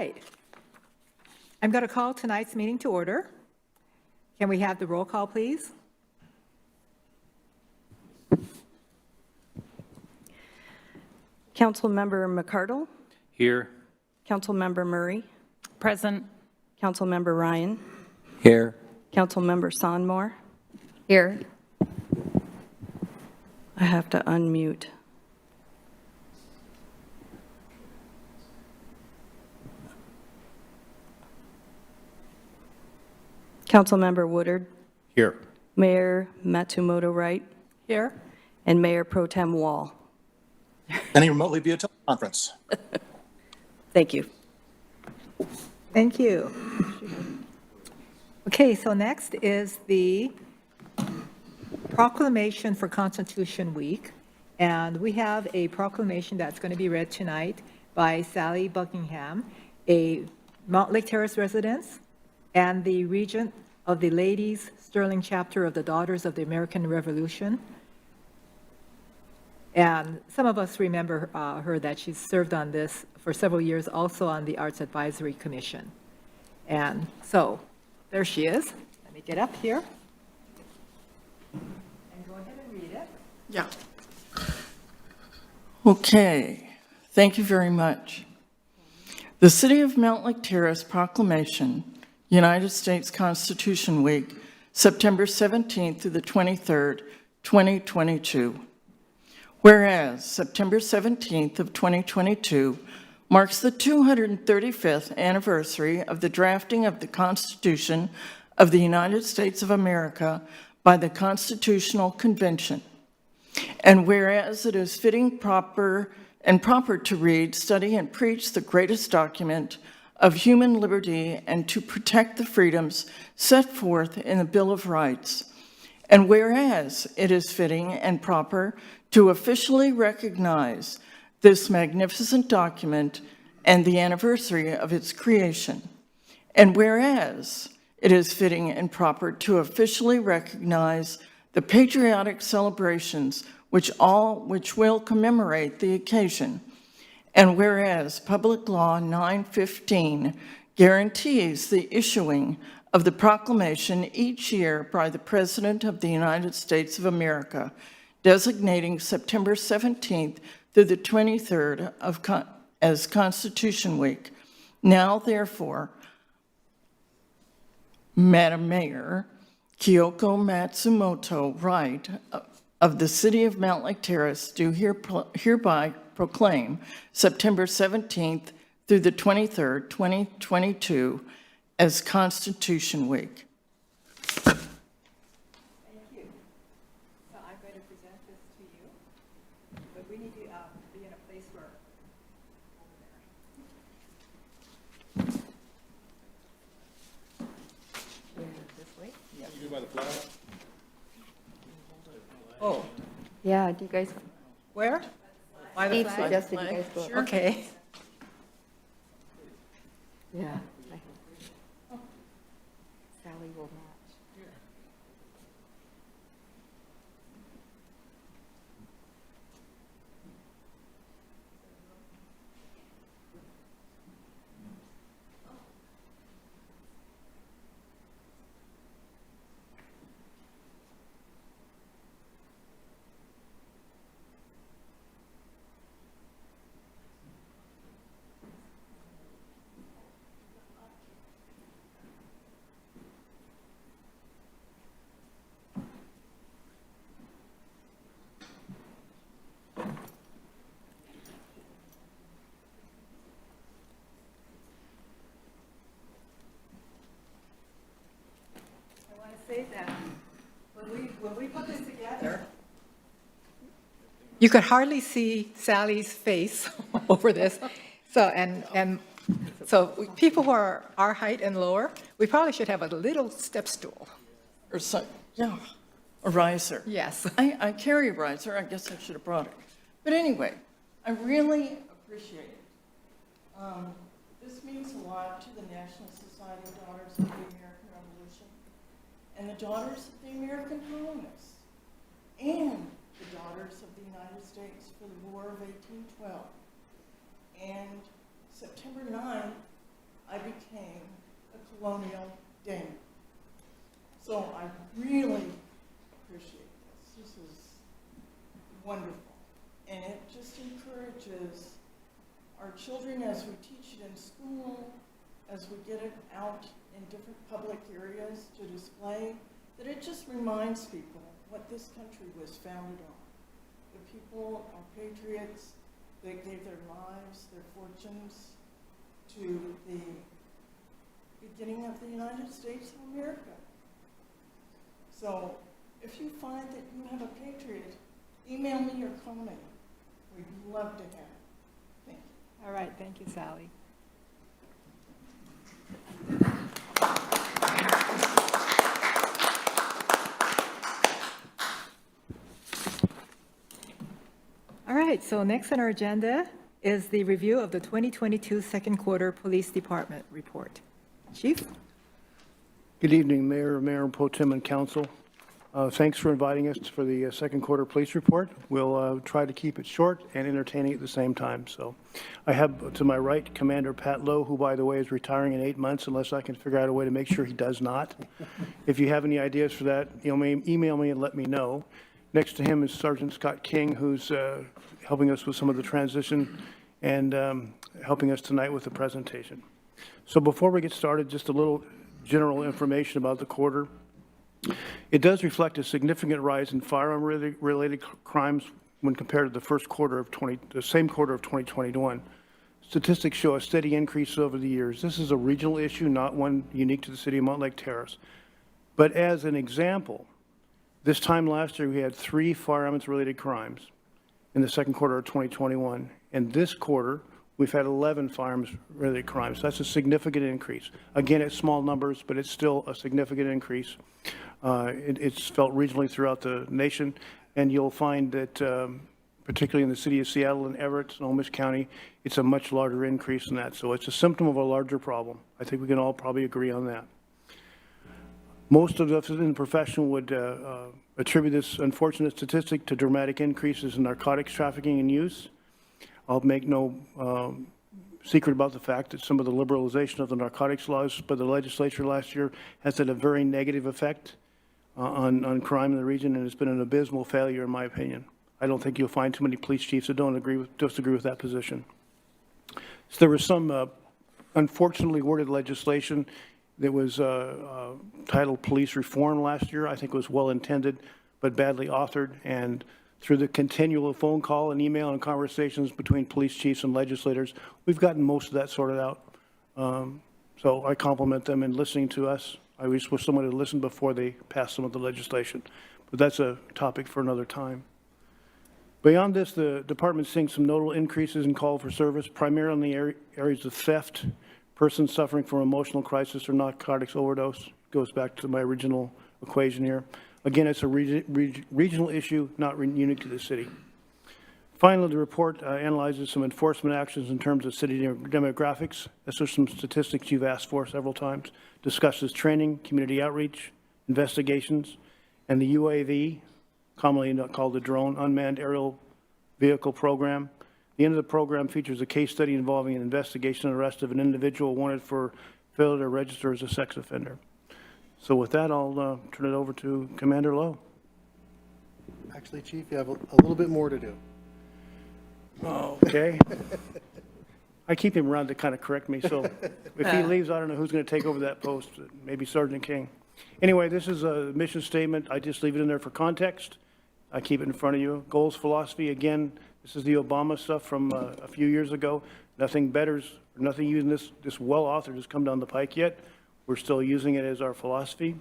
right. I'm going to call tonight's meeting to order. Can we have the roll call, please? Councilmember McCardle? Here. Councilmember Murray? Present. Councilmember Ryan? Here. Councilmember Sonmore? Here. I have to unmute. Councilmember Woodard? Here. Mayor Matsumoto Wright? Here. And Mayor Pro Tem Wall. Attending remotely via teleconference. Thank you. Thank you. Okay, so next is the Proclamation for Constitution Week. And we have a proclamation that's going to be read tonight by Sally Buckingham, a Mountlake Terrace resident and the regent of the Ladies Sterling Chapter of the Daughters of the American Revolution. And some of us remember her that she's served on this for several years, also on the Arts Advisory Commission. And so there she is. Let me get up here and go ahead and read it. Yeah. Okay, thank you very much. The City of Mountlake Terrace Proclamation, United States Constitution Week, September 17th through the 23rd, 2022. Whereas September 17th of 2022 marks the 235th anniversary of the drafting of the Constitution of the United States of America by the Constitutional Convention. And whereas it is fitting, proper to read, study, and preach the greatest document of human liberty and to protect the freedoms set forth in the Bill of Rights. And whereas it is fitting and proper to officially recognize this magnificent document and the anniversary of its creation. And whereas it is fitting and proper to officially recognize the patriotic celebrations which will commemorate the occasion. And whereas Public Law 915 guarantees the issuing of the proclamation each year by the President of the United States of America, designating September 17th through the 23rd as Constitution Week. Now, therefore, Madam Mayor Kyoko Matsumoto Wright of the City of Mountlake Terrace do hereby proclaim September 17th through the 23rd, 2022 as Constitution Week. Thank you. So I'm going to present this to you, but we need to be in a place where, this way? You by the flag? Oh, Yeah, do you guys, where? By the Steve flag? suggested you guys go. Okay. Yeah. Sally will match. Say that when we put this together, you could hardly see Sally's face over this. So people who are our height and lower, we probably should have a little step stool. Or so, yeah, a riser. Yes. I carry a riser. I guess I should have brought it. But anyway, I really appreciate it. This means a lot to the National Society of Daughters of the American Revolution and the Daughters of the American Colonists and the Daughters of the United States for the War of 1812. And September 9th I became a colonial dame. So I really appreciate this. This is wonderful. And it just encourages our children as we teach it in school, as we get it out in different public areas to display, that it just reminds people what this country was founded on. The people are patriots that gave their lives, their fortunes to the beginning of the United States of America. So if you find that you have a patriot, email me or call me. We'd love to have it. Thank you. All right, thank you, Sally. All right, so next on our agenda is the review of the 2022 second quarter Police Department report. Chief? Good evening, Mayor Pro Tem and Council. Thanks for inviting us for the second quarter police report. We'll try to keep it short and entertaining at the same time. So I have to my right Commander Pat Lowe, who, by the way, is retiring in 8 months unless I can figure out a way to make sure he does not. If you have any ideas for that, email me and let me know. Next to him is Sergeant Scott King, who's helping us with some of the transition and helping us tonight with the presentation. So before we get started, just a little general information about the quarter. It does reflect a significant rise in firearm-related crimes when compared to the same quarter of 2021. Statistics show a steady increase over the years. This is a regional issue, not one unique to the city of Mountlake Terrace. But as an example, this time last year we had 3 firearms-related crimes in the second quarter of 2021. And this quarter, we've had 11 firearms-related crimes. That's a significant increase. Again, it's small numbers, but it's still a significant increase. It's felt regionally throughout the nation, and you'll find that, particularly in the city of Seattle and Everett, Snohomish County, it's a much larger increase than that. So it's a symptom of a larger problem. I think we can all probably agree on that. Most of us in the profession would attribute this unfortunate statistic to dramatic increases in narcotics trafficking and use. I'll make no secret about the fact that some of the liberalization of the narcotics laws by the legislature last year has had a very negative effect on crime in the region, and it's been an abysmal failure in my opinion. I don't think you'll find too many police chiefs that don't disagree with that position. So there was some unfortunately worded legislation that was titled Police Reform last year. I think it was well intended, but badly authored, and through the continual phone call and email and conversations between police chiefs and legislators, we've gotten most of that sorted out. So I compliment them in listening to us. I wish someone had listened before they passed some of the legislation, but that's a topic for another time. Beyond this, the department's seeing some notable increases in call for service, primarily in the areas of theft, persons suffering from emotional crisis or narcotics overdose. Goes back to my original equation here. Again, it's a regional issue, not unique to the city. Finally, the report analyzes some enforcement actions in terms of city demographics. These are some statistics you've asked for several times. Discusses training, community outreach, investigations, and the UAV, commonly called the drone, unmanned aerial vehicle program. The end of the program features a case study involving an investigation and arrest of an individual wanted for failure to register as a sex offender. So with that, I'll turn it over to Commander Lowe. Actually, Chief, you have a little bit more to do. Okay. I keep him around to kind of correct me, so if he leaves, I don't know who's going to take over that post, maybe Sergeant King. Anyway, this is a mission statement. I just leave it in there for context. I keep it in front of you. Goals, philosophy, again, this is the Obama stuff from a few years ago. Nothing using this well-authored has come down the pike yet. We're still using it as our philosophy.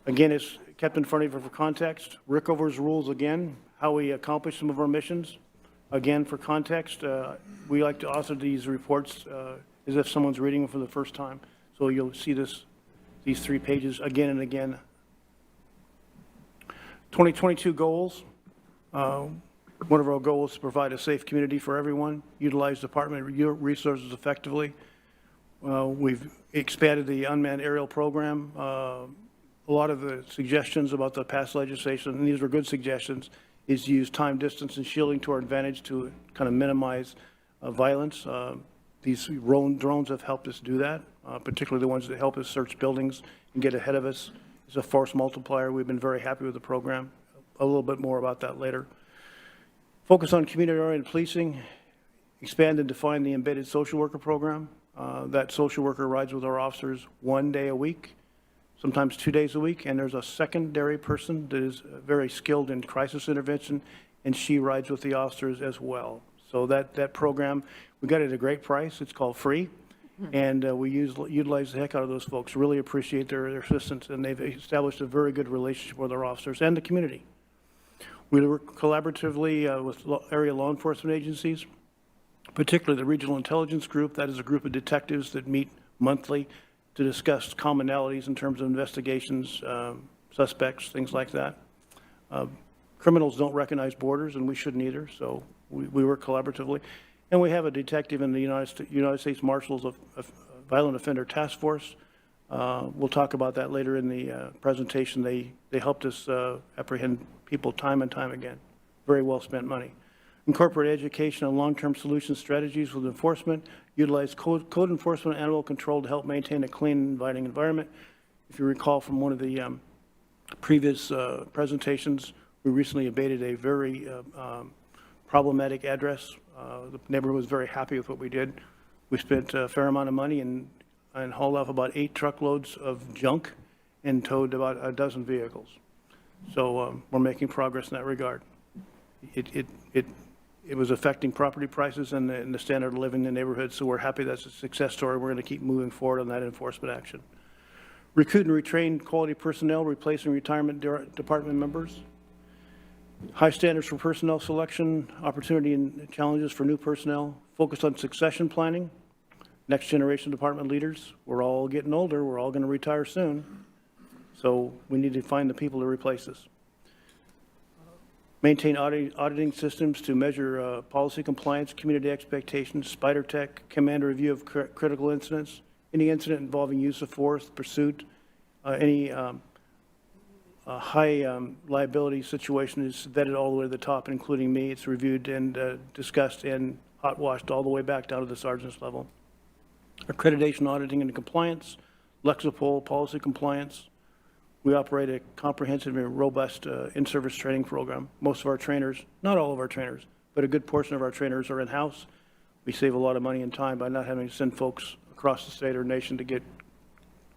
Again, it's kept in front of you for context. Rickover's rules again, how we accomplish some of our missions. Again, for context, we like to author these reports as if someone's reading them for the first time. So you'll see these 3 pages again and again. 2022 goals. One of our goals is to provide a safe community for everyone, utilize department resources effectively. We've expanded the unmanned aerial program. A lot of the suggestions about the past legislation, and these were good suggestions, is to use time, distance, and shielding to our advantage to kind of minimize violence. The These drones have helped us do that, particularly the ones that help us search buildings and get ahead of us. It's a force multiplier. We've been very happy with the program. A little bit more about that later. Focus on community-oriented policing, expand and define the embedded social worker program. That social worker rides with our officers 1 day a week, sometimes 2 days a week, and there's a secondary person that is very skilled in crisis intervention, and she rides with the officers as well. So that program, we got it at a great price. It's called Free, and we utilize the heck out of those folks. Really appreciate their assistance, and they've established a very good relationship with our officers and the community. We work collaboratively with area law enforcement agencies, particularly the Regional Intelligence Group. That is a group of detectives that meet monthly to discuss commonalities in terms of investigations, suspects, things like that. Criminals don't recognize borders, and we shouldn't either, so we work collaboratively. And we have a detective in the United States Marshals of Violent Offender Task Force. We'll talk about that later in the presentation. They helped us apprehend people time and time again. Very well spent money. Incorporate education and long-term solution strategies with enforcement. Utilize code enforcement and animal control to help maintain a clean and inviting environment. If you recall from one of the previous presentations, we recently abated a very problematic address. The neighborhood was very happy with what we did. We spent a fair amount of money and hauled off about 8 truckloads of junk and towed about a dozen vehicles. So we're making progress in that regard. It was affecting property prices and the standard of living in the neighborhood, so we're happy that's a success story. We're going to keep moving forward on that enforcement action. Recruit and retrain quality personnel, replacing retirement department members. High standards for personnel selection, opportunity and challenges for new personnel. Focus on succession planning. Next generation department leaders. We're all getting older. We're all going to retire soon. So we need to find the people to replace us. Maintain auditing systems to measure policy compliance, community expectations, spider tech, command review of critical incidents, any incident involving use of force, pursuit, any high liability situation is vetted all the way to the top, including me. It's reviewed and discussed and hot washed all the way back down to the sergeant's level. Accreditation, auditing, and compliance, Lexipol, policy compliance. We operate a comprehensive and robust in-service training program. Most of our trainers, not all of our trainers, but a good portion of our trainers are in-house. We save a lot of money and time by not having to send folks across the state or nation to get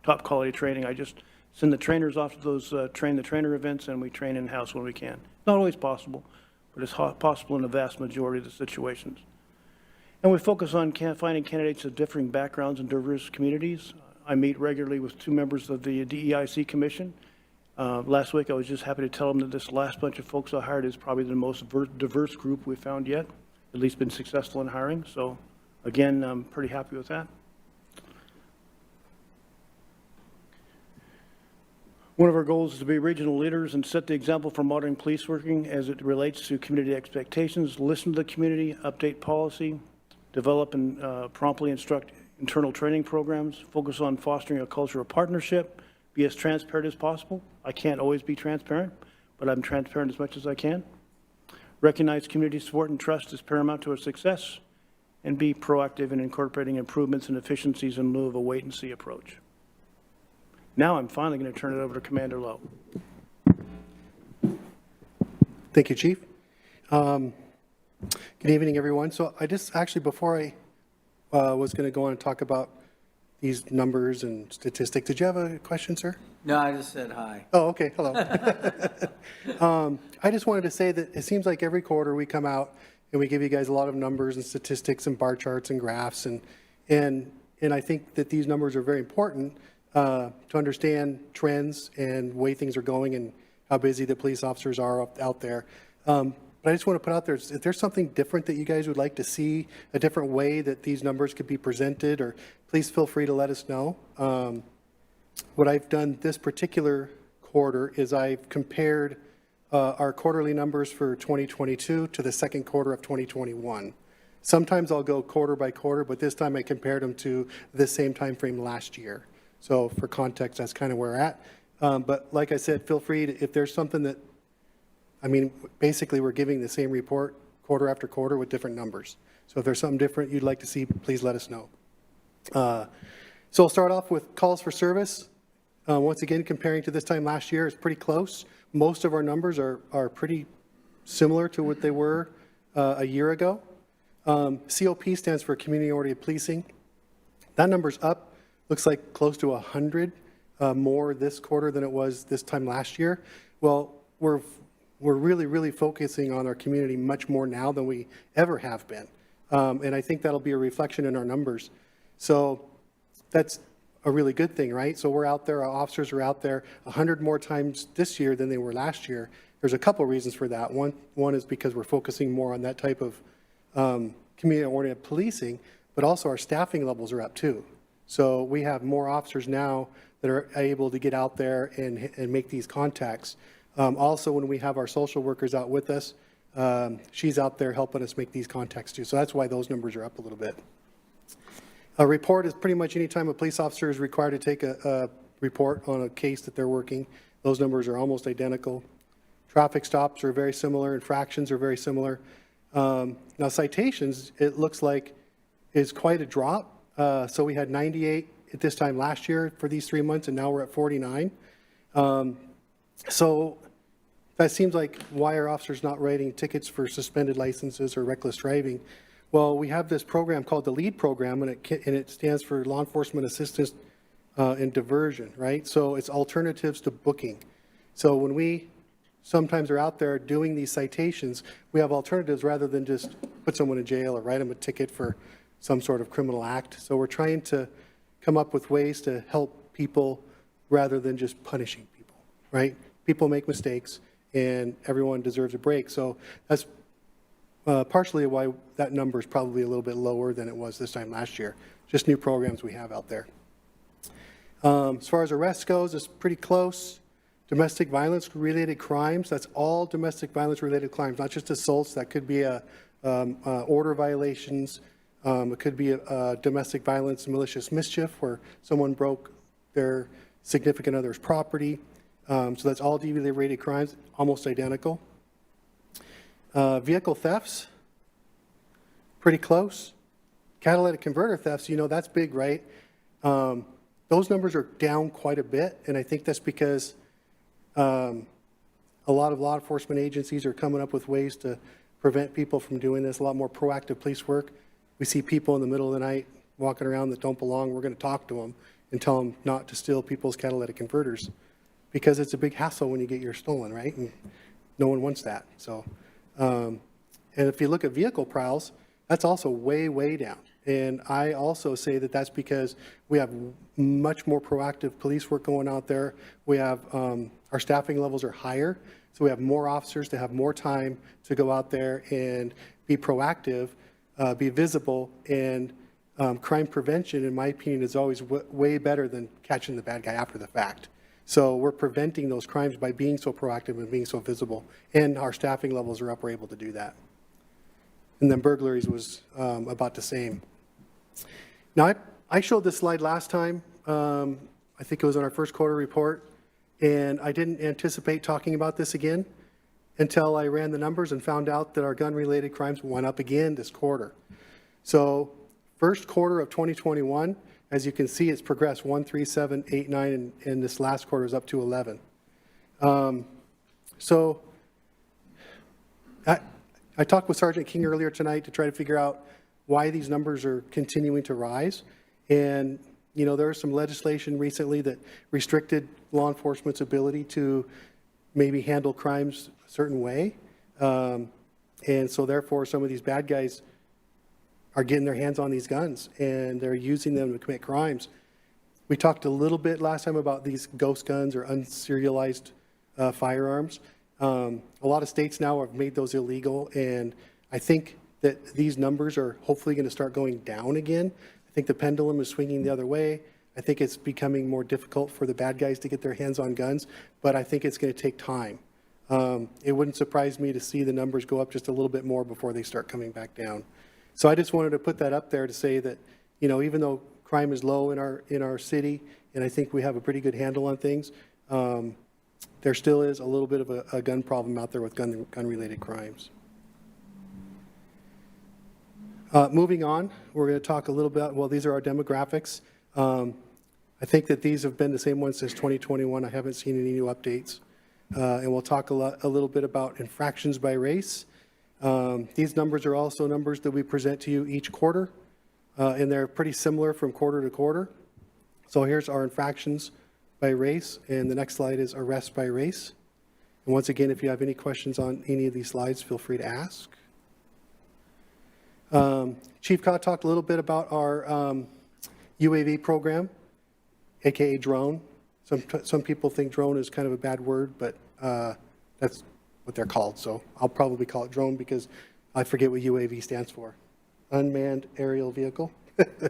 top quality training. I just send the trainers off to those train the trainer events, and we train in-house when we can. Not always possible, but it's possible in the vast majority of the situations. And we focus on finding candidates of differing backgrounds and diverse communities. I meet regularly with 2 members of the DEIC Commission. Last week, I was just happy to tell them that this last bunch of folks I hired is probably the most diverse group we've found yet, at least been successful in hiring. So again, I'm pretty happy with that. One of our goals is to be regional leaders and set the example for modern police working as it relates to community expectations, listen to the community, update policy, develop and promptly instruct internal training programs, focus on fostering a culture of partnership, be as transparent as possible. I can't always be transparent, but I'm transparent as much as I can. Recognize community support and trust is paramount to our success, and be proactive in incorporating improvements and efficiencies in lieu of a wait-and-see approach. Now I'm finally going to turn it over to Commander Lowe. Thank you, Chief. Good evening, everyone. So I just actually, before I was going to go on and talk about these numbers and statistics, did you have a question, sir? No, I just said hi. Oh, okay. Hello. I just wanted to say that it seems like every quarter we come out and we give you guys a lot of numbers and statistics and bar charts and graphs, and I think that these numbers are very important to understand trends and the way things are going and how busy the police officers are out there. But I just want to put out there, if there's something different that you guys would like to see, a different way that these numbers could be presented, or please feel free to let us know. What I've done this particular quarter is I've compared our quarterly numbers for 2022 to the second quarter of 2021. Sometimes I'll go quarter by quarter, but this time I compared them to the same time frame last year. So for context, that's kind of where we're at. But like I said, feel free to, if there's something that, I mean, basically we're giving the same report quarter after quarter with different numbers. So if there's something different you'd like to see, please let us know. So I'll start off with calls for service. Once again, comparing to this time last year, it's pretty close. Most of our numbers are pretty similar to what they were a year ago. COP stands for Community-Oriented Policing. That number's up, looks like close to 100 more this quarter than it was this time last year. Well, we're really focusing on our community much more now than we ever have been. And I think that'll be a reflection in our numbers. So that's a really good thing, right? So we're out there, our officers are out there 100 more times this year than they were last year. There's a couple reasons for that. One is because we're focusing more on that type of community-oriented policing, but also our staffing levels are up too. So we have more officers now that are able to get out there and make these contacts. Also, when we have our social workers out with us, she's out there helping us make these contacts too. So that's why those numbers are up a little bit. A report is pretty much any time a police officer is required to take a report on a case that they're working. Those numbers are almost identical. Traffic stops are very similar. Infractions are very similar. Now citations, it looks like, is quite a drop. So we had 98 at this time last year for these 3 months, and now we're at 49. So that seems like why are officers not writing tickets for suspended licenses or reckless driving? Well, we have this program called the LEAD program, and it stands for Law Enforcement Assistance and Diversion, right? So it's alternatives to booking. So when we sometimes are out there doing these citations, we have alternatives rather than just put someone in jail or write them a ticket for some sort of criminal act. So we're trying to come up with ways to help people rather than just punishing people, right? People make mistakes, and everyone deserves a break. So that's partially why that number is probably a little bit lower than it was this time last year. Just new programs we have out there. As far as arrests goes, it's pretty close. Domestic violence related crimes, that's all domestic violence related crimes, not just assaults. That could be order violations. It could be a domestic violence, malicious mischief, where someone broke their significant other's property. So that's all DV rated crimes, almost identical. Vehicle thefts, pretty close. Catalytic converter thefts, you know, that's big, right? Those numbers are down quite a bit, and I think that's because a lot of law enforcement agencies are coming up with ways to prevent people from doing this, a lot more proactive police work. We see people in the middle of the night walking around that don't belong. We're going to talk to them and tell them not to steal people's catalytic converters, because it's a big hassle when you get yours stolen, right? And no one wants that. So, and if you look at vehicle prowls, that's also way down. And I also say that that's because we have much more proactive police work going out there. We have, our staffing levels are higher, so we have more officers to have more time to go out there and be proactive, be visible, and crime prevention, in my opinion, is always way better than catching the bad guy after the fact. So we're preventing those crimes by being so proactive and being so visible, and our staffing levels are up, we're able to do that. And then burglaries was about the same. Now, I showed this slide last time. I think it was on our first quarter report, and I didn't anticipate talking about this again until I ran the numbers and found out that our gun-related crimes went up again this quarter. So first quarter of 2021, as you can see, it's progressed 1, 3, 7, 8, 9, and this last quarter is up to 11. So I talked with Sergeant King earlier tonight to try to figure out why these numbers are continuing to rise. And, you know, there was some legislation recently that restricted law enforcement's ability to maybe handle crimes a certain way. And so therefore, some of these bad guys are getting their hands on these guns, and they're using them to commit crimes. We talked a little bit last time about these ghost guns or unserialized firearms. A lot of states now have made those illegal, and I think that these numbers are hopefully going to start going down again. I think the pendulum is swinging the other way. I think it's becoming more difficult for the bad guys to get their hands on guns, but I think it's going to take time. It wouldn't surprise me to see the numbers go up just a little bit more before they start coming back down. So I just wanted to put that up there to say that, you know, even though crime is low in our city, and I think we have a pretty good handle on things, there still is a little bit of a gun problem out there with gun-related crimes. Moving on, we're going to talk a little bit, well, these are our demographics. I think that these have been the same ones since 2021. I haven't seen any new updates. And we'll talk a little bit about infractions by race. These numbers are also numbers that we present to you each quarter, and they're pretty similar from quarter to quarter. So here's our infractions by race, and the next slide is arrests by race. And once again, if you have any questions on any of these slides, feel free to ask. Chief Cott talked a little bit about our UAV program, AKA drone. Some people think drone is kind of a bad word, but that's what they're called. So I'll probably call it drone because I forget what UAV stands for. Unmanned aerial vehicle,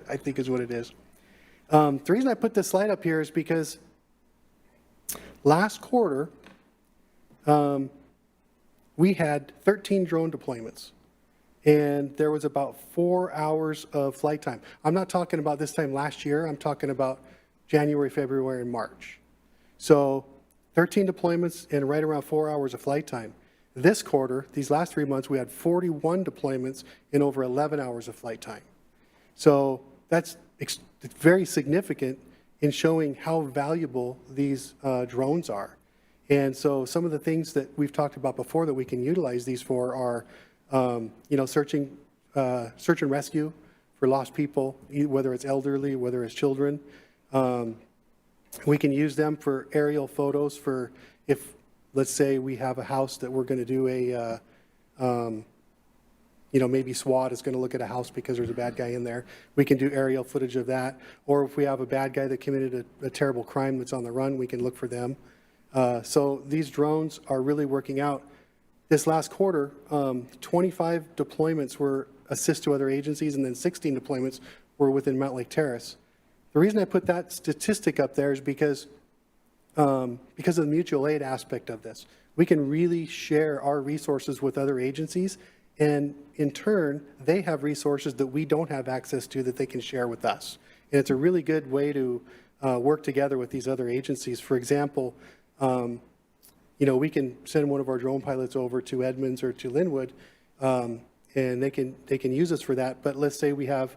I think is what it is. The reason I put this slide up here is because last quarter, we had 13 drone deployments, and there was about 4 hours of flight time. I'm not talking about this time last year. I'm talking about January, February, and March. So 13 deployments and right around 4 hours of flight time. This quarter, these last 3 months, we had 41 deployments and over 11 hours of flight time. So that's very significant in showing how valuable these drones are. And so some of the things that we've talked about before that we can utilize these for are, search and rescue for lost people, whether it's elderly, whether it's children. We can use them for aerial photos for if, let's say, we have a house that we're going to do maybe SWAT is going to look at a house because there's a bad guy in there. We can do aerial footage of that. Or if we have a bad guy that committed a terrible crime that's on the run, we can look for them. So these drones are really working out. This last quarter, 25 deployments were assist to other agencies, and then 16 deployments were within Mountlake Terrace. The reason I put that statistic up there is because of the mutual aid aspect of this. We can really share our resources with other agencies, and in turn, they have resources that we don't have access to that they can share with us. And it's a really good way to work together with these other agencies. For example, we can send one of our drone pilots over to Edmonds or to Linwood, and they can use us for that. But let's say we have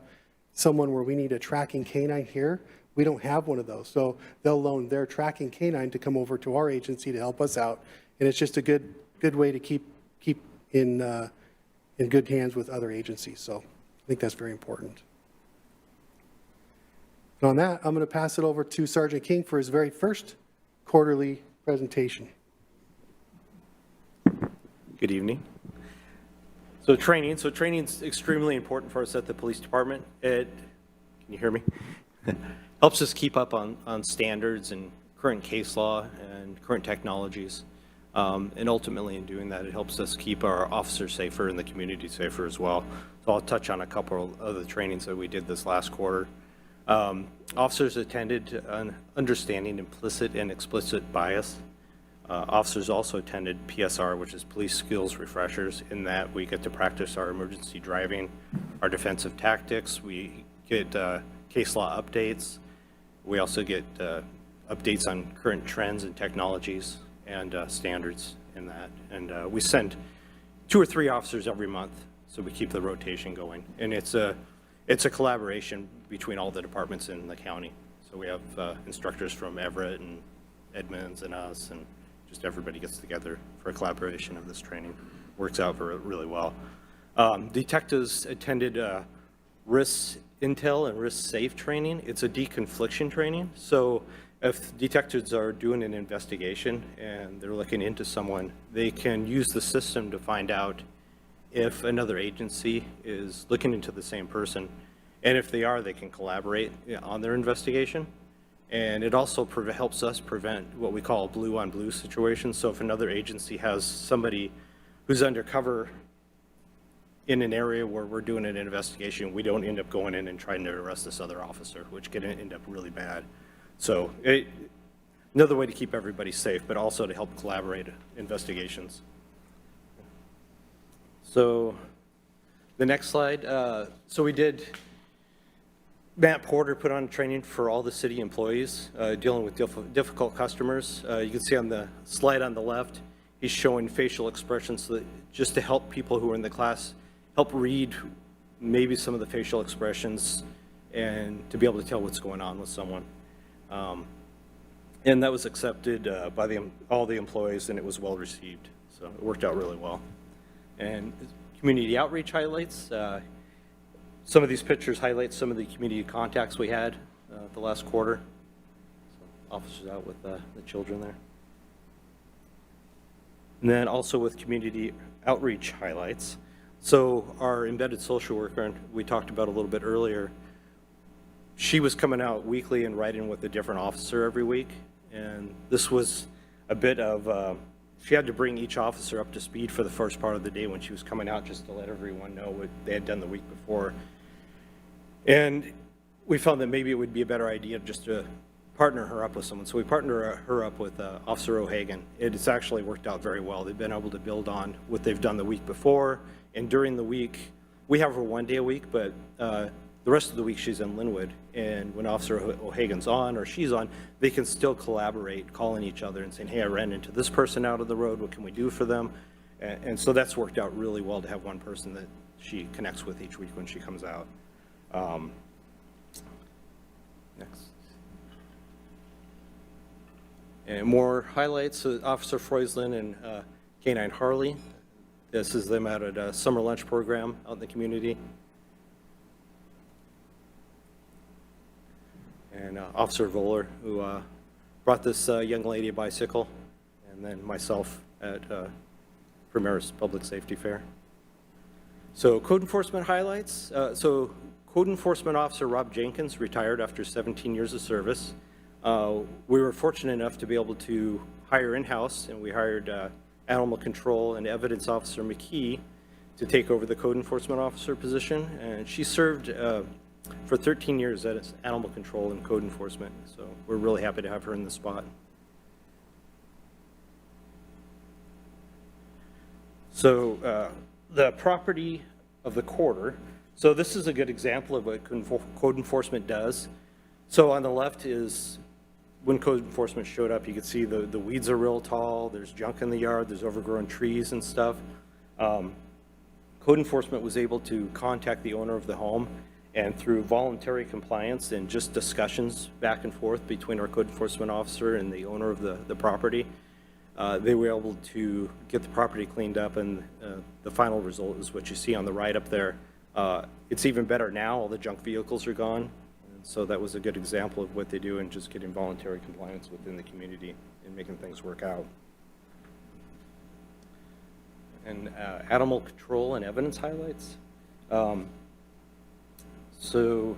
someone where we need a tracking canine here. We don't have one of those. So they'll loan their tracking canine to come over to our agency to help us out. And it's just a good way to keep in good hands with other agencies. So I think that's very important. And on that, I'm going to pass it over to Sergeant King for his very first quarterly presentation. Good evening. So training's extremely important for us at the police department. Can you hear me? Helps us keep up on standards and current case law and current technologies. And ultimately in doing that, it helps us keep our officers safer and the community safer as well. So I'll touch on a couple of the trainings that we did this last quarter. Officers attended on understanding implicit and explicit bias. Officers also attended PSR, which is police skills refreshers. In that, we get to practice our emergency driving, our defensive tactics. We get case law updates. We also get updates on current trends and technologies and standards in that. And we send 2 or 3 officers every month, so we keep the rotation going. And it's a collaboration between all the departments in the county. So we have instructors from Everett and Edmonds and us, and just everybody gets together for a collaboration of this training. Works out really well. Detectives attended risk intel and risk safe training. It's a deconfliction training. So if detectives are doing an investigation and they're looking into someone, they can use the system to find out if another agency is looking into the same person. And if they are, they can collaborate on their investigation. And it also helps us prevent what we call blue on blue situations. So if another agency has somebody who's undercover in an area where we're doing an investigation, we don't end up going in and trying to arrest this other officer, which can end up really bad. So another way to keep everybody safe, but also to help collaborate investigations. So the next slide. So we did, Matt Porter put on training for all the city employees dealing with difficult customers. You can see on the slide on the left, he's showing facial expressions just to help people who are in the class help read maybe some of the facial expressions, and to be able to tell what's going on with someone. And that was accepted by all the employees, and it was well received. So it worked out really well. And community outreach highlights. Some of these pictures highlight some of the community contacts we had the last quarter. So officers out with the children there. And then also with community outreach highlights. So our embedded social worker, and we talked about a little bit earlier, she was coming out weekly and riding with a different officer every week. And this was a bit of, she had to bring each officer up to speed for the first part of the day when she was coming out, just to let everyone know what they had done the week before. And we found that maybe it would be a better idea just to partner her up with someone. So we partnered her up with Officer O'Hagan. It's actually worked out very well. They've been able to build on what they've done the week before. And during the week, we have her 1 day a week, but the rest of the week she's in Linwood. And when Officer O'Hagan's on or she's on, they can still collaborate, calling each other and saying, hey, I ran into this person out of the road. What can we do for them? And so that's worked out really well to have one person that she connects with each week when she comes out. Next. And more highlights, Officer Freuslin and K9 Harley. This is them out at a summer lunch program out in the community. And Officer Voller, who brought this young lady a bicycle, and then myself at Primaris Public Safety Fair. So code enforcement highlights. So Code Enforcement Officer Rob Jenkins retired after 17 years of service. We were fortunate enough to be able to hire in-house, and we hired Animal Control and Evidence Officer McKee to take over the Code Enforcement Officer position. And she served for 13 years as Animal Control and Code Enforcement. So we're really happy to have her in the spot. So the property of the quarter. So this is a good example of what code enforcement does. So on the left is when code enforcement showed up, you could see the weeds are real tall, there's junk in the yard, there's overgrown trees and stuff. Code enforcement was able to contact the owner of the home, and through voluntary compliance and just discussions back and forth between our code enforcement officer and the owner of the property, they were able to get the property cleaned up, and the final result is what you see on the right up there. It's even better now, all the junk vehicles are gone. And so that was a good example of what they do and just getting voluntary compliance within the community and making things work out. And animal control and evidence highlights. So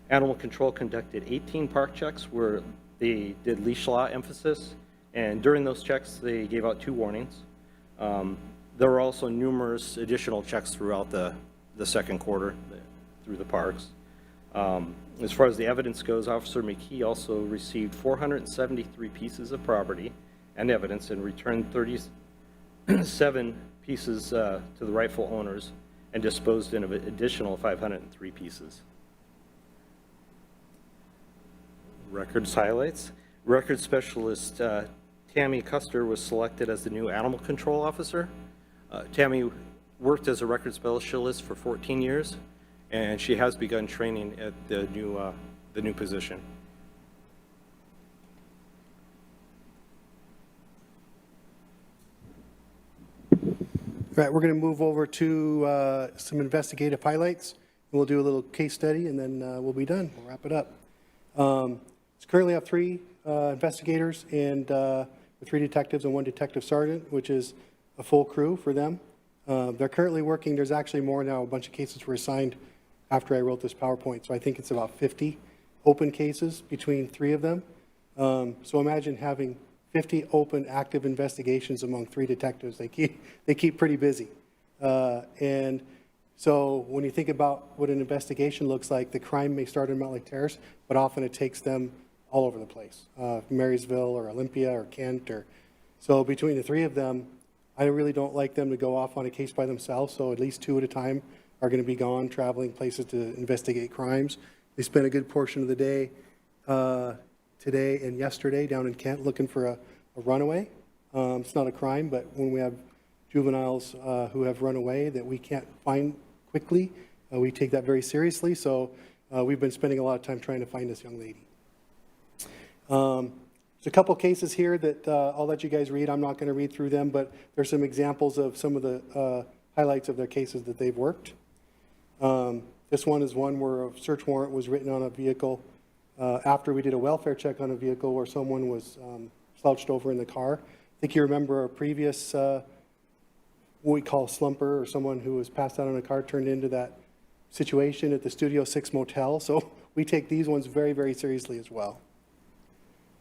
animal control conducted 18 park checks where they did leash law emphasis, and during those checks they gave out 2 warnings. There were also numerous additional checks throughout the second quarter through the parks. As far as the evidence goes, Officer McKee also received 473 pieces of property and evidence and returned 37 pieces to the rightful owners and disposed in of an additional 503 pieces. Records highlights. Record specialist Tammy Custer was selected as the new animal control officer. Tammy worked as a record specialist for 14 years, and she has begun training at the new position. All right, we're going to move over to some investigative highlights. We'll do a little case study, and then we'll be done. We'll wrap it up. It's currently have 3 investigators and 3 detectives and 1 detective sergeant, which is a full crew for them. They're currently working. There's actually more now. A bunch of cases were assigned after I wrote this PowerPoint, so I think it's about 50 open cases between 3 of them. So imagine having 50 open, active investigations among 3 detectives. They keep pretty busy. And so when you think about what an investigation looks like, the crime may start in Mountlake Terrace, but often it takes them all over the place, Marysville or Olympia or Kent. So between the 3 of them, I really don't like them to go off on a case by themselves, so at least 2 at a time are going to be gone, traveling places to investigate crimes. They spent a good portion of the day today and yesterday down in Kent looking for a runaway. It's not a crime, but when we have juveniles who have run away that we can't find quickly. We take that very seriously, so we've been spending a lot of time trying to find this young lady. There's a couple cases here that I'll let you guys read. I'm not going to read through them, but there's some examples of some of the highlights of their cases that they've worked. This one is one where a search warrant was written on a vehicle after we did a welfare check on a vehicle where someone was slouched over in the car. I think you remember a previous, what we call slumper, or someone who was passed out in a car turned into that situation at the Studio 6 Motel. So we take these ones very, very seriously as well.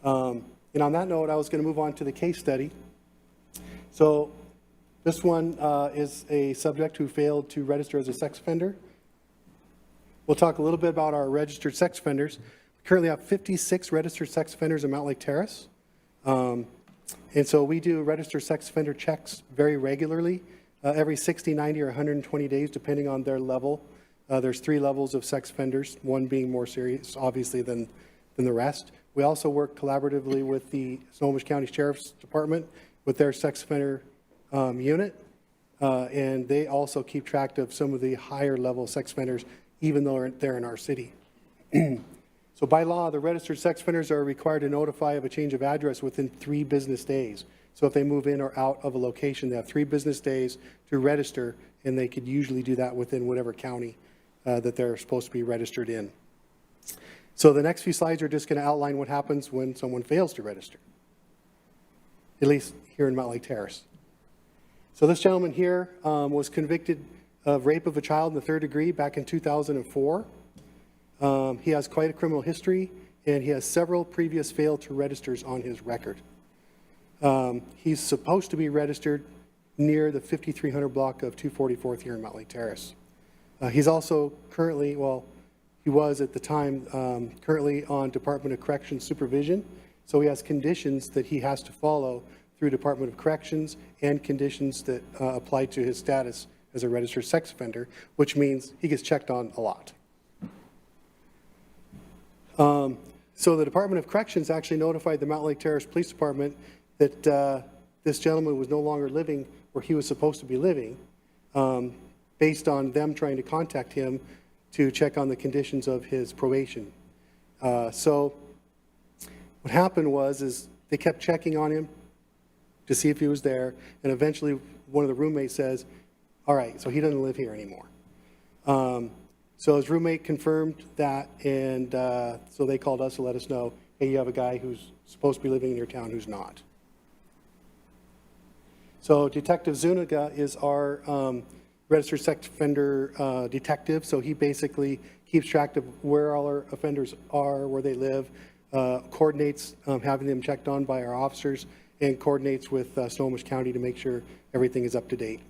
And on that note, I was going to move on to the case study. So this one is a subject who failed to register as a sex offender. We'll talk a little bit about our registered sex offenders. We currently have 56 registered sex offenders in Mountlake Terrace. And so we do registered sex offender checks very regularly, every 60, 90, or 120 days, depending on their level. There's 3 levels of sex offenders, one being more serious, obviously, than the rest. We also work collaboratively with the Snohomish County Sheriff's Department with their sex offender unit, and they also keep track of some of the higher level sex offenders, even though they're in our city. So by law, the registered sex offenders are required to notify of a change of address within 3 business days. So if they move in or out of a location, they have 3 business days to register, and they could usually do that within whatever county that they're supposed to be registered in. So the next few slides are just going to outline what happens when someone fails to register, at least here in Mountlake Terrace. So this gentleman here was convicted of rape of a child in the 3rd degree back in 2004. He has quite a criminal history, and he has several previous failed to registers on his record. He's supposed to be registered near the 5300 block of 244th here in Mountlake Terrace. He's also currently, well, he was at the time currently on Department of Corrections supervision, so he has conditions that he has to follow through Department of Corrections and conditions that apply to his status as a registered sex offender, which means he gets checked on a lot. So the Department of Corrections actually notified the Mountlake Terrace Police Department that this gentleman was no longer living where he was supposed to be living, based on them trying to contact him to check on the conditions of his probation. So what happened was they kept checking on him to see if he was there, and eventually one of the roommates says, all right, so he doesn't live here anymore. So his roommate confirmed that, and so they called us to let us know, hey, you have a guy who's supposed to be living in your town who's not. So Detective Zuniga is our registered sex offender detective, so he basically keeps track of where all our offenders are, where they live, coordinates having them checked on by our officers, and coordinates with Snohomish County to make sure everything is up to date.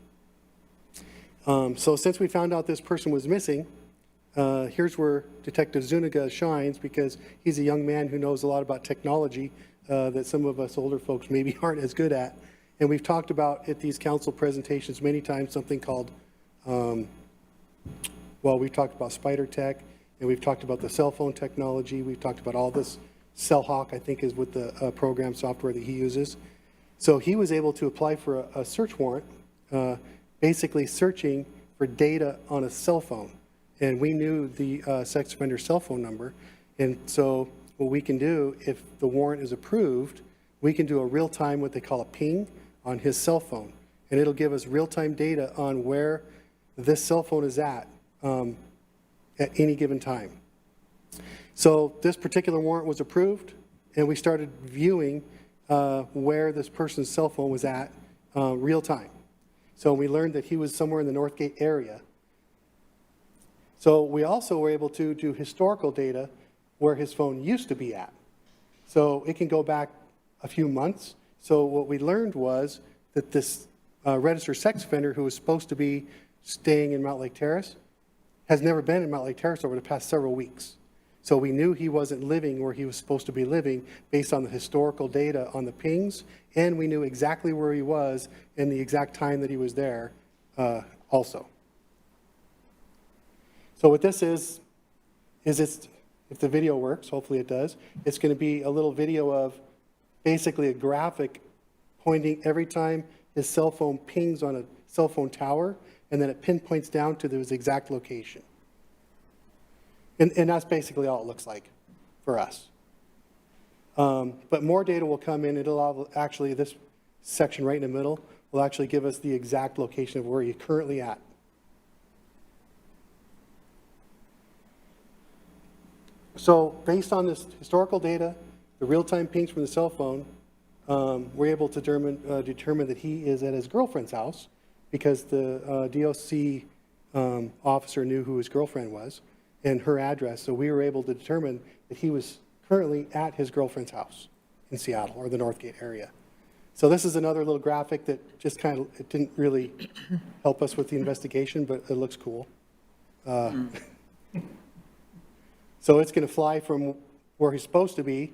So since we found out this person was missing, here's where Detective Zuniga shines, because he's a young man who knows a lot about technology that some of us older folks maybe aren't as good at. And we've talked about at these council presentations many times something called, well, we've talked about Spider Tech, and we've talked about the cell phone technology. We've talked about all this. Cellhawk, I think, is what the program software that he uses. So he was able to apply for a search warrant, basically searching for data on a cell phone. And we knew the sex offender cell phone number. And so what we can do, if the warrant is approved, we can do a real-time, what they call a ping, on his cell phone. And it'll give us real-time data on where this cell phone is at any given time. So this particular warrant was approved, and we started viewing where this person's cell phone was at real time. So we learned that he was somewhere in the Northgate area. So we also were able to do historical data where his phone used to be at. So it can go back a few months. So what we learned was that this registered sex offender who was supposed to be staying in Mountlake Terrace has never been in Mountlake Terrace over the past several weeks. So we knew he wasn't living where he was supposed to be living based on the historical data on the pings, and we knew exactly where he was and the exact time that he was there also. So what this is it's, if the video works, hopefully it does, it's going to be a little video of basically a graphic pointing every time his cell phone pings on a cell phone tower, and then it pinpoints down to his exact location. And that's basically all it looks like for us. But more data will come in. It'll actually, this section right in the middle will actually give us the exact location of where you're currently at. So based on this historical data, the real-time pings from the cell phone, we're able to determine that he is at his girlfriend's house because the DOC officer knew who his girlfriend was and her address. So we were able to determine that he was currently at his girlfriend's house in Seattle or the Northgate area. So this is another little graphic that just kind of, it didn't really help us with the investigation, but it looks cool. So it's going to fly from where he's supposed to be,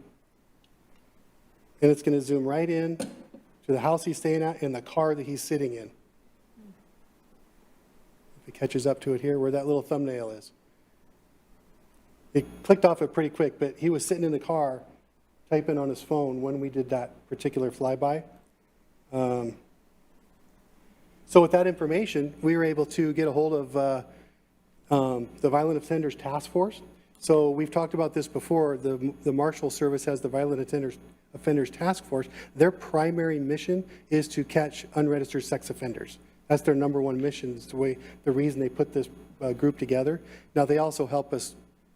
and it's going to zoom right in to the house he's staying at and the car that he's sitting in. If it catches up to it here, where that little thumbnail is. It clicked off it pretty quick, but he was sitting in the car typing on his phone when we did that particular flyby. So with that information, we were able to get a hold of the Violent Offenders Task Force. So we've talked about this before. The Marshal Service has the Violent Offenders Task Force. Their primary mission is to catch unregistered sex offenders. That's their number one mission. It's the reason they put this group together. Now, they also help us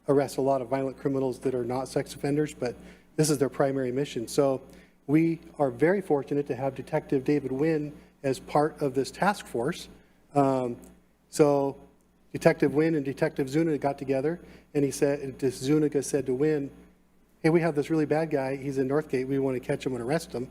arrest a lot of violent criminals that are not sex offenders, but this is their primary mission. So we are very fortunate to have Detective David Wynn as part of this task force. So Detective Wynn and Detective Zuniga got together, and Zuniga said to Wynn, hey, we have this really bad guy. He's in Northgate. We want to catch him and arrest him.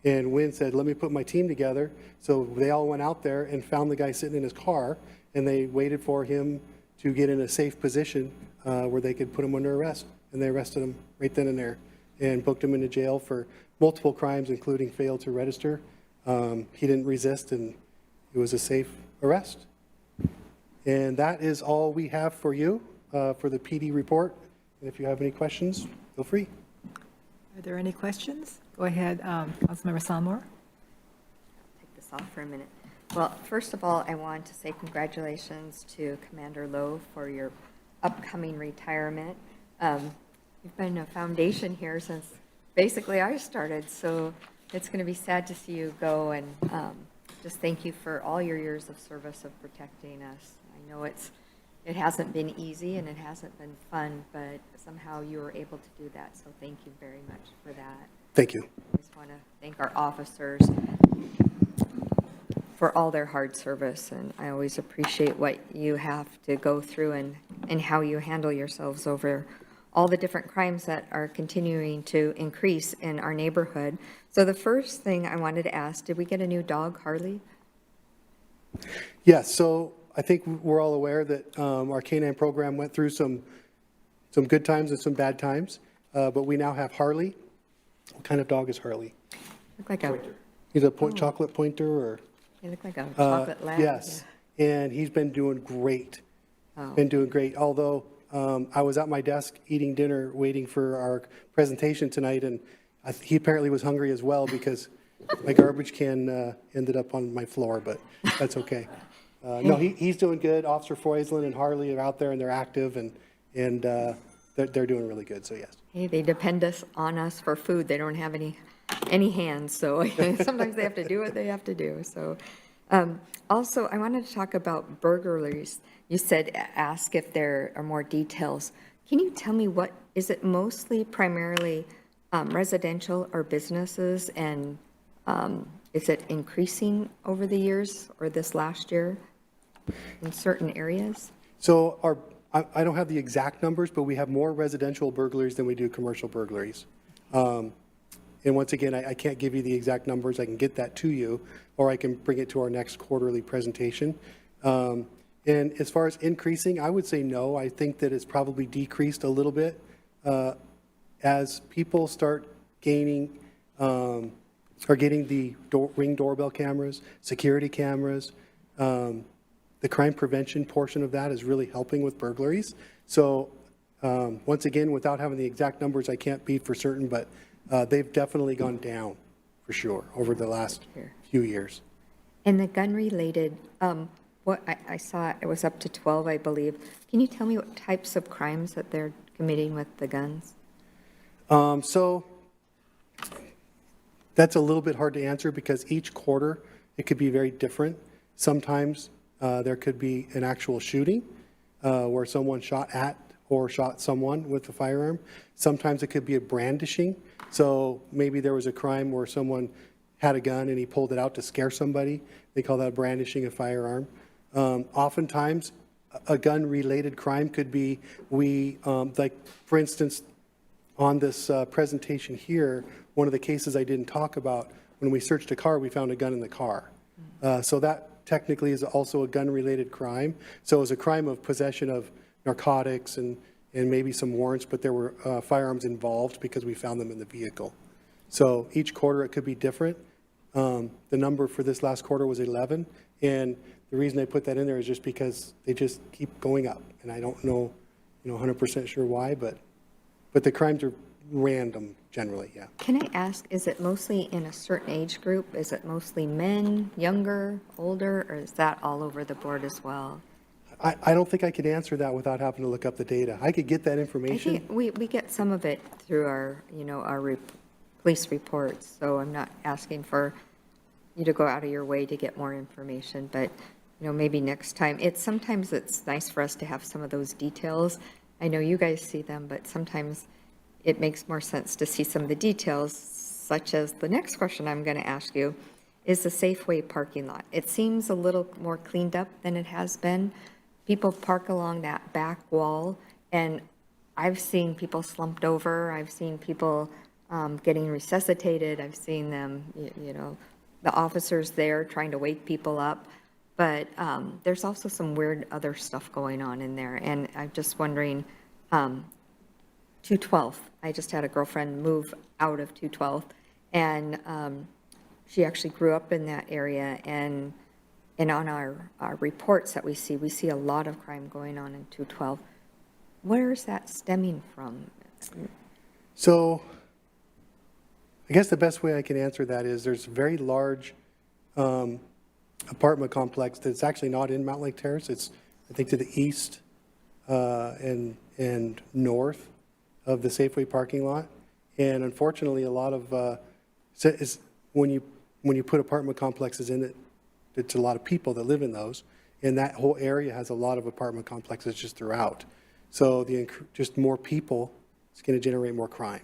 And Wynn said, let me put my team together. So they all went out there and found the guy sitting in his car, and they waited for him to get in a safe position where they could put him under arrest. And they arrested him right then and there and booked him into jail for multiple crimes, including failed to register. He didn't resist, and it was a safe arrest. And that is all we have for you for the PD report. And if you have any questions, feel free. Are there any questions? Go ahead, Councilmember Sonmore. Take this off for a minute. Well, first of all, I want to say congratulations to Commander Lowe for your upcoming retirement. You've been a foundation here since basically I started, so it's going to be sad to see you go, and just thank you for all your years of service of protecting us. I know it hasn't been easy and it hasn't been fun, but somehow you were able to do that, so thank you very much for that. Thank you. I just want to thank our officers for all their hard service, and I always appreciate what you have to go through and how you handle yourselves over all the different crimes that are continuing to increase in our neighborhood. So the first thing I wanted to ask, did we get a new dog, Harley? Yes, so I think we're all aware that our K-9 program went through some good times and some bad times, but we now have Harley. What kind of dog is Harley? Look like a He's a chocolate pointer, or? He looked like a chocolate lab. Yes, and he's been doing great. Oh. Been doing great, although I was at my desk eating dinner, waiting for our presentation tonight, and he apparently was hungry as well because my garbage can ended up on my floor, but that's okay. No, he's doing good. Officer Foyslin and Harley are out there, and they're active, and they're doing really good, so yes. Hey, they depend on us for food. They don't have any hands, so sometimes they have to do what they have to do. So, also, I wanted to talk about burglaries. You said ask if there are more details. Can you tell me is it mostly primarily residential or businesses, and is it increasing over the years or this last year in certain areas? So I don't have the exact numbers, but we have more residential burglaries than we do commercial burglaries. And once again, I can't give you the exact numbers. I can get that to you, or I can bring it to our next quarterly presentation. And as far as increasing, I would say no. I think that it's probably decreased a little bit as people start getting the Ring doorbell cameras, security cameras. The crime prevention portion of that is really helping with burglaries. So once again, without having the exact numbers, I can't be for certain, but they've definitely gone down for sure over the last few years. And the gun-related, what I saw, it was up to 12, I believe. Can you tell me what types of crimes that they're committing with the guns? So that's a little bit hard to answer because each quarter, it could be very different. Sometimes there could be an actual shooting where someone shot at or shot someone with a firearm. Sometimes it could be a brandishing. So maybe there was a crime where someone had a gun and he pulled it out to scare somebody. They call that brandishing a firearm. Oftentimes, a gun-related crime could be like, for instance, on this presentation here, one of the cases I didn't talk about, when we searched a car, we found a gun in the car. So that technically is also a gun-related crime. So it was a crime of possession of narcotics and maybe some warrants, but there were firearms involved because we found them in the vehicle. So each quarter it could be different. The number for this last quarter was 11, and the reason I put that in there is just because they just keep going up, and I don't know, 100% sure why, but the crimes are random generally, yeah. Can I ask, is it mostly in a certain age group? Is it mostly men, younger, older, or is that all over the board as well? I don't think I could answer that without having to look up the data. I could get that I information. think we get some of it through our, police reports, so I'm not asking for you to go out of your way to get more information, but, maybe next time. Sometimes it's nice for us to have some of those details. I know you guys see them, but sometimes it makes more sense to see some of the details, such as the next question I'm going to ask you is the Safeway parking lot. It seems a little more cleaned up than it has been. People park along that back wall, and I've seen people slumped over. I've seen people getting resuscitated. I've seen them, the officers there trying to wake people up. But there's also some weird other stuff going on in there. And I'm just wondering, 212, I just had a girlfriend move out of 212, and she actually grew up in that area. And on our reports that we see a lot of crime going on in 212. Where is that stemming from? So I guess the best way I can answer that is there's a very large apartment complex that's actually not in Mountlake Terrace. It's, I think, to the east and north of the Safeway parking lot. And unfortunately, a lot of, when you put apartment complexes in it, it's a lot of people that live in those. And that whole area has a lot of apartment complexes just throughout. So just more people is going to generate more crime,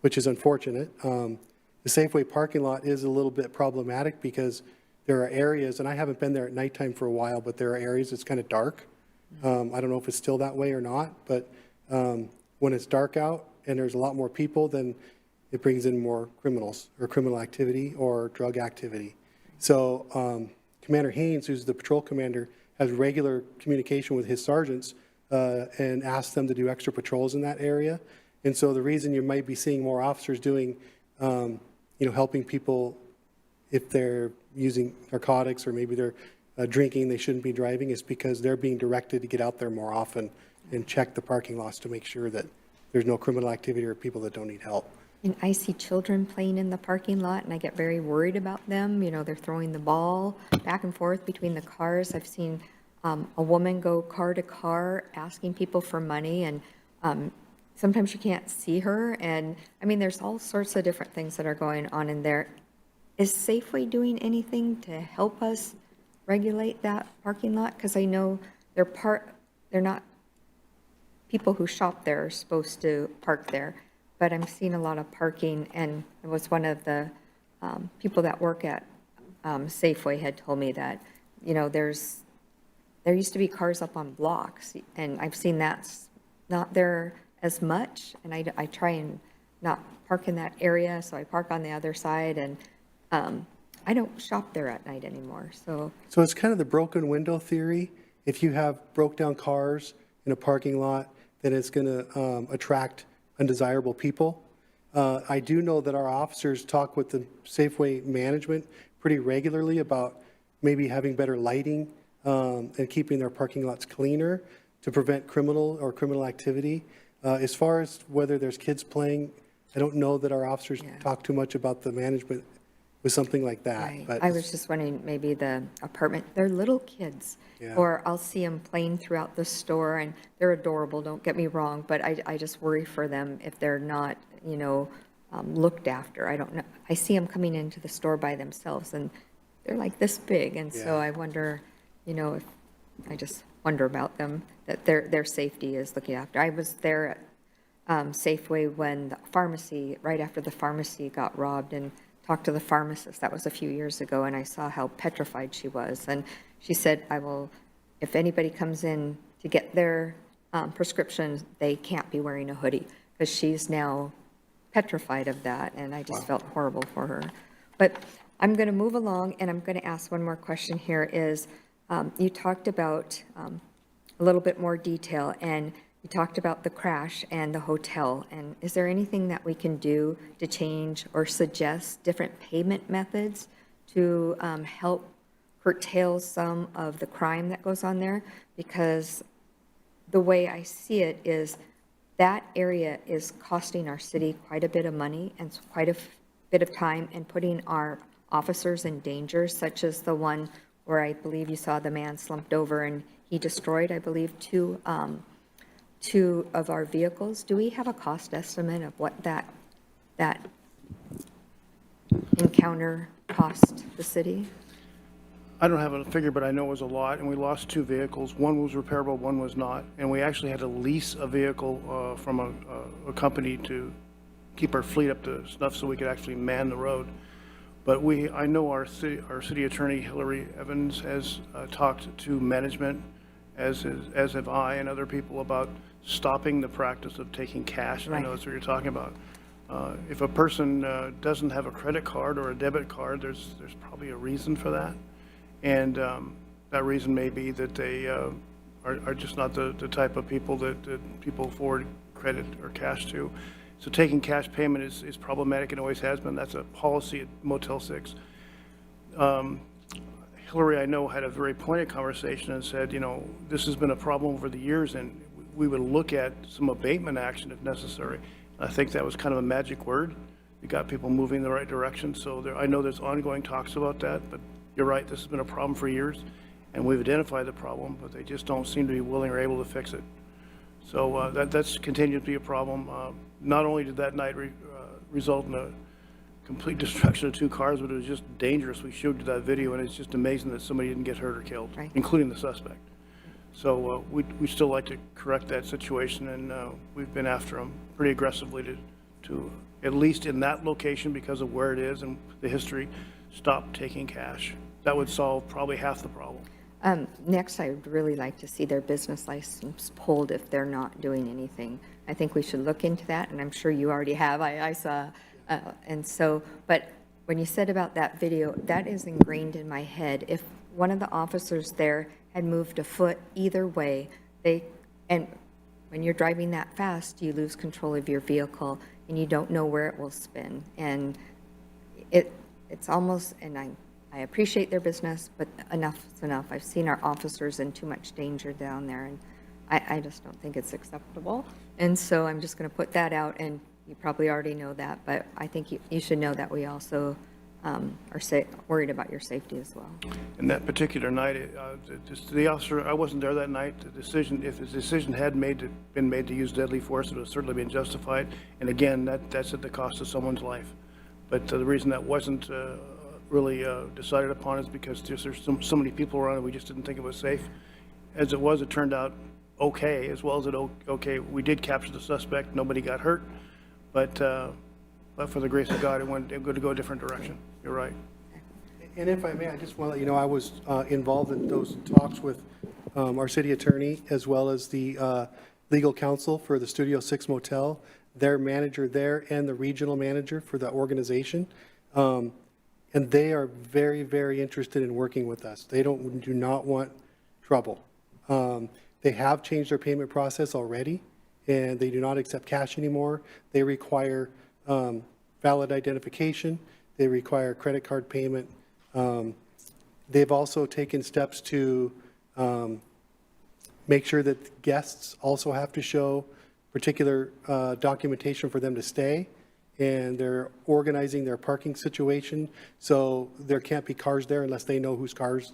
which is unfortunate. The Safeway parking lot is a little bit problematic because there are areas, and I haven't been there at nighttime for a while, but there are areas it's kind of dark. I don't know if it's still that way or not, but when it's dark out and there's a lot more people, then it brings in more criminals or criminal activity or drug activity. So Commander Haynes, who's the patrol commander, has regular communication with his sergeants and asks them to do extra patrols in that area. And so the reason you might be seeing more officers doing, helping people if they're using narcotics or maybe they're drinking, they shouldn't be driving, is because they're being directed to get out there more often and check the parking lots to make sure that there's no criminal activity or people that don't need help. And I see children playing in the parking lot, and I get very worried about them. They're throwing the ball back and forth between the cars. I've seen a woman go car to car asking people for money, and sometimes you can't see her. And, there's all sorts of different things that are going on in there. Is Safeway doing anything to help us regulate that parking lot? Because I know they're not, people who shop there are supposed to park there. But I'm seeing a lot of parking, and it was one of the people that work at Safeway had told me that, there used to be cars up on blocks, and I've seen that's not there as much, and I try and not park in that area, so I park on the other side, and I don't shop there at night anymore, so. So it's kind of the broken window theory. If you have broke down cars in a parking lot, then it's going to attract undesirable people. I do know that our officers talk with the Safeway management pretty regularly about maybe having better lighting and keeping their parking lots cleaner to prevent criminal activity. As far as whether there's kids playing, I don't know that our officers talk too much about the management with something like that. Right. But I was just wondering, maybe the apartment, they're little kids. Yeah. Or I'll see them playing throughout the store, and they're adorable, don't get me wrong, but I just worry for them if they're not, looked after. I don't know. I see them coming into the store by themselves, and they're like this big, and so Yeah. I wonder, if, I just wonder about them, that their safety is looking after. I was there at Safeway when the pharmacy, right after the pharmacy got robbed, and talked to the pharmacist. That was a few years ago, and I saw how petrified she was. And she said, if anybody comes in to get their prescription, they can't be wearing a hoodie, because she's now petrified of that, and I just felt horrible for her. But I'm going to move along, and I'm going to ask one more question here is, you talked about a little bit more detail, and you talked about the crash and the hotel. And is there anything that we can do to change or suggest different payment methods to help curtail some of the crime that goes on there? Because the way I see it is that area is costing our city quite a bit of money and quite a bit of time, and putting our officers in danger, such as the one where I believe you saw the man slumped over and he destroyed, I believe, two of our vehicles. Do we have a cost estimate of what that encounter cost the city? I don't have a figure, but I know it was a lot, and we lost 2 vehicles. One was repairable, one was not. And we actually had to lease a vehicle from a company to keep our fleet up to snuff so we could actually man the road. But I know our city attorney, Hillary Evans, has talked to management, as have I and other people, about stopping the practice of taking cash. I know that's what you're talking about. If a person doesn't have a credit card or a debit card, there's probably a reason for that. And that reason may be that they are just not the type of people that people forward credit or cash to. So taking cash payment is problematic and always has been. That's a policy at Motel 6. Hillary, I know, had a very pointed conversation and said, this has been a problem over the years, and we would look at some abatement action if necessary. I think that was kind of a magic word. It got people moving in the right direction. So I know there's ongoing talks about that, but you're right, this has been a problem for years, and we've identified the problem, but they just don't seem to be willing or able to fix it. So that's continued to be a problem. Not only did that night result in a complete destruction of 2 cars, but it was just dangerous. We showed you that video, and it's just amazing that somebody didn't get hurt or killed, including the suspect. So we still like to correct that situation, and we've been after them pretty aggressively to at least in that location, because of where it is and the history, stop taking cash. That would solve probably half the problem. Next, I would really like to see their business license pulled if they're not doing anything. I think we should look into that, and I'm sure you already have. I saw, and so, but when you said about that video, that is ingrained in my head. If one of the officers there had moved a foot either way, and when you're driving that fast, you lose control of your vehicle, and you don't know where it will spin. And it's almost, and I appreciate their business, but enough is enough. I've seen our officers in too much danger down there, and I just don't think it's acceptable. And so I'm just going to put that out, and you probably already know that, but I think you should know that we also are worried about your safety as well. And that particular night, the officer, I wasn't there that night. The decision, if the decision had been made to use deadly force, it would have certainly been justified. And again, that's at the cost of someone's life. But the reason that wasn't really decided upon is because there's so many people around and we just didn't think it was safe. As it was, it turned out okay, as well as okay. We did capture the suspect. Nobody got hurt. But for the grace of God, it would go a different direction. You're right. And if I may, I just want to let you know, I was involved in those talks with our city attorney, as well as the legal counsel for the Studio 6 Motel, their manager there, and the regional manager for the organization. And they are very, very interested in working with us. They do not want trouble. They have changed their payment process already, and they do not accept cash anymore. They require valid identification. They require credit card payment. They've also taken steps to make sure that guests also have to show particular documentation for them to stay. and they're organizing their parking situation. So there can't be cars there unless they know whose cars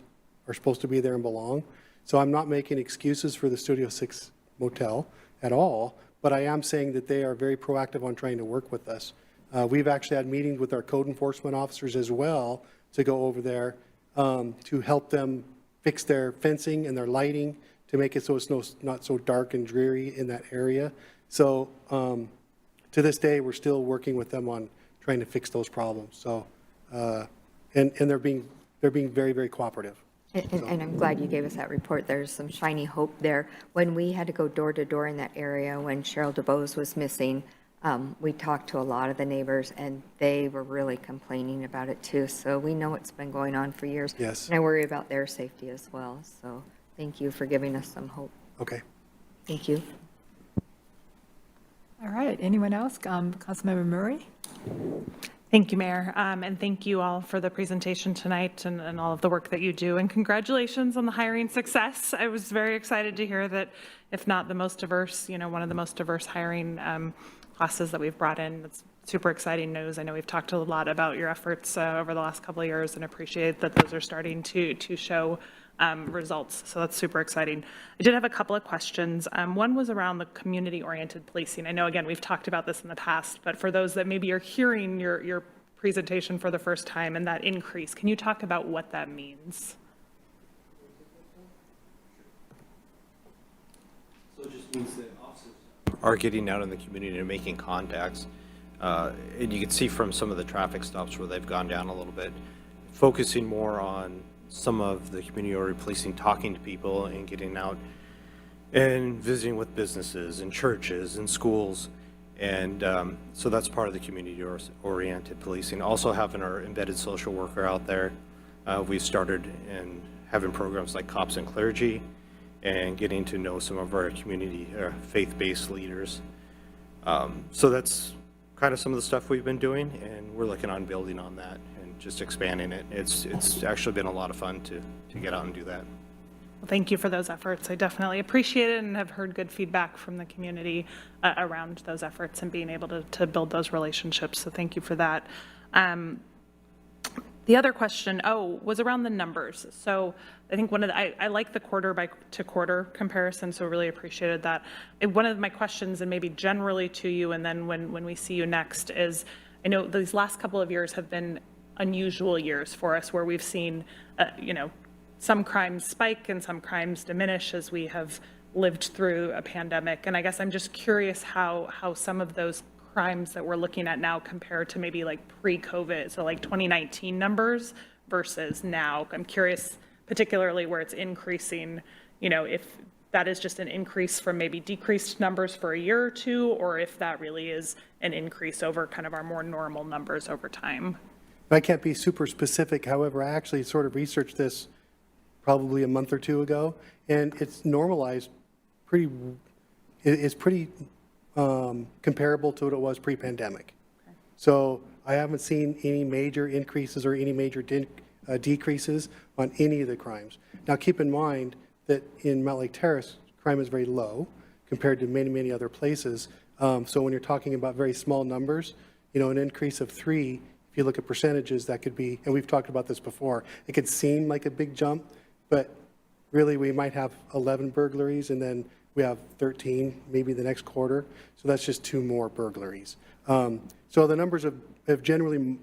are supposed to be there and belong. So I'm not making excuses for the Studio 6 motel at all, but I am saying that they are very proactive on trying to work with us. We've actually had meetings with our code enforcement officers as well to go over there to help them fix their fencing and their lighting to make it so it's not so dark and dreary in that area. So to this day, we're still working with them on trying to fix those problems. So, and they're being very, very cooperative. And I'm glad you gave us that report. There's some shiny hope there. When we had to go door to door in that area, when Cheryl DeBose was missing, we talked to a lot of the neighbors, and they were really complaining about it too. So we know it's been going on for years. Yes. And I worry about their safety as well. So thank you for giving us some hope. Okay. Thank you. All right, anyone else? Councilmember Murray? Thank you, Mayor, and thank you all for the presentation tonight and all of the work that you do, and congratulations on the hiring success. I was very excited to hear that, if not the most diverse, one of the most diverse hiring classes that we've brought in. It's super exciting news. I know we've talked a lot about your efforts over the last couple of years and appreciate that those are starting to show results. So that's super exciting. I did have a couple of questions. One was around the community-oriented policing. I know, again, we've talked about this in the past, but for those that maybe are hearing your presentation for the first time and that increase, can you talk about what that means? So it just means that officers are getting out in the community and making contacts. And you can see from some of the traffic stops where they've gone down a little bit, focusing more on some of the community-oriented policing, talking to people and getting out and visiting with businesses and churches and schools. And so that's part of the community-oriented policing. Also having our embedded social worker out there. We've started in having programs like Cops and Clergy and getting to know some of our community faith-based leaders. So that's kind of some of the stuff we've been doing, and we're looking on building on that and just expanding it. It's actually been a lot of fun to get out and do that. Well, thank you for those efforts. I definitely appreciate it and have heard good feedback from the community around those efforts and being able to build those relationships. So thank you for that. The other question, was around the numbers. So I think I like the quarter to quarter comparison, so really appreciated that. One of my questions, and maybe generally to you, and then when we see you next, is I know these last couple of years have been unusual years for us where we've seen, some crimes spike and some crimes diminish as we have lived through a pandemic. And I guess I'm just curious how some of those crimes that we're looking at now compare to maybe like pre-COVID, so like 2019 numbers versus now. I'm curious particularly where it's increasing, if that is just an increase from maybe decreased numbers for a year or two, or if that really is an increase over kind of our more normal numbers over time. I can't be super specific. However, I actually sort of researched this probably a month or two ago, and it's normalized it's pretty comparable to what it was pre-pandemic. Okay. So I haven't seen any major increases or any major decreases on any of the crimes. Now, keep in mind that in Mountlake Terrace, crime is very low compared to many, many other places. So when you're talking about very small numbers, an increase of 3, if you look at percentages, that could be, and we've talked about this before, it could seem like a big jump, but really we might have 11 burglaries and then we have 13 maybe the next quarter. So that's just 2 more burglaries. So the numbers have generally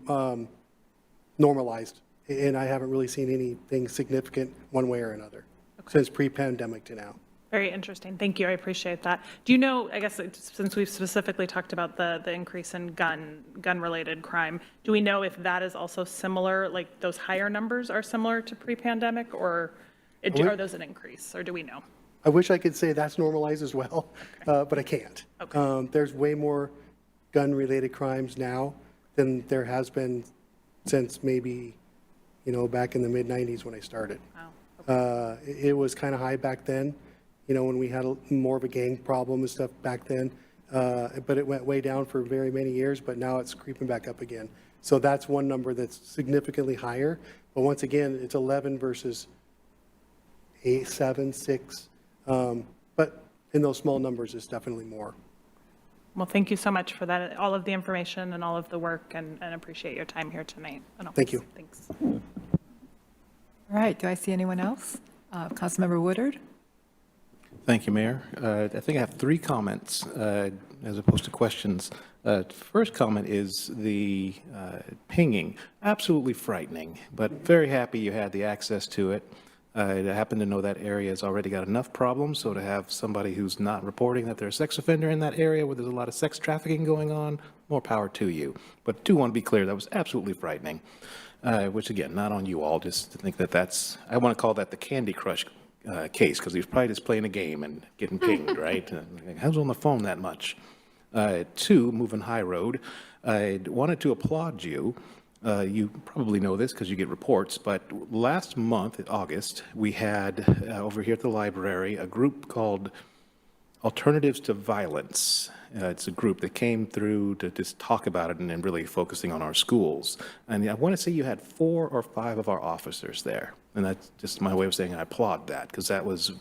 normalized, and I haven't really seen anything significant one way or another since pre-pandemic to now. Very interesting. Thank you. I appreciate that. Do you know, I guess, since we've specifically talked about the increase in gun-related crime, do we know if that is also similar, like those higher numbers are similar to pre-pandemic, or are those an increase, or do we know? I wish I could say that's normalized as well, but I can't. Okay. There's way more gun-related crimes now than there has been since maybe, back in the mid-'90s when I started. Wow. Okay. It was kind of high back then, when we had more of a gang problem and stuff back then, but it went way down for very many years, but now it's creeping back up again. So that's one number that's significantly higher, but once again, it's 11 versus 8, 7, 6. But in those small numbers, it's definitely more. Well, thank you so much for that, all of the information and all of the work, and appreciate your time here tonight. And Thank you. Thanks. All right, do I see anyone else? Councilmember Woodard? Thank you, Mayor. I think I have 3 comments as opposed to questions. First comment is the pinging. Absolutely frightening, but very happy you had the access to it. I happen to know that area has already got enough problems, so to have somebody who's not reporting that they're a sex offender in that area where there's a lot of sex trafficking going on, more power to you. But do want to be clear, that was absolutely frightening, which again, not on you all, just to think that that's, I want to call that the Candy Crush case, because he was probably just playing a game and getting pinged, right? How's on the phone that much? 2, moving high road, I wanted to applaud you. You probably know this because you get reports, but last month, in August, we had over here at the library a group called Alternatives to Violence. It's a group that came through to just talk about it and then really focusing on our schools. And I want to say you had 4 or 5 of our officers there. And that's just my way of saying I applaud that, because that was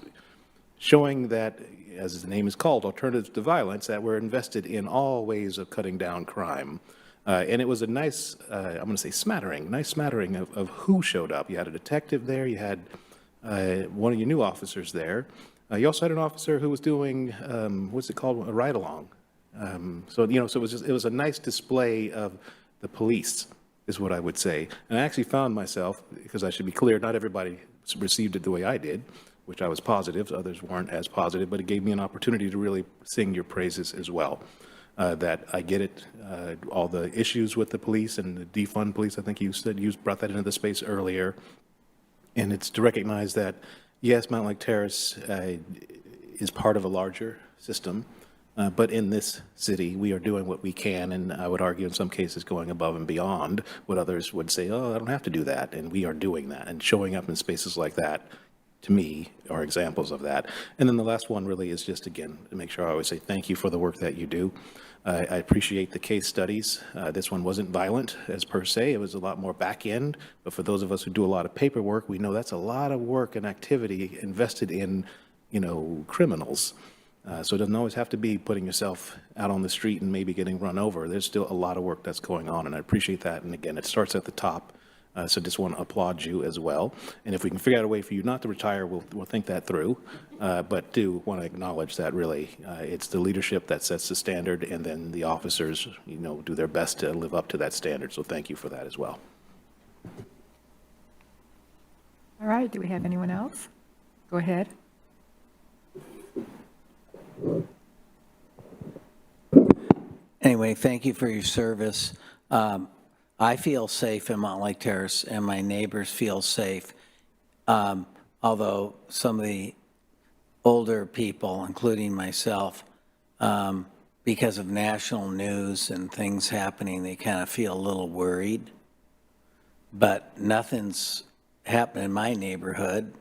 showing that, as the name is called, Alternatives to Violence, that we're invested in all ways of cutting down crime. And it was a nice, I'm going to say nice smattering of who showed up. You had a detective there, you had one of your new officers there. You also had an officer who was doing, what's it called, a ride-along. So it was a nice display of the police, is what I would say. And I actually found myself, because I should be clear, not everybody received it the way I did, which I was positive, others weren't as positive, but it gave me an opportunity to really sing your praises as well. That I get it, all the issues with the police and the defund police, I think you said you brought that into the space earlier. And it's to recognize that, yes, Mountlake Terrace is part of a larger system, but in this city, we are doing what we can, and I would argue in some cases going above and beyond what others would say, oh, I don't have to do that, and we are doing that, and showing up in spaces like that, to me, are examples of that. And then the last one really is just, again, to make sure I always say thank you for the work that you do. I appreciate the case studies. This one wasn't violent as per se. It was a lot more back end. But for those of us who do a lot of paperwork, we know that's a lot of work and activity invested in, criminals. So it doesn't always have to be putting yourself out on the street and maybe getting run over. There's still a lot of work that's going on, and I appreciate that. And again, it starts at the top. So just want to applaud you as well. And if we can figure out a way for you not to retire, we'll think that through. But do want to acknowledge that really it's the leadership that sets the standard, and then the officers, do their best to live up to that standard. So thank you for that as well. All right, do we have anyone else? Go ahead. Anyway, thank you for your service. I feel safe in Mountlake Terrace, and my neighbors feel safe, although some of the older people, including myself, because of national news and things happening, they kind of feel a little worried. But nothing's happened in my neighborhood,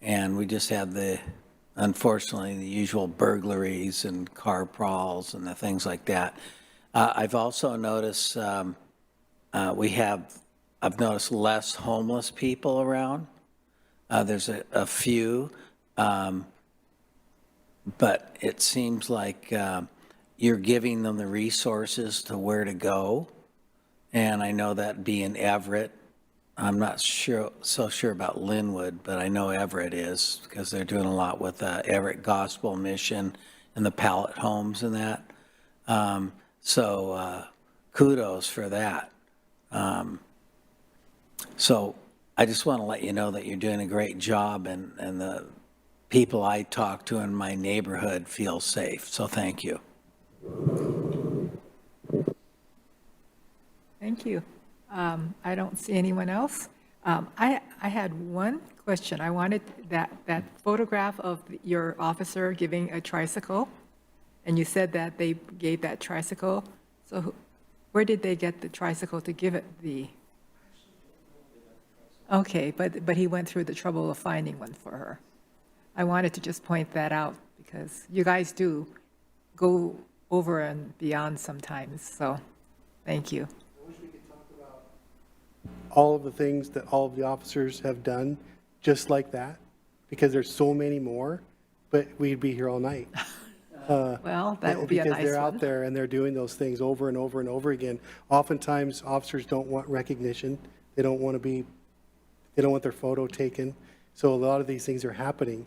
and we just had unfortunately, the usual burglaries and car prowls and the things like that. I've also noticed I've noticed less homeless people around. There's a few, but it seems like you're giving them the resources to where to go. And I know that being Everett, I'm not so sure about Linwood, but I know Everett is, because they're doing a lot with Everett Gospel Mission and the pallet homes and that. So kudos for that. So I just want to let you know that you're doing a great job, and the people I talk to in my neighborhood feel safe. So thank you. Thank you. I don't see anyone else. I had one question. I wanted that photograph of your officer giving a tricycle, and you said that they gave that tricycle. So where did they get the tricycle to give it the? Okay, but he went through the trouble of finding one for her. I wanted to just point that out because you guys do go over and beyond sometimes. So thank you. All of the things that all of the officers have done just like that, because there's so many more, but we'd be here all night. Well, that will be a Because nice they're out one. there and they're doing those things over and over and over again. Oftentimes, officers don't want recognition. They don't want their photo taken. So a lot of these things are happening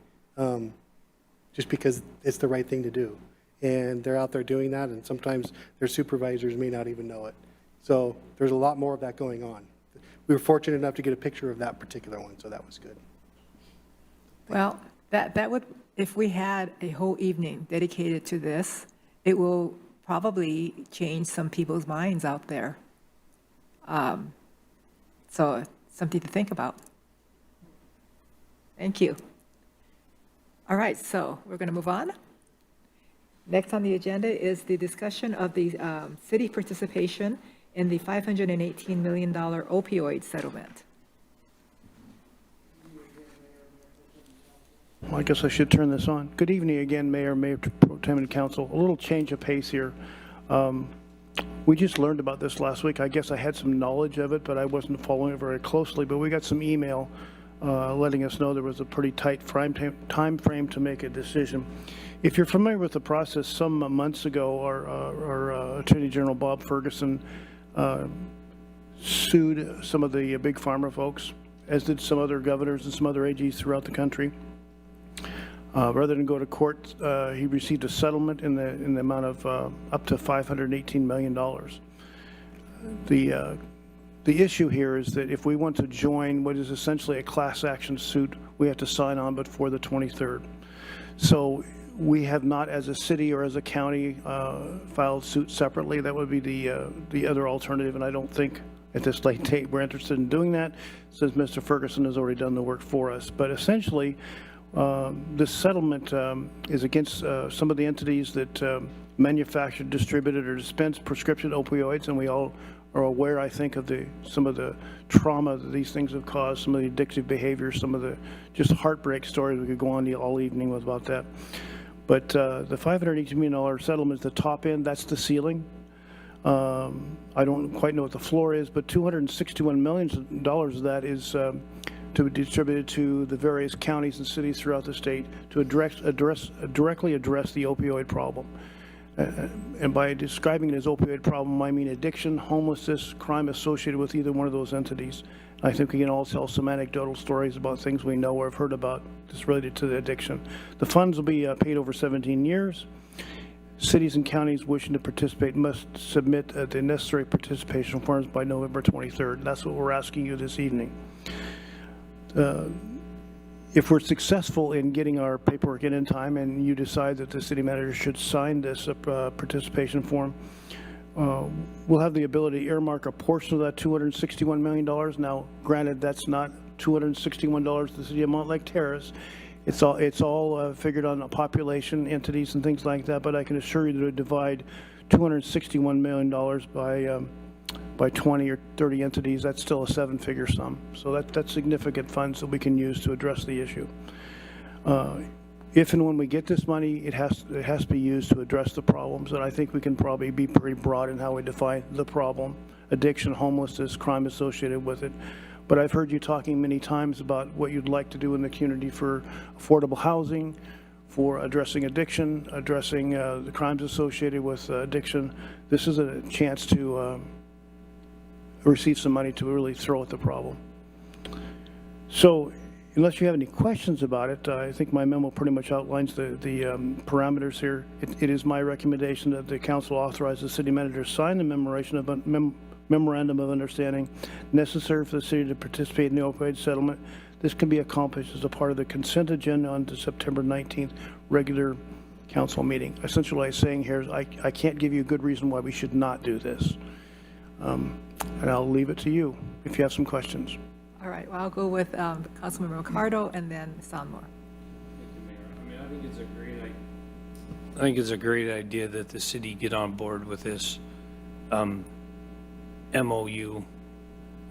just because it's the right thing to do. And they're out there doing that, and sometimes their supervisors may not even know it. So there's a lot more of that going on. We were fortunate enough to get a picture of that particular one, so that was good. Well, that would, if we had a whole evening dedicated to this, it will probably change some people's minds out there. So something to think about. Thank you. All right, so we're going to move on. Next on the agenda is the discussion of the city participation in the $518 million opioid settlement. Well, I guess I should turn this on. Good evening again, Mayor Pro Tem and Council. A little change of pace here. We just learned about this last week. I guess I had some knowledge of it, but I wasn't following it very closely. But we got some email letting us know there was a pretty tight time frame to make a decision. If you're familiar with the process, some months ago, our Attorney General Bob Ferguson sued some of the big pharma folks, as did some other governors and some other AGs throughout the country. Rather than go to court, he received a settlement in the amount of up to $518 million. The issue here is that if we want to join what is essentially a class action suit, we have to sign on before the 23rd. So we have not, as a city or as a county, filed suit separately. That would be the other alternative, and I don't think at this late date we're interested in doing that, since Mr. Ferguson has already done the work for us. But essentially, this settlement is against some of the entities that manufactured, distributed, or dispensed prescription opioids, and we all are aware, I think, of some of the trauma that these things have caused, some of the addictive behavior, some of the just heartbreak stories. We could go on all evening about that. But the $518 million settlement is the top end. That's the ceiling. I don't quite know what the floor is, but $261 million of that is to be distributed to the various counties and cities throughout the state to directly address the opioid problem. And by describing it as opioid problem, I mean addiction, homelessness, crime associated with either one of those entities. I think we can all tell some anecdotal stories about things we know or have heard about that's related to the addiction. The funds will be paid over 17 years. Cities and counties wishing to participate must submit the necessary participation forms by November 23rd. That's what we're asking you this evening. If we're successful in getting our paperwork in time and you decide that the city manager should sign this participation form, we'll have the ability to earmark a portion of that $261 million. Now, granted, that's not $261 to the city of Mountlake Terrace. It's all figured on a population, entities, and things like that, but I can assure you that it would divide $261 million by 20 or 30 entities. That's still a seven-figure sum. So that's significant funds that we can use to address the issue. If and when we get this money, it has to be used to address the problems, and I think we can probably be pretty broad in how we define the problem: addiction, homelessness, crime associated with it. But I've heard you talking many times about what you'd like to do in the community for affordable housing, for addressing addiction, addressing the crimes associated with addiction. This is a chance to receive some money to really throw at the problem. So unless you have any questions about it, I think my memo pretty much outlines the parameters here. It is my recommendation that the council authorize the city manager to sign the memorandum of understanding necessary for the city to participate in the opioid settlement. This can be accomplished as a part of the consent agenda on the September 19th regular council meeting. Essentially what I'm saying here is I can't give you a good reason why we should not do this. And I'll leave it to you if you have some questions. All right, well, I'll go with Councilmember Ricardo and then Sonmore. I think it's a great idea that the city get on board with this MOU,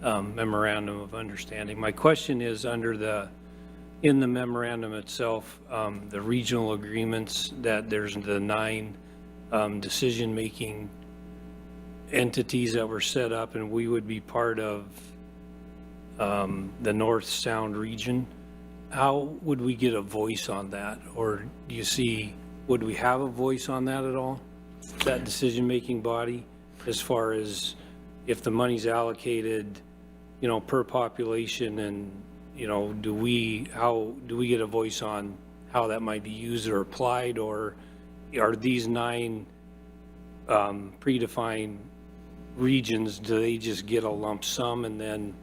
memorandum of understanding. My question is, in the memorandum itself, the regional agreements, that there's the 9 decision-making entities that were set up, and we would be part of the North Sound region. How would we get a voice on that? Or do you see would we have a voice on that at all? That decision-making body, as far as if the money's allocated, per population, and, do we get a voice on how that might be used or applied, or are these 9 predefined regions, do they just get a lump sum and then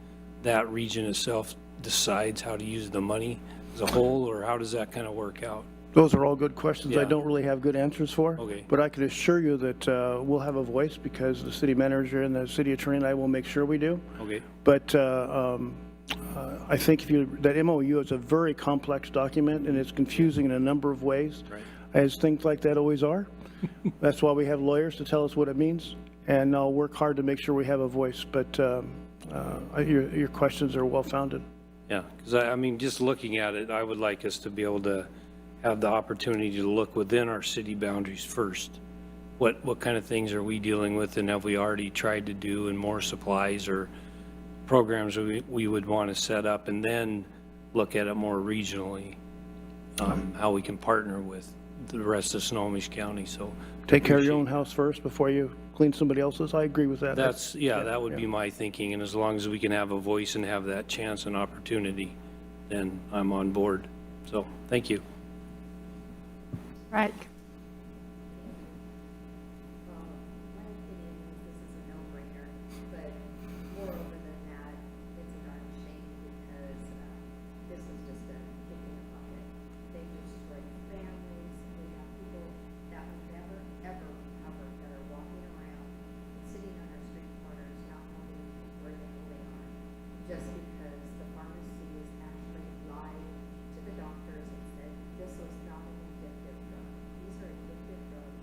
that region itself decides how to use the money as a whole, or how does that kind of work out? Those are all good questions I Yeah. don't really have good answers for. Okay. But I can assure you that we'll have a voice because the city manager and the city attorney and I will make sure we do. Okay. But I think that MOU is a very complex document, and it's confusing in a number of ways, Right. as things like that always are. That's why we have lawyers to tell us what it means, and I'll work hard to make sure we have a voice. But your questions are well-founded. Yeah, because I mean, just looking at it, I would like us to be able to have the opportunity to look within our city boundaries first. What kind of things are we dealing with, and have we already tried to do, and more supplies or programs we would want to set up, and then look at it more regionally, how we can partner with the rest of Snohomish County, so. Take care of your own house first before you clean somebody else's. I agree with that. That would be my thinking, and as long as we can have a voice and have that chance and opportunity, then I'm on board. So, thank you. Right. My opinion is this is a no-brainer, but moreover than that, it's a darn shame because this is just a kick in the bucket. They destroy families. We have people that would never, ever recover that are walking around, sitting on our street corners, not knowing where the hell they are, just because the pharmacies actually lied to the doctors and said this was not an addictive drug. These are addictive drugs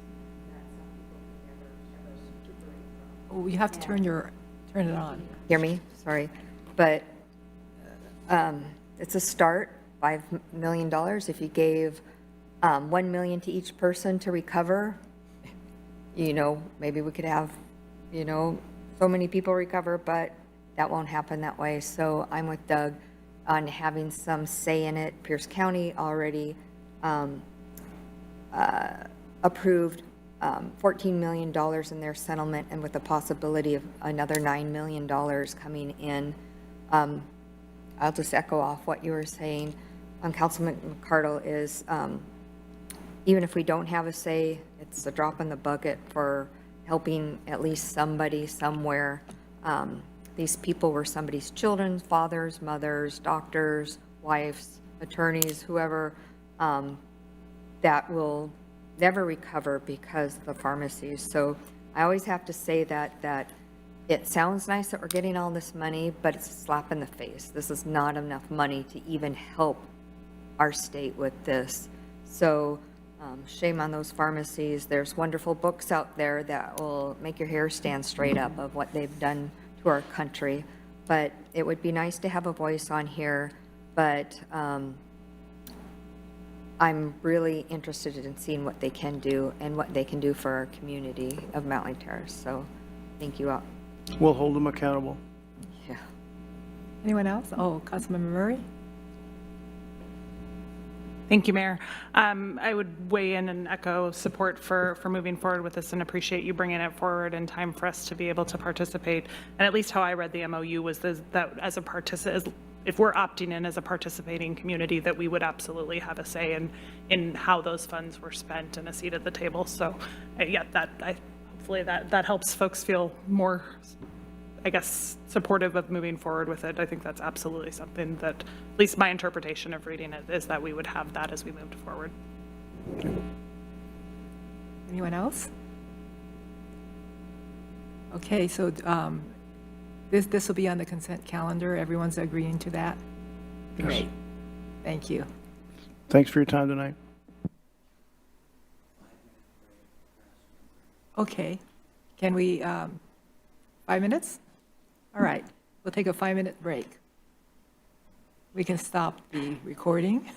that some people can never, ever recuperate from. Oh, you have to turn it on. Hear me? Sorry. But it's a start, $5 million. If you gave $1 million to each person to recover, maybe we could have, so many people recover, but that won't happen that way. So I'm with Doug on having some say in it. Pierce County already approved $14 million in their settlement, and with the possibility of another $9 million coming in. I'll just echo off what you were saying. Councilman McCardle is, even if we don't have a say, it's a drop in the bucket for helping at least somebody somewhere. These people were somebody's children, fathers, mothers, doctors, wives, attorneys, whoever, that will never recover because of the pharmacies. So I always have to say that it sounds nice that we're getting all this money, but it's a slap in the face. This is not enough money to even help our state with this. So shame on those pharmacies. There's wonderful books out there that will make your hair stand straight up of what they've done to our country. But it would be nice to have a voice on here, but I'm really interested in seeing what they can do and what they can do for our community of Mountlake Terrace. So thank you all. We'll hold them accountable. Yeah. Anyone else? Oh, Councilmember Murray? Thank you, Mayor. I would weigh in and echo support for moving forward with this and appreciate you bringing it forward in time for us to be able to participate. And at least how I read the MOU was that as a participant, if we're opting in as a participating community, that we would absolutely have a say in how those funds were spent and a seat at the table. So yeah, hopefully that helps folks feel more, I guess, supportive of moving forward with it. I think that's absolutely something that, at least my interpretation of reading it, is that we would have that as we moved forward. Anyone else? Okay, so this will be on the consent calendar. Everyone's agreeing to that? Yes. Great. Thank you. Thanks for your time tonight. Okay. Can we, 5 minutes? All right. We'll take a 5-minute break. We can stop the recording.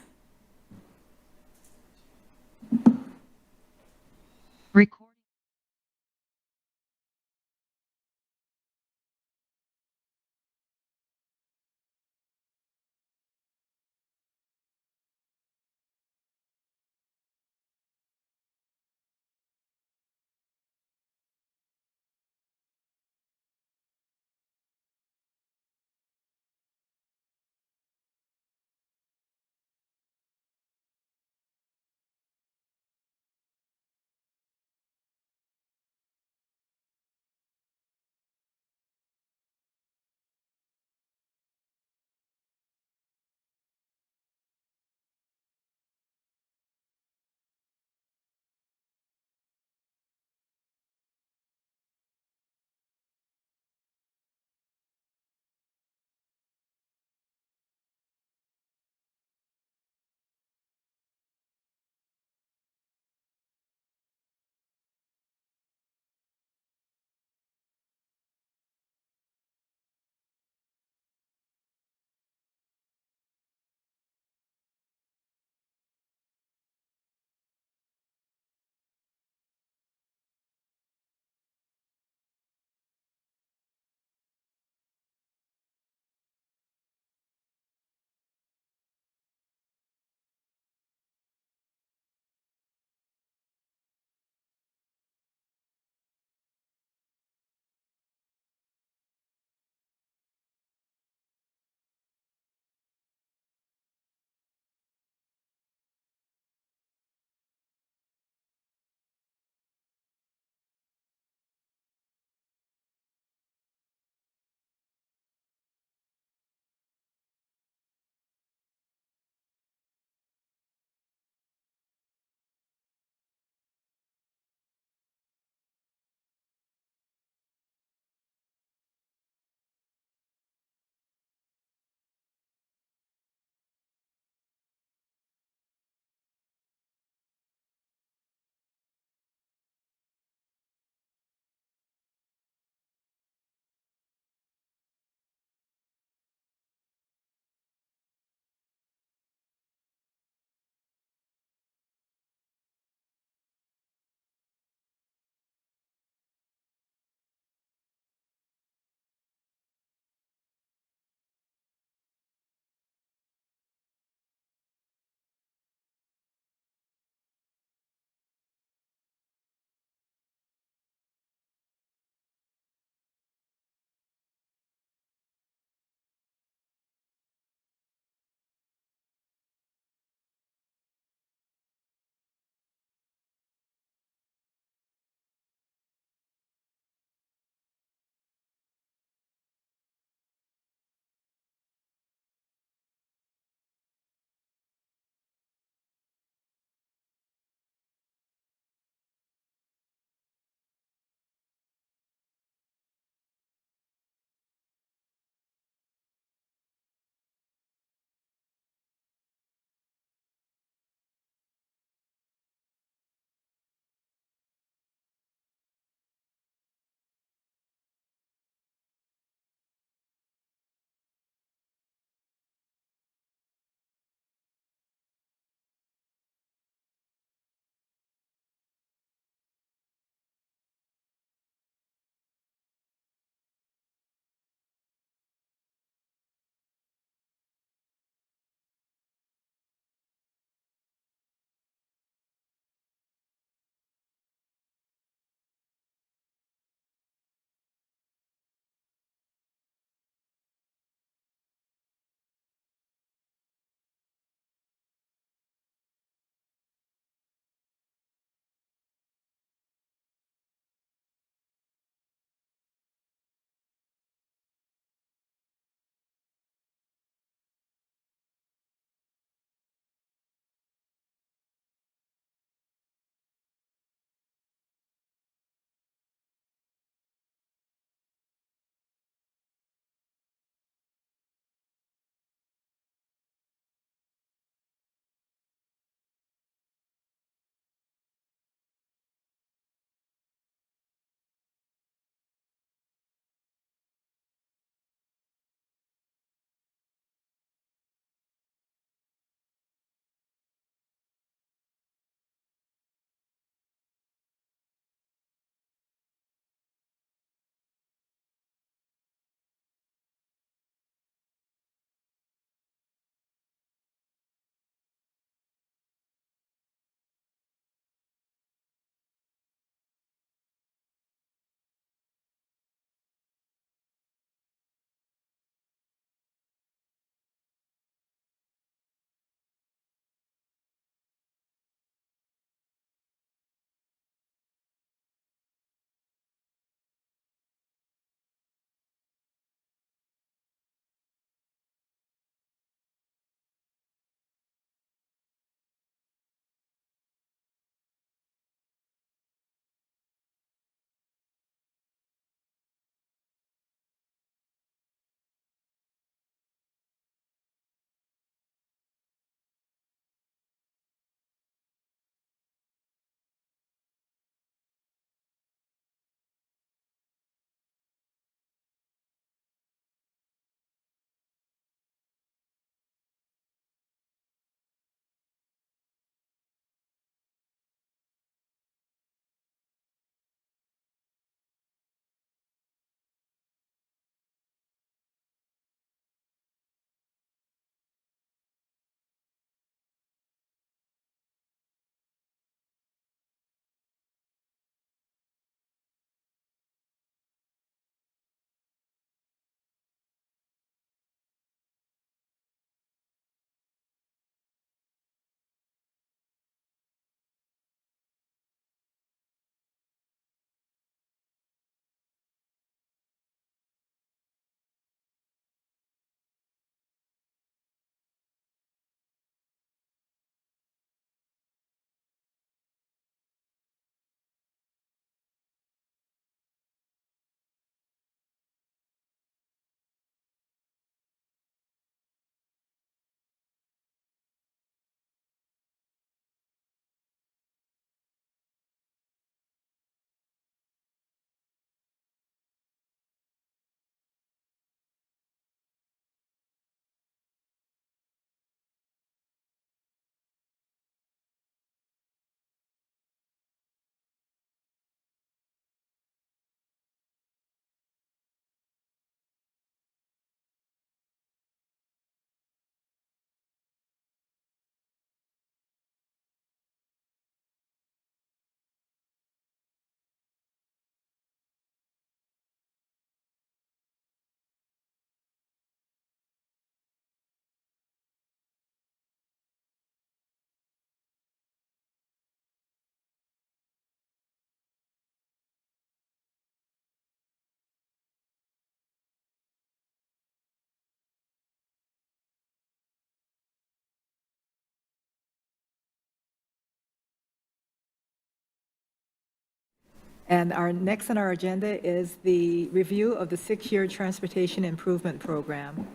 And our next on our agenda is the review of the 6-year Transportation Improvement Program.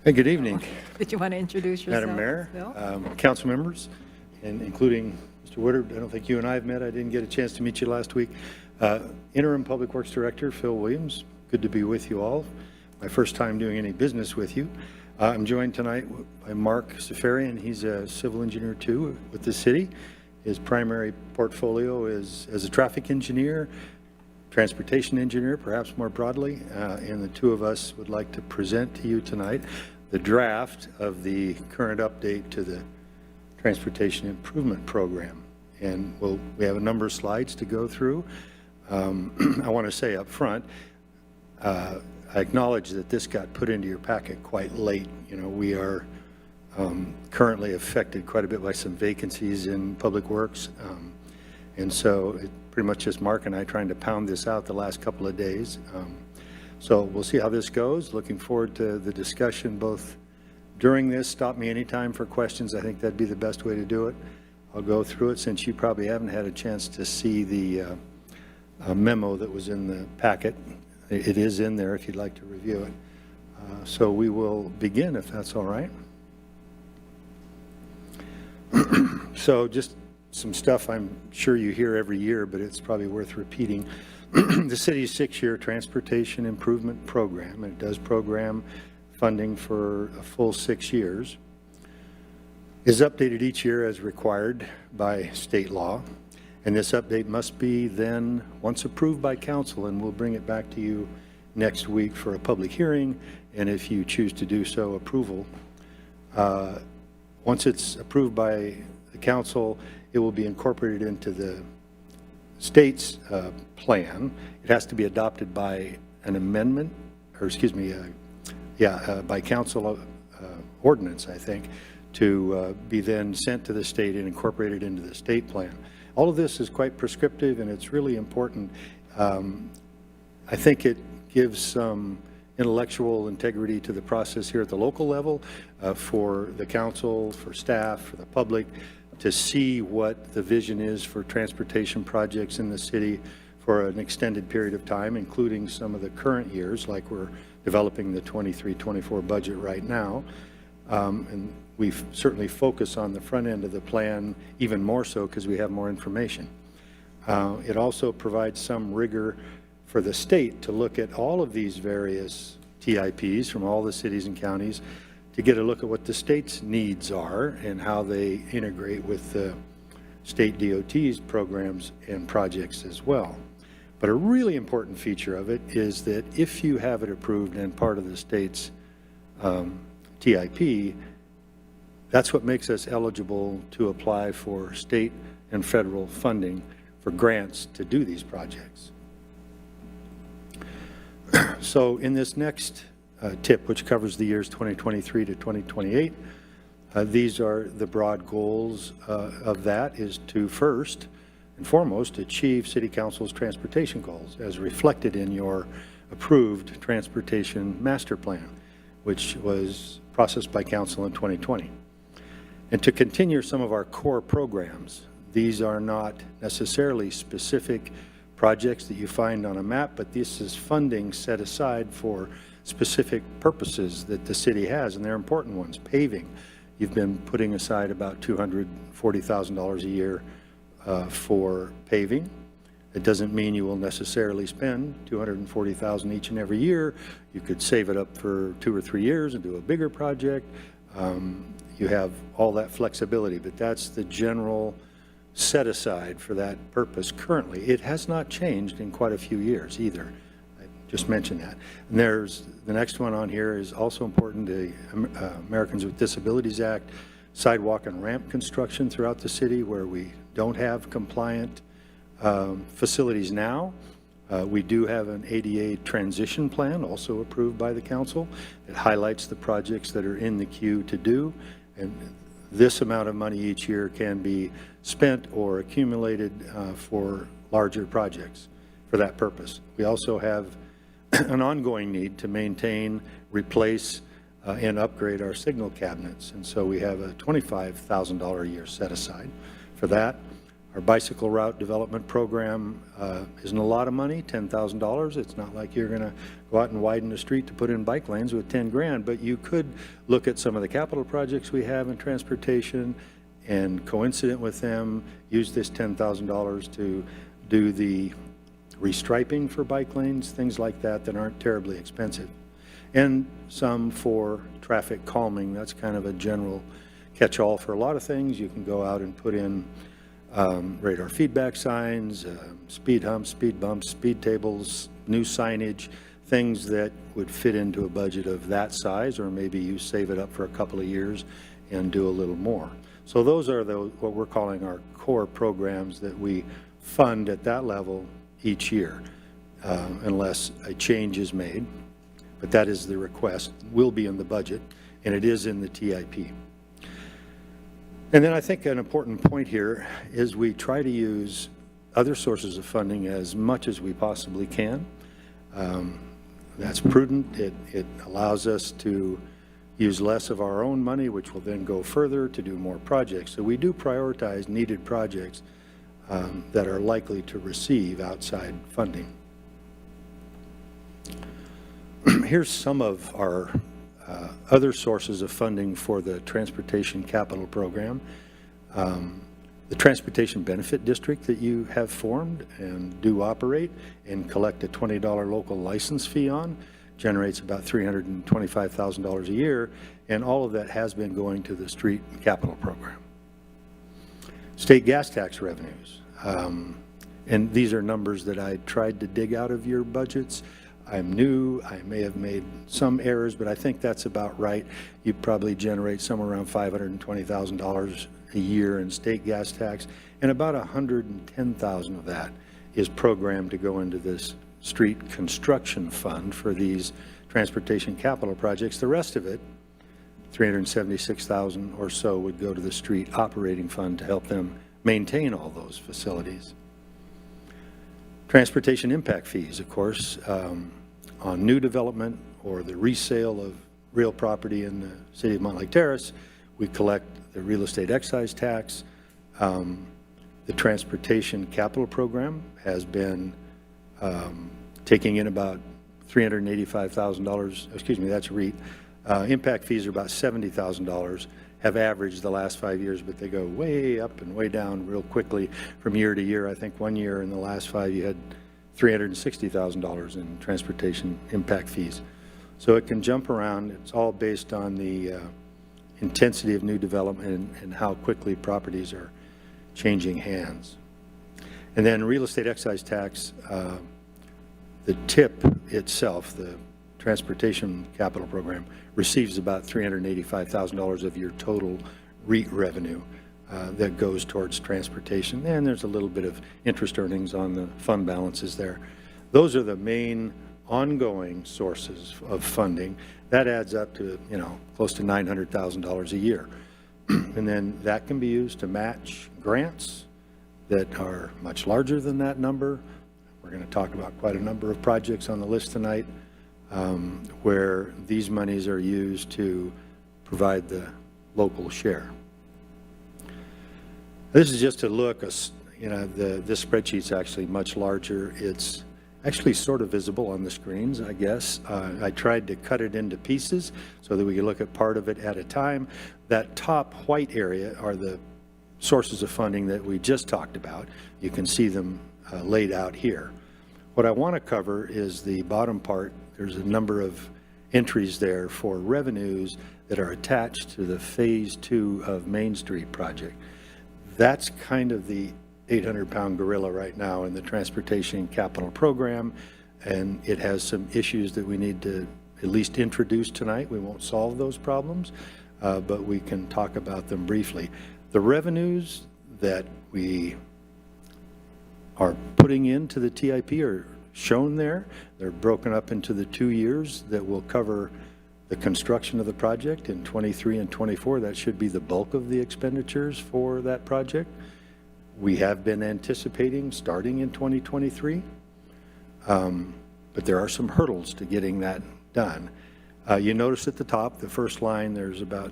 Hey, good evening, Did you want to introduce yourself? Madam Mayor, Bill? council members, and including Mr. Woodard. I don't think you and I have met. I didn't get a chance to meet you last week. Interim Public Works Director Phil Williams, good to be with you all. My first time doing any business with you. I'm joined tonight by Mark Safarian. He's a civil engineer too with the city. His primary portfolio is as a traffic engineer, transportation engineer, perhaps more broadly, and the two of us would like to present to you tonight the draft of the current update to the Transportation Improvement Program. And we have a number of slides to go through. I want to say up front, I acknowledge that this got put into your packet quite late. You know, we are currently affected quite a bit by some vacancies in Public Works. And so it pretty much just Mark and I trying to pound this out the last couple of days. So we'll see how this goes. Looking forward to the discussion both during this. Stop me anytime for questions. I think that'd be the best way to do it. I'll go through it since you probably haven't had a chance to see the memo that was in the packet. It is in there if you'd like to review it. So we will begin if that's all right. So just some stuff I'm sure you hear every year, but it's probably worth repeating. The city's 6-year transportation improvement program, and it does program funding for a full 6 years, is updated each year as required by state law. And this update must be then, once approved by council, and we'll bring it back to you next week for a public hearing, and if you choose to do so, approval. Once it's approved by the council, it will be incorporated into the state's plan. It has to be adopted by an amendment, or excuse me, by council ordinance, I think, to be then sent to the state and incorporated into the state plan. All of this is quite prescriptive, and it's really important. I think it gives some intellectual integrity to the process here at the local level for the council, for staff, for the public, to see what the vision is for transportation projects in the city for an extended period of time, including some of the current years, like we're developing the 23-24 budget right now. And we certainly focus on the front end of the plan even more so because we have more information. It also provides some rigor for the state to look at all of these various TIPs from all the cities and counties to get a look at what the state's needs are and how they integrate with the state DOT's programs and projects as well. But a really important feature of it is that if you have it approved and part of the state's TIP, that's what makes us eligible to apply for state and federal funding for grants to do these projects. So in this next tip, which covers the years 2023 to 2028, these are the broad goals of that, is to first and foremost achieve City Council's transportation goals as reflected in your approved transportation master plan, which was processed by Council in 2020. And to continue some of our core programs. These are not necessarily specific projects that you find on a map, but this is funding set aside for specific purposes that the city has, and they're important ones. Paving, you've been putting aside about $240,000 a year for paving. It doesn't mean you will necessarily spend $240,000 each and every year. You could save it up for 2 or 3 years and do a bigger project. You have all that flexibility, but that's the general set aside for that purpose currently. It has not changed in quite a few years either. I just mentioned that. And there's the next one on here is also important, the Americans with Disabilities Act, sidewalk and ramp construction throughout the city where we don't have compliant facilities now. We do have an ADA transition plan also approved by the council that highlights the projects that are in the queue to do, and this amount of money each year can be spent or accumulated for larger projects for that purpose. We also have an ongoing need to maintain, replace, and upgrade our signal cabinets, and so we have a $25,000 a year set aside for that. Our bicycle route development program isn't a lot of money, $10,000. It's not like you're going to go out and widen the street to put in bike lanes with 10 grand, but you could look at some of the capital projects we have in transportation and coincident with them, use this $10,000 to do the restriping for bike lanes, things like that that aren't terribly expensive. And some for traffic calming. That's kind of a general catch-all for a lot of things. You can go out and put in radar feedback signs, speed humps, speed bumps, speed tables, new signage, things that would fit into a budget of that size, or maybe you save it up for a couple of years and do a little more. So those are what we're calling our core programs that we fund at that level each year, unless a change is made. But that is the request, will be in the budget, and it is in the TIP. And then I think an important point here is we try to use other sources of funding as much as we possibly can. That's prudent. It allows us to use less of our own money, which will then go further to do more projects. So we do prioritize needed projects that are likely to receive outside funding. Here's some of our other sources of funding for the Transportation Capital Program. The Transportation Benefit District that you have formed and do operate and collect a $20 local license fee on generates about $325,000 a year, and all of that has been going to the Street Capital Program. State gas tax revenues, and these are numbers that I tried to dig out of your budgets. I'm new, I may have made some errors, but I think that's about right. You probably generate somewhere around $520,000 a year in state gas tax, and about $110,000 of that is programmed to go into this street construction fund for these transportation capital projects. The rest of it, $376,000 or so, would go to the street operating fund to help them maintain all those facilities. Transportation impact fees, of course, on new development or the resale of real property in the city of Mountlake Terrace, we collect the real estate excise tax. The Transportation Capital Program has been taking in about $385,000, excuse me, that's REIT. Impact fees are about $70,000, have averaged the last 5 years, but they go way up and way down real quickly from year to year. I think 1 year in the last 5 you had $360,000 in transportation impact fees. So it can jump around. It's all based on the intensity of new development and how quickly properties are changing hands. And then real estate excise tax, the TIP itself, the Transportation Capital Program, receives about $385,000 of your total REIT revenue that goes towards transportation. And there's a little bit of interest earnings on the fund balances there. Those are the main ongoing sources of funding. That adds up to, close to $900,000 a year. And then that can be used to match grants that are much larger than that number. We're going to talk about quite a number of projects on the list tonight where these monies are used to provide the local share. This is just a look, this spreadsheet's actually much larger. It's actually sort of visible on the screens, I guess. I tried to cut it into pieces so that we could look at part of it at a time. That top white area are the sources of funding that we just talked about. You can see them laid out here. What I want to cover is the bottom part. There's a number of entries there for revenues that are attached to the Phase 2 of Main Street project. That's kind of the 800-pound gorilla right now in the Transportation Capital Program, and it has some issues that we need to at least introduce tonight. We won't solve those problems, but we can talk about them briefly. The revenues that we are putting into the TIP are shown there. They're broken up into the 2 years that will cover the construction of the project in 23 and 24. That should be the bulk of the expenditures for that project. We have been anticipating starting in 2023, but there are some hurdles to getting that done. You notice at the top, the first line, there's about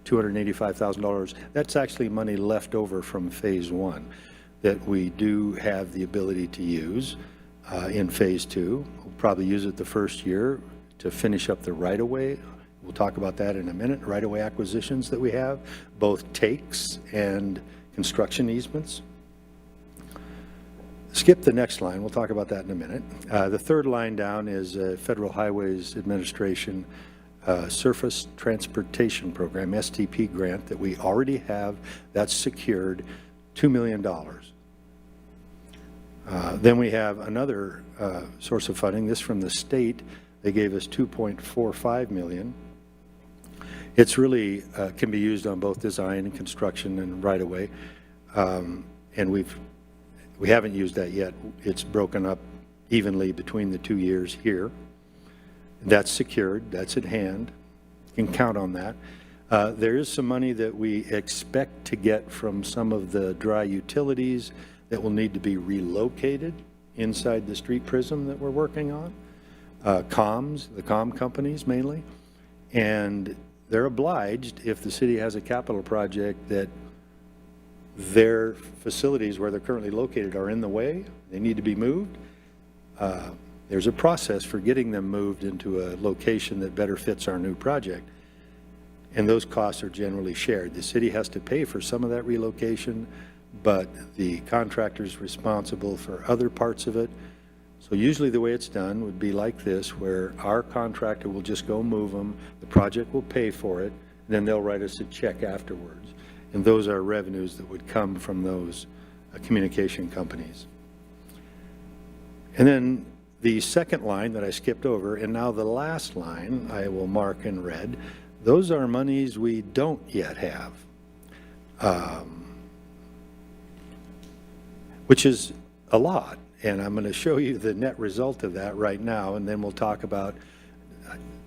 $285,000. That's actually money left over from Phase 1. that we do have the ability to use in Phase 2. We'll probably use it the first year to finish up the right-of-way. We'll talk about that in a minute, right-of-way acquisitions that we have, both takes and construction easements. Skip the next line, we'll talk about that in a minute. The third line down is Federal Highways Administration Surface Transportation Program, STP grant that we already have. That's secured, $2 million. Then we have another source of funding, this from the state. They gave us $2.45 million. It's really can be used on both design and construction and right-of-way. And we haven't used that yet. It's broken up evenly between the 2 years here. That's secured, that's at hand. You can count on that. There is some money that we expect to get from some of the dry utilities that will need to be relocated inside the street prism that we're working on. The comm companies mainly. And they're obliged, if the city has a capital project that their facilities where they're currently located are in the way, they need to be moved, there's a process for getting them moved into a location that better fits our new project. And those costs are generally shared. The city has to pay for some of that relocation, but the contractor's responsible for other parts of it. So usually the way it's done would be like this, where our contractor will just go move them, the project will pay for it, and then they'll write us a check afterwards. And those are revenues that would come from those communication companies. And then the second line that I skipped over, and now the last line I will mark in red, those are monies we don't yet have, which is a lot. And I'm going to show you the net result of that right now, and then we'll talk about,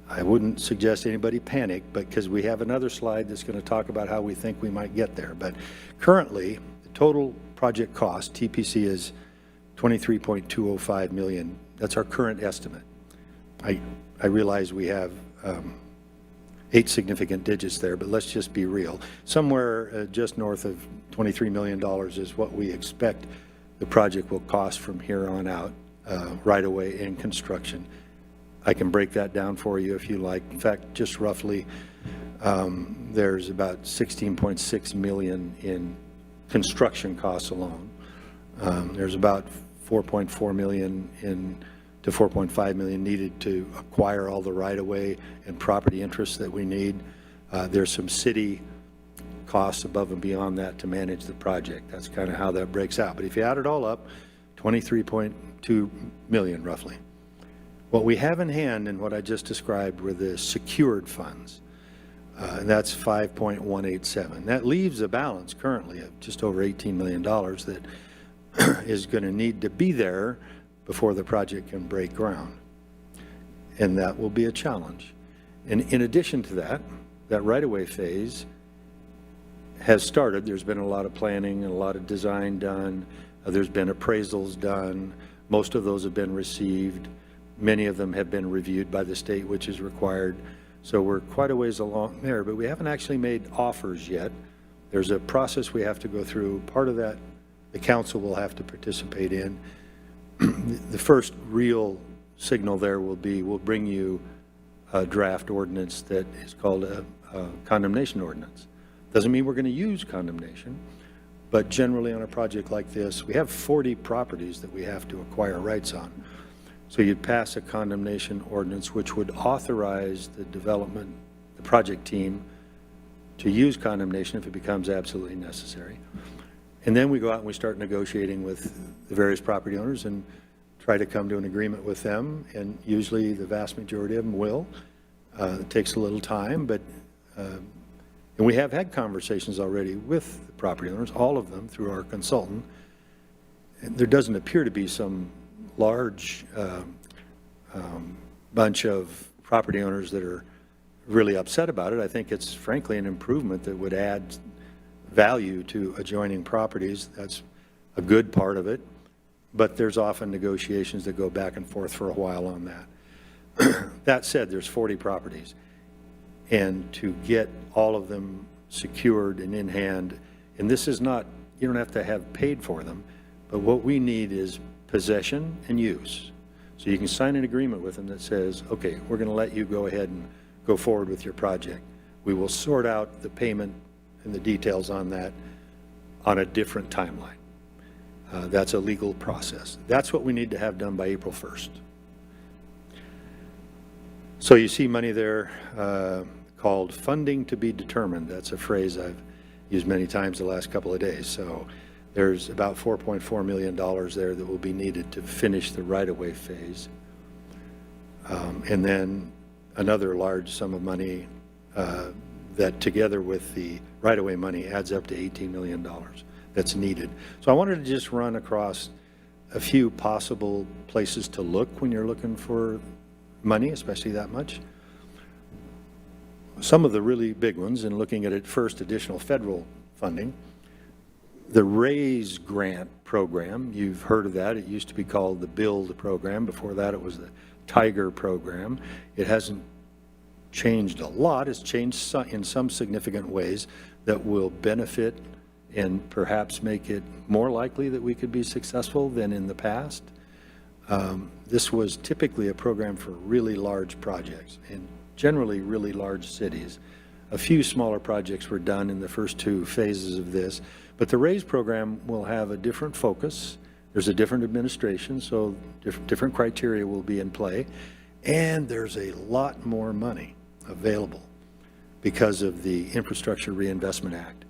I wouldn't suggest anybody panic, but because we have another slide that's going to talk about how we think we might get there. But currently, the total project cost, TPC, is $23.205 million. That's our current estimate. I realize we have 8 significant digits there, but let's just be real. Somewhere just north of $23 million is what we expect the project will cost from here on out, right away in construction. I can break that down for you if you like. In fact, just roughly, there's about $16.6 million in construction costs alone. There's about $4.4 million to $4.5 million needed to acquire all the right-of-way and property interests that we need. There's some city costs above and beyond that to manage the project. That's kind of how that breaks out. But if you add it all up, $23.2 million roughly. What we have in hand and what I just described were the secured funds. And that's 5.187. That leaves a balance currently of just over $18 million that is going to need to be there before the project can break ground. And that will be a challenge. And in addition to that, that right-of-way phase has started. There's been a lot of planning and a lot of design done. There's been appraisals done. Most of those have been received. Many of them have been reviewed by the state, which is required. So we're quite a ways along there, but we haven't actually made offers yet. There's a process we have to go through. Part of that the council will have to participate in. The first real signal there will be, we'll bring you a draft ordinance that is called a condemnation ordinance. Doesn't mean we're going to use condemnation, but generally on a project like this, we have 40 properties that we have to acquire rights on. So you'd pass a condemnation ordinance which would authorize the development, the project team, to use condemnation if it becomes absolutely necessary. And then we go out and we start negotiating with the various property owners and try to come to an agreement with them, and usually the vast majority of them will. It takes a little time, but and we have had conversations already with the property owners, all of them through our consultant. And there doesn't appear to be some large bunch of property owners that are really upset about it. I think it's frankly an improvement that would add value to adjoining properties. That's a good part of it, but there's often negotiations that go back and forth for a while on that. That said, there's 40 properties, and to get all of them secured and in hand, and this is not you don't have to have paid for them, but what we need is possession and use. So you can sign an agreement with them that says, okay, we're going to let you go ahead and go forward with your project. We will sort out the payment and the details on that on a different timeline. That's a legal process. That's what we need to have done by April 1st. So you see money there called funding to be determined. That's a phrase I've used many times the last couple of days. So there's about $4.4 million there that will be needed to finish the right-of-way phase. And then another large sum of money that together with the right-of-way money adds up to $18 million that's needed. So I wanted to just run across a few possible places to look when you're looking for money, especially that much. Some of the really big ones, and looking at it first, additional federal funding. The RAISE grant program, you've heard of that. It used to be called the BUILD program. Before that, it was the TIGER program. It hasn't changed a lot. It's changed in some significant ways that will benefit and perhaps make it more likely that we could be successful than in the past. This was typically a program for really large projects and generally really large cities. A few smaller projects were done in the first two phases of this, but the RAISE program will have a different focus. There's a different administration, so different criteria will be in play, and there's a lot more money available because of the Infrastructure Reinvestment Act.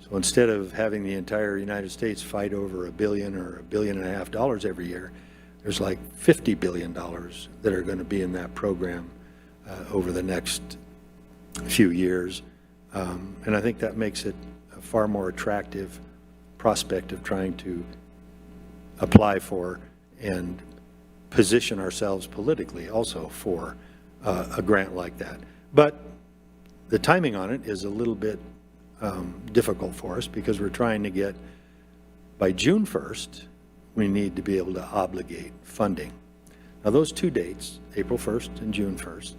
So instead of having the entire United States fight over $1 billion or $1.5 billion every year, there's like $50 billion that are going to be in that program over the next few years. And I think that makes it a far more attractive prospect of trying to apply for and position ourselves politically also for a grant like that. But the timing on it is a little bit difficult for us because we're trying to get, by June 1st, we need to be able to obligate funding. Now those two dates, April 1st and June 1st,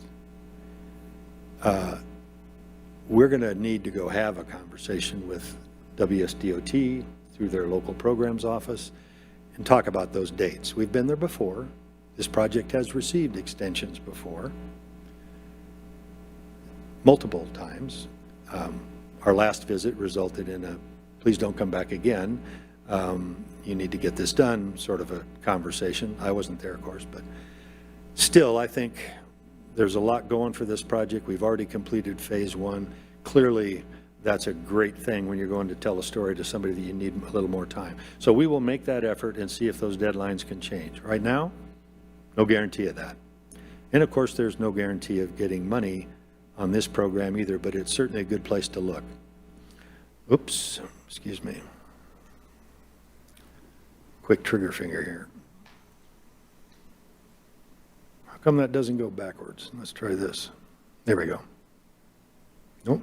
we're going to need to go have a conversation with WSDOT through their local programs office and talk about those dates. We've been there before. This project has received extensions before, multiple times. Our last visit resulted in a, please don't come back again. You need to get this done, sort of a conversation. I wasn't there, of course, but still, I think there's a lot going for this project. We've already completed phase one. Clearly, that's a great thing when you're going to tell a story to somebody that you need a little more time. So we will make that effort and see if those deadlines can change. Right now, no guarantee of that. And of course, there's no guarantee of getting money on this program either, but it's certainly a good place to look. Oops, excuse me. Quick trigger finger here. How come that doesn't go backwards? Let's try this. There we go. Nope.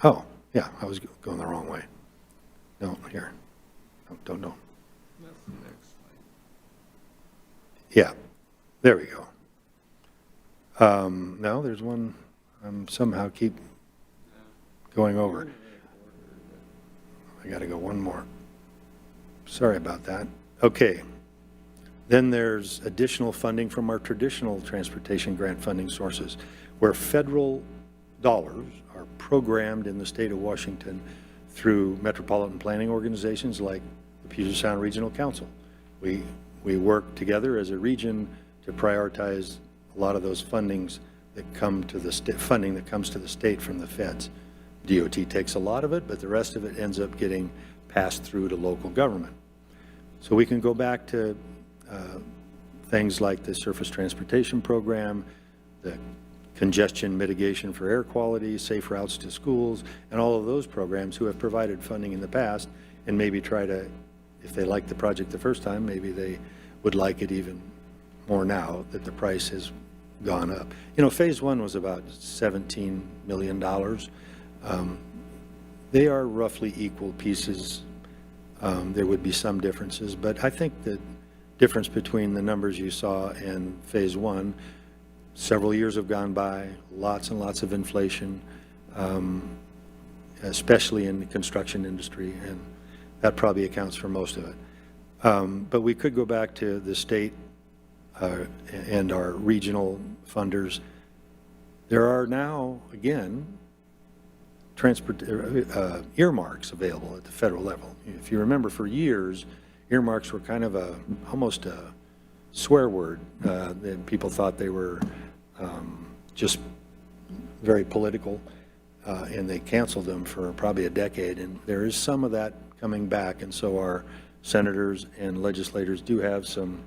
Oh, yeah, I was going the wrong way. No, here. No, don't. Yeah, there we go. Now there's one somehow keep going over. I got to go one more. Sorry about that. Okay. Then there's additional funding from our traditional transportation grant funding sources, where federal dollars are programmed in the state of Washington through metropolitan planning organizations like the Puget Sound Regional Council. We work together as a region to prioritize a lot of those fundings that come to the funding that comes to the state from the feds. DOT takes a lot of it, but the rest of it ends up getting passed through to local government. So we can go back to things like the Surface Transportation Program, the congestion mitigation for air quality, safe routes to schools, and all of those programs who have provided funding in the past, and maybe try to, if they liked the project the first time, maybe they would like it even more now that the price has gone up. You know, phase one was about $17 million. They are roughly equal pieces. There would be some differences, but I think the difference between the numbers you saw in phase one, several years have gone by, lots and lots of inflation. especially in the construction industry, and that probably accounts for most of it. But we could go back to the state and our regional funders. There are now, again, earmarks available at the federal level. If you remember, for years, earmarks were kind of almost a swear word. That people thought they were just very political, and they canceled them for probably a decade. And there is some of that coming back, and so our senators and legislators do have some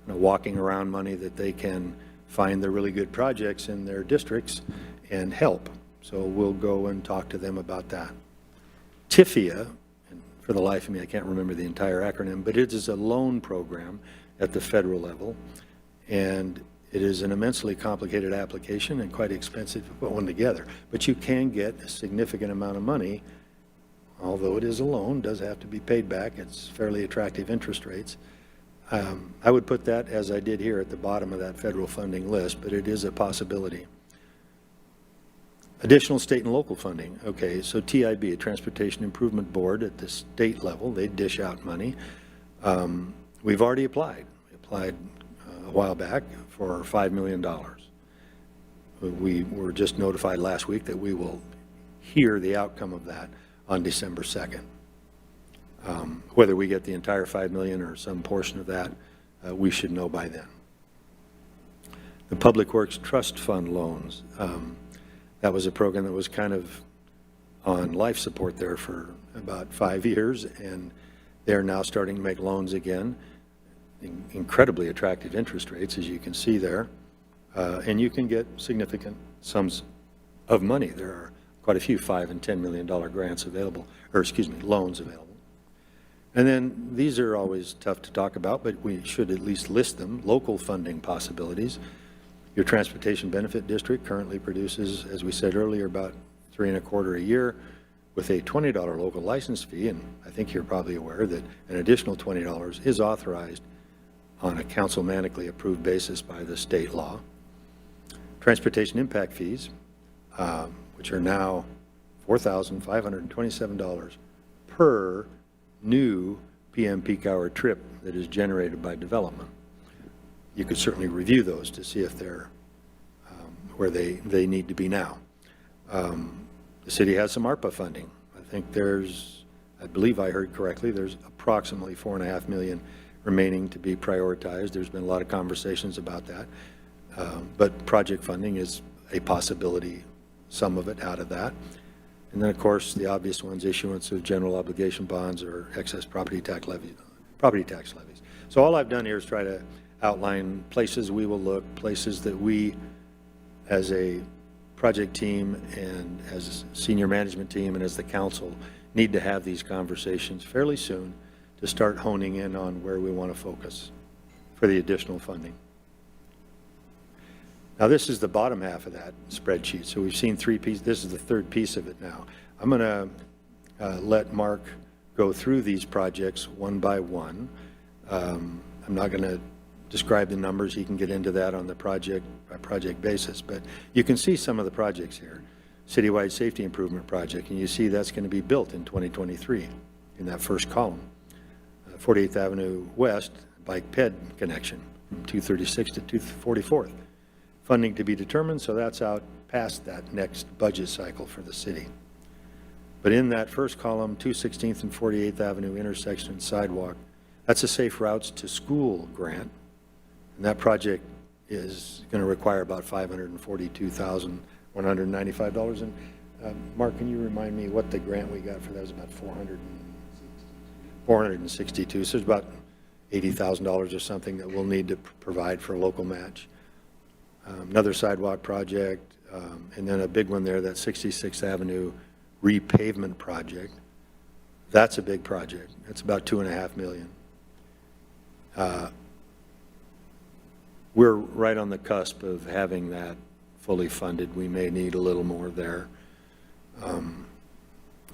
walking around money that they can find the really good projects in their districts and help. So we'll go and talk to them about that. TIFIA, and for the life of me, I can't remember the entire acronym, but it is a loan program at the federal level, and it is an immensely complicated application and quite expensive to put one together. But you can get a significant amount of money, although it is a loan, does have to be paid back. It's fairly attractive interest rates. I would put that, as I did here, at the bottom of that federal funding list, but it is a possibility. Additional state and local funding. Okay, so TIB, a Transportation Improvement Board at the state level, they dish out money. We've already applied. We applied a while back for $5 million. We were just notified last week that we will hear the outcome of that on December 2nd. Whether we get the entire $5 million or some portion of that, we should know by then. The Public Works Trust Fund loans. That was a program that was kind of on life support there for about 5 years, and they're now starting to make loans again. Incredibly attractive interest rates, as you can see there. And you can get significant sums of money. There are quite a few $5 and $10 million grants available, or excuse me, loans available. And then these are always tough to talk about, but we should at least list them. Local funding possibilities. Your Transportation Benefit District currently produces, as we said earlier, about $3.25 a year with a $20 local license fee, and I think you're probably aware that an additional $20 is authorized on a councilmanically approved basis by the state law. Transportation impact fees, which are now $4,527 per new PM peak hour trip that is generated by development. You could certainly review those to see if they're where they need to be now. The city has some ARPA funding. I think I believe I heard correctly, there's approximately $4.5 million remaining to be prioritized. There's been a lot of conversations about that. But project funding is a possibility, some of it out of that. And then, of course, the obvious ones, issuance of general obligation bonds or excess property tax levies. So all I've done here is try to outline places we will look, places that we, as a project team and as a senior management team and as the council, need to have these conversations fairly soon to start honing in on where we want to focus for the additional funding. Now, this is the bottom half of that spreadsheet. So we've seen 3 pieces. This is the third piece of it now. I'm going to let Mark go through these projects one by one. I'm not going to describe the numbers. He can get into that on the project basis. But you can see some of the projects here. Citywide Safety Improvement Project, and you see that's going to be built in 2023 in that first column. 48th Avenue West bike ped connection from 236 to 244th. Funding to be determined, so that's out past that next budget cycle for the city. But in that first column, 216th and 48th Avenue intersection and sidewalk, that's a Safe Routes to School grant. And that project is going to require about $542,195. And Mark, can you remind me what the grant we got for that was? About 462. So it's about $80,000 or something that we'll need to provide for a local match. Another sidewalk project, and then a big one there, that 66th Avenue repavement project. That's a big project. It's about $2.5 million. We're right on the cusp of having that fully funded. We may need a little more there. And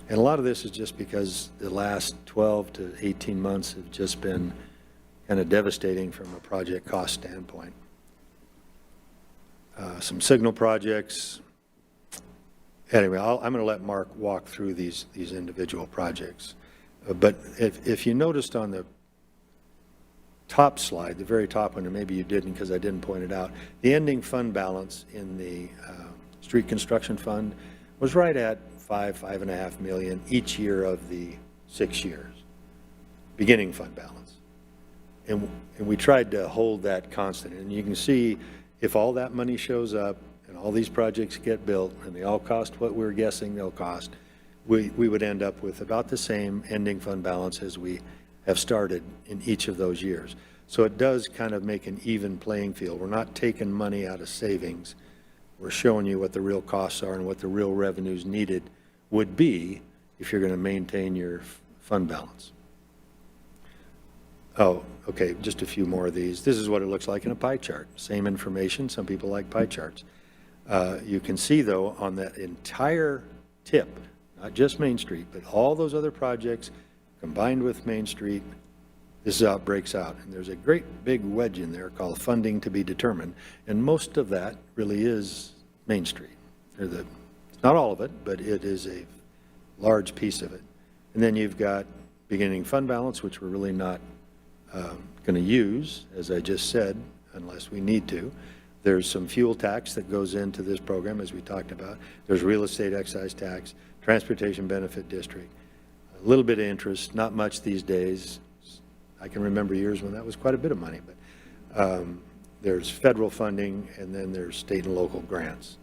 a lot of this is just because the last 12 to 18 months have just been kind of devastating from a project cost standpoint. Some signal projects, Anyway, I'm going to let Mark walk through these individual projects. But if you noticed on the top slide, the very top one, and maybe you didn't because I didn't point it out, the ending fund balance in the street construction fund was right at $5.5 million each year of the 6 years, beginning fund balance. And we tried to hold that constant. And you can see if all that money shows up and all these projects get built and they all cost what we're guessing they'll cost, we would end up with about the same ending fund balance as we have started in each of those years. So it does kind of make an even playing field. We're not taking money out of savings. We're showing you what the real costs are and what the real revenues needed would be if you're going to maintain your fund balance. Oh, okay, just a few more of these. This is what it looks like in a pie chart. Same information. Some people like pie charts. You can see, though, on that entire tip, not just Main Street, but all those other projects combined with Main Street, this is how it breaks out. And there's a great big wedge in there called funding to be determined. And most of that really is Main Street. It's not all of it, but it is a large piece of it. And then you've got beginning fund balance, which we're really not going to use, as I just said, unless we need to. There's some fuel tax that goes into this program, as we talked about. There's real estate excise tax, transportation benefit district, a little bit of interest, not much these days. I can remember years when that was quite a bit of money, but there's federal funding, and then there's state and local grants.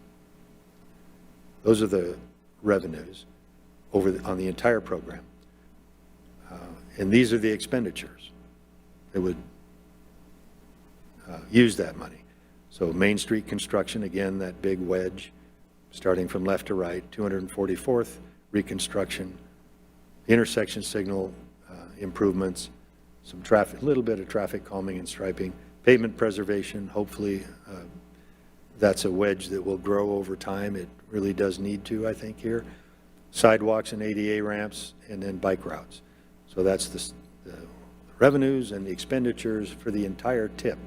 Those are the revenues on the entire program. And these are the expenditures that would use that money. So Main Street construction, again, that big wedge, starting from left to right, 244th reconstruction, intersection signal improvements, some traffic, a little bit of traffic calming and striping, pavement preservation, hopefully that's a wedge that will grow over time. It really does need to, I think, here. Sidewalks and ADA ramps, and then bike routes. So that's the revenues and the expenditures for the entire tip.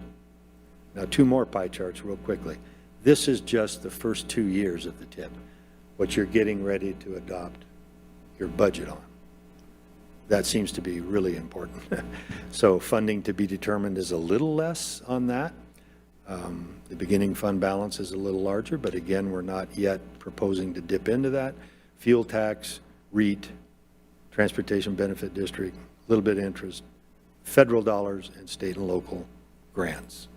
Now, two more pie charts real quickly. This is just the first 2 years of the tip, what you're getting ready to adopt your budget on. That seems to be really important. So funding to be determined is a little less on that. The beginning fund balance is a little larger, but again, we're not yet proposing to dip into that. Fuel tax, REIT, transportation benefit district, a little bit of interest, federal dollars, and state and local grants.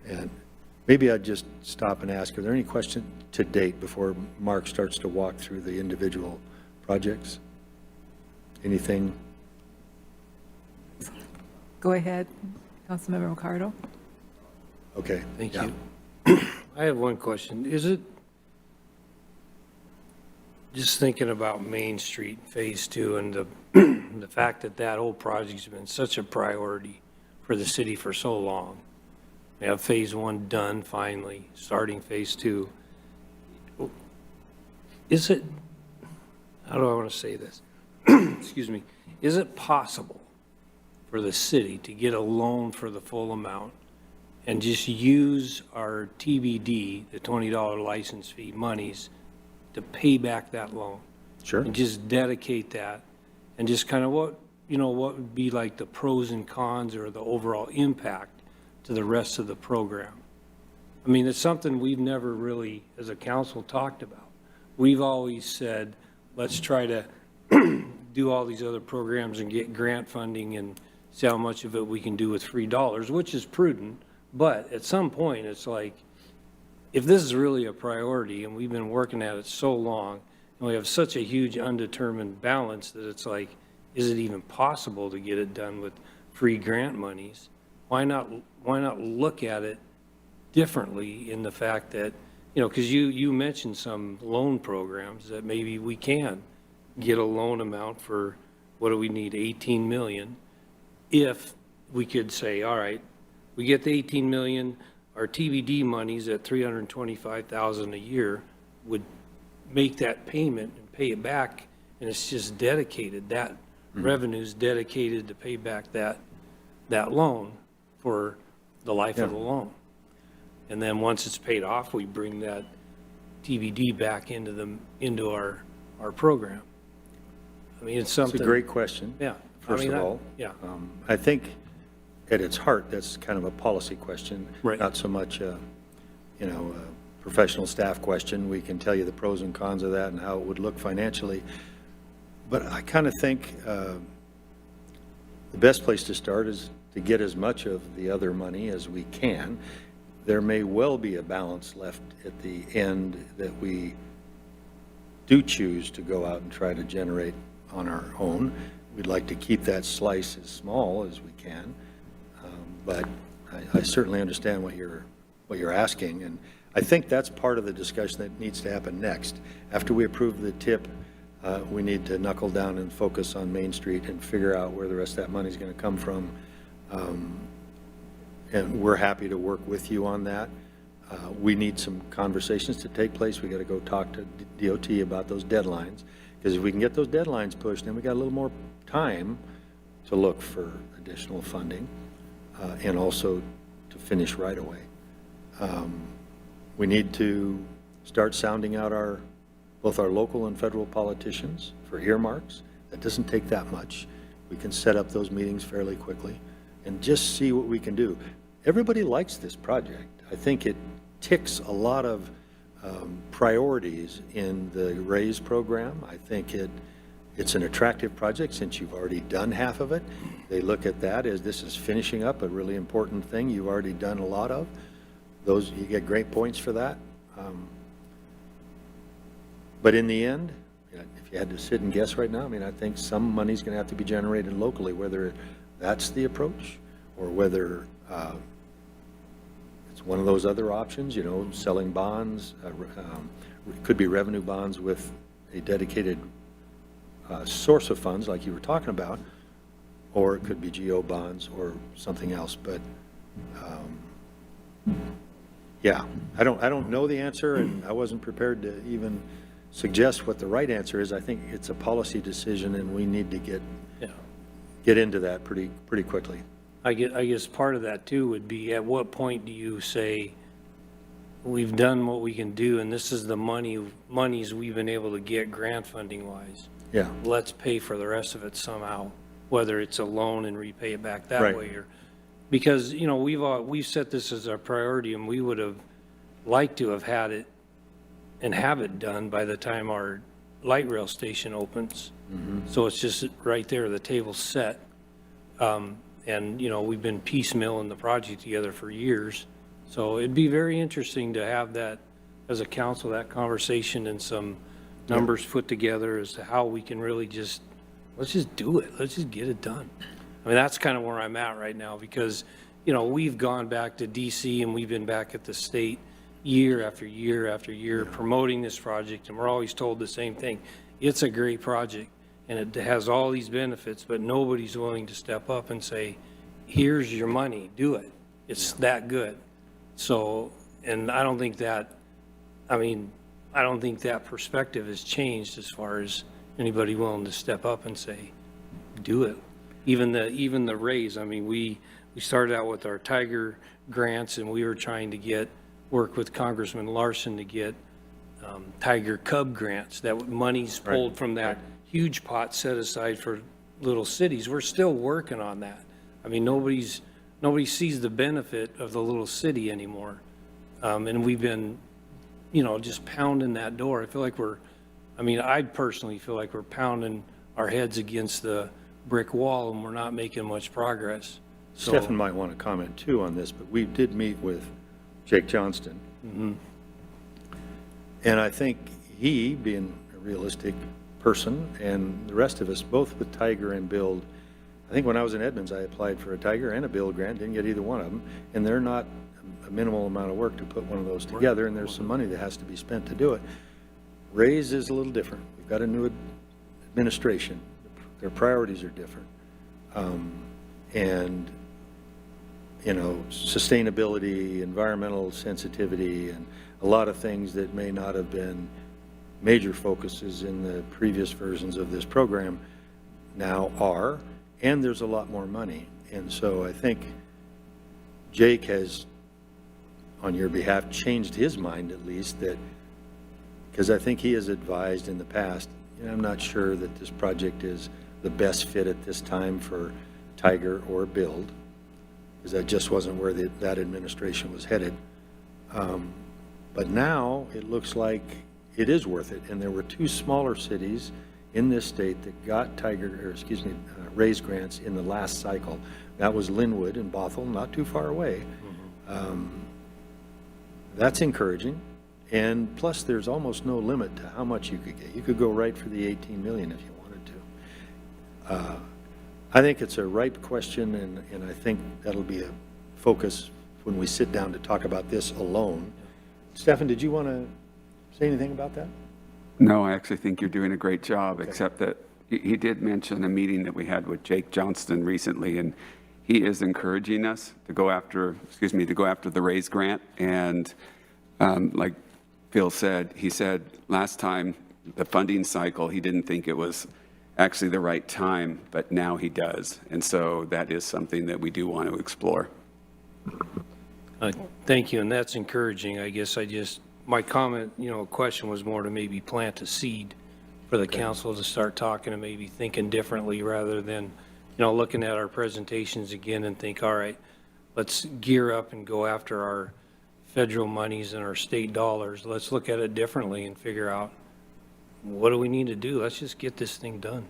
And maybe I'd just stop and ask, are there any questions to date before Mark starts to walk through the individual projects? Anything? Go ahead, Councilmember Ricardo. Okay. Thank yeah. you. I have one question. Is it, just thinking about Main Street Phase 2 and the fact that that whole project's been such a priority for the city for so long. We have Phase 1 done finally, starting Phase 2. Is it, how do I want to say this? Excuse me. Is it possible for the city to get a loan for the full amount and just use our TBD, the $20 license fee monies, to pay back that loan? Sure. And just dedicate that, and just kind of what would be like the pros and cons or the overall impact to the rest of the program? I mean, it's something we've never really, as a council, talked about. We've always said, let's try to do all these other programs and get grant funding and see how much of it we can do with free dollars, which is prudent. But at some point, it's like, if this is really a priority and we've been working at it so long and we have such a huge undetermined balance that it's like, is it even possible to get it done with free grant monies? Why not look at it differently in the fact that, because you mentioned some loan programs that maybe we can get a loan amount for, what do we need, 18 million? If we could say, all right, we get the 18 million, our TBD monies at $325,000 a year would make that payment and pay it back, and it's just dedicated, that revenue's dedicated to pay back that loan for the life of the loan. And then once it's paid off, we bring that TBD back into our program? I mean, it's It's something. a great question. Yeah. First of all. Yeah. I think at its heart, that's kind of a policy question. Right. Not so much a professional staff question. We can tell you the pros and cons of that and how it would look financially. But I kind of think the best place to start is to get as much of the other money as we can. There may well be a balance left at the end that we do choose to go out and try to generate on our own. We'd like to keep that slice as small as we can, but I certainly understand what you're asking, and I think that's part of the discussion that needs to happen next. After we approve the tip, we need to knuckle down and focus on Main Street and figure out where the rest of that money is going to come from. And we're happy to work with you on that. We need some conversations to take place. We got to go talk to DOT about those deadlines, because if we can get those deadlines pushed, then we got a little more time to look for additional funding and also to finish right away. We need to start sounding out both our local and federal politicians for earmarks. That doesn't take that much. We can set up those meetings fairly quickly and just see what we can do. Everybody likes this project. I think it ticks a lot of priorities in the RAISE program. I think it's an attractive project since you've already done half of it. They look at that as this is finishing up a really important thing you've already done a lot of. You get great points for that. But in the end, if you had to sit and guess right now, I mean, I think some money's going to have to be generated locally, whether that's the approach or whether it's one of those other options, selling bonds. It could be revenue bonds with a dedicated source of funds like you were talking about, or it could be GO bonds or something else. But yeah, I don't know the answer, and I wasn't prepared to even suggest what the right answer is. I think it's a policy decision, and we need to get into that pretty quickly. I guess part of that too would be, at what point do you say, we've done what we can do, and this is the monies we've been able to get grant funding wise. Yeah. Let's pay for the rest of it somehow, whether it's a loan and repay it back that Right. way, or because we've set this as our priority, and we would have liked to have had it and have it done by the time our light rail station opens. So it's just right there, the table's set. And, we've been piecemealing the project together for years. So it'd be very interesting to have that, as a council, that conversation and some numbers put together as to how we can really let's just do it. Let's just get it done. I mean, that's kind of where I'm at right now, because, we've gone back to DC and we've been back at the state year after year after year promoting this project, and we're always told the same thing. It's a great project, and it has all these benefits, but nobody's willing to step up and say, here's your money, do it. It's that good. So, and I don't think that perspective has changed as far as anybody willing to step up and say, do it. Even the raise, I mean, we started out with our Tiger grants, and we were trying to work with Congressman Larson to get Tiger Cub grants. That money's pulled from that huge pot set aside for little cities. We're still working on that. I mean, nobody sees the benefit of the little city anymore. And we've been, just pounding that door. I personally feel like we're pounding our heads against the brick wall, and we're not making much progress. So, Stephen might want to comment too on this, but we did meet with Jake Johnston. And I think he, being a realistic person, and the rest of us, both with Tiger and Build, I think when I was in Edmonds, I applied for a Tiger and a Build grant, didn't get either one of them, and they're not a minimal amount of work to put one of those together, and there's some money that has to be spent to do it. RAISE is a little different. We've got a new administration. Their priorities are different. And, sustainability, environmental sensitivity, and a lot of things that may not have been major focuses in the previous versions of this program now are, and there's a lot more money. And so I think Jake has, on your behalf, changed his mind at least, that because I think he has advised in the past, I'm not sure that this project is the best fit at this time for Tiger or Build, because that just wasn't where that administration was headed. But now it looks like it is worth it. And there were two smaller cities in this state that got raise grants in the last cycle. That was Linwood and Bothell, not too far away. That's encouraging. And plus, there's almost no limit to how much you could get. You could go right for the 18 million if you wanted to. I think it's a ripe question, and I think that'll be a focus when we sit down to talk about this alone. Stefan, did you want to say anything about that? No, I actually think you're doing a great job, except that he did mention a meeting that we had with Jake Johnston recently, and he is encouraging us to go after, the raise grant. And like Phil said, he said last time, the funding cycle, he didn't think it was actually the right time, but now he does. And so that is something that we do want to explore. Thank you, and that's encouraging. I guess my comment, question was more to maybe plant a seed for the council to start talking and maybe thinking differently rather than, looking at our presentations again and think, all right, let's gear up and go after our federal monies and our state dollars. Let's look at it differently and figure out what do we need to do. Let's just get this thing done.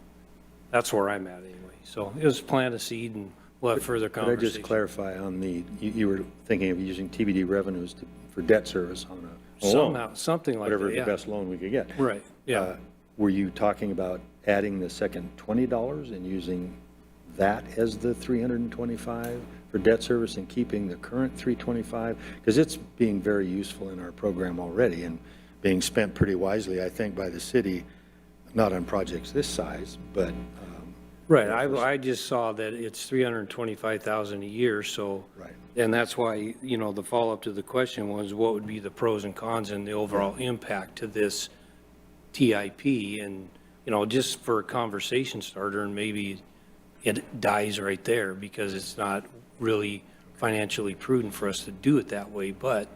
That's where I'm at anyway. So it was plant a seed and we'll have further conversation. Could I just clarify on you were thinking of using TBD revenues for debt service on a loan? Somehow, something like whatever that, yeah. the best loan we could get. Right, yeah. Were you talking about adding the second $20 and using that as the 325 for debt service and keeping the current 325? Because it's being very useful in our program already and being spent pretty wisely, I think, by the city, not on projects this size, but. Right, I just saw that it's $325,000 a year, so. Right. And that's why, the follow-up to the question was, what would be the pros and cons and the overall impact to this TIP? And, just for a conversation starter, and maybe it dies right there because it's not really financially prudent for us to do it that way, but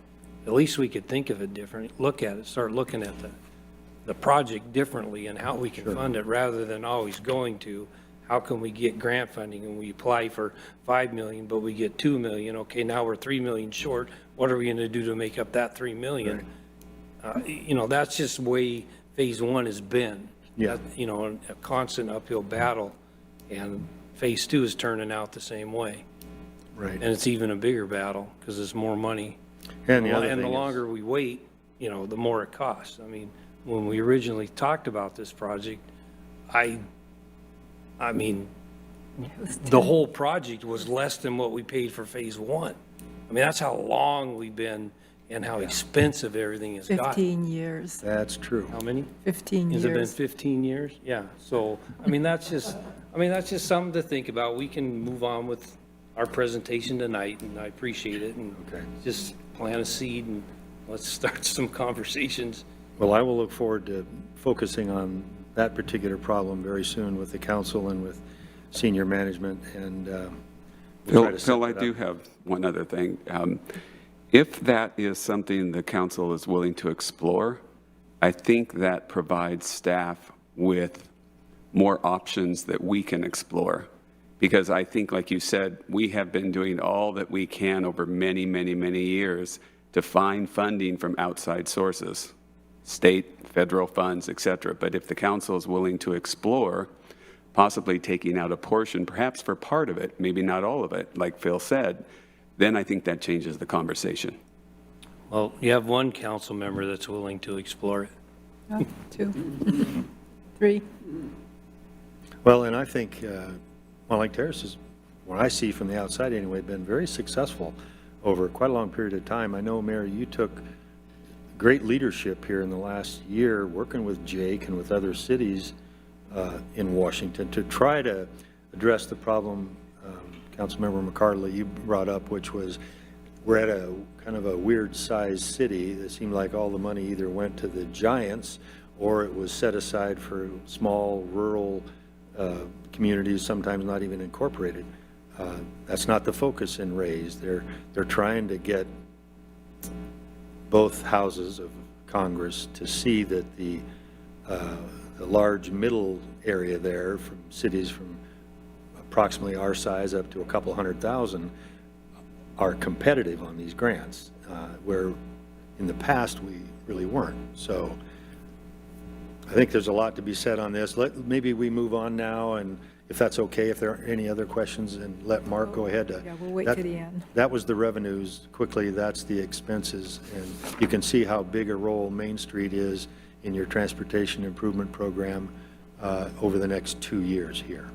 at least we could think of it different, look at it, start looking at the project differently and how we can fund it rather than always going to, how can we get grant funding and we apply for 5 million, but we get 2 million. Okay, now we're 3 million short. What are we going to do to make up that 3 million? Right. That's just the way phase one has been. Yeah. A constant uphill battle, and phase two is turning out the same way. Right. And it's even a bigger battle because there's more money. And the longer we wait, the more it costs. I mean, when we originally talked about this project, I mean, the whole project was less than what we paid for phase one. I mean, that's how long we've been and how expensive everything has gotten. 15 years. That's true. How many? 15 years. Has it been 15 years? Yeah. So, that's just something to think about. We can move on with our presentation tonight, and I appreciate it. And just plant a seed and let's start some conversations. Well, I will look forward to focusing on that particular problem very soon with the council and with senior management. And Phil, I do have one other thing. If that is something the council is willing to explore, I think that provides staff with more options that we can explore. Because I think, like you said, we have been doing all that we can over many, many, many years to find funding from outside sources, state, federal funds, et cetera. But if the council is willing to explore possibly taking out a portion, perhaps for part of it, maybe not all of it, like Phil said, then I think that changes the conversation. Well, you have one council member that's willing to explore it. Yeah, 2, 3. Well, and I think Mountlake Terrace is, what I see from the outside anyway, been very successful over quite a long period of time. I know, Mayor, you took great leadership here in the last year working with Jake and with other cities in Washington to try to address the problem Councilmember McCardley you brought up, which was we're at a kind of a weird sized city. It seemed like all the money either went to the giants or it was set aside for small rural communities, sometimes not even incorporated. That's not the focus in RAISE. They're trying to get both houses of Congress to see that the large middle area there from cities from approximately our size up to a couple 100,000 are competitive on these grants, where in the past we really weren't. So I think there's a lot to be said on this. Maybe we move on now, and if that's okay, if there are any other questions, and let Mark go ahead. Yeah, we'll wait to the end. That was the revenues. Quickly, that's the expenses. And you can see how big a role Main Street is in your transportation improvement program over the next 2 years here.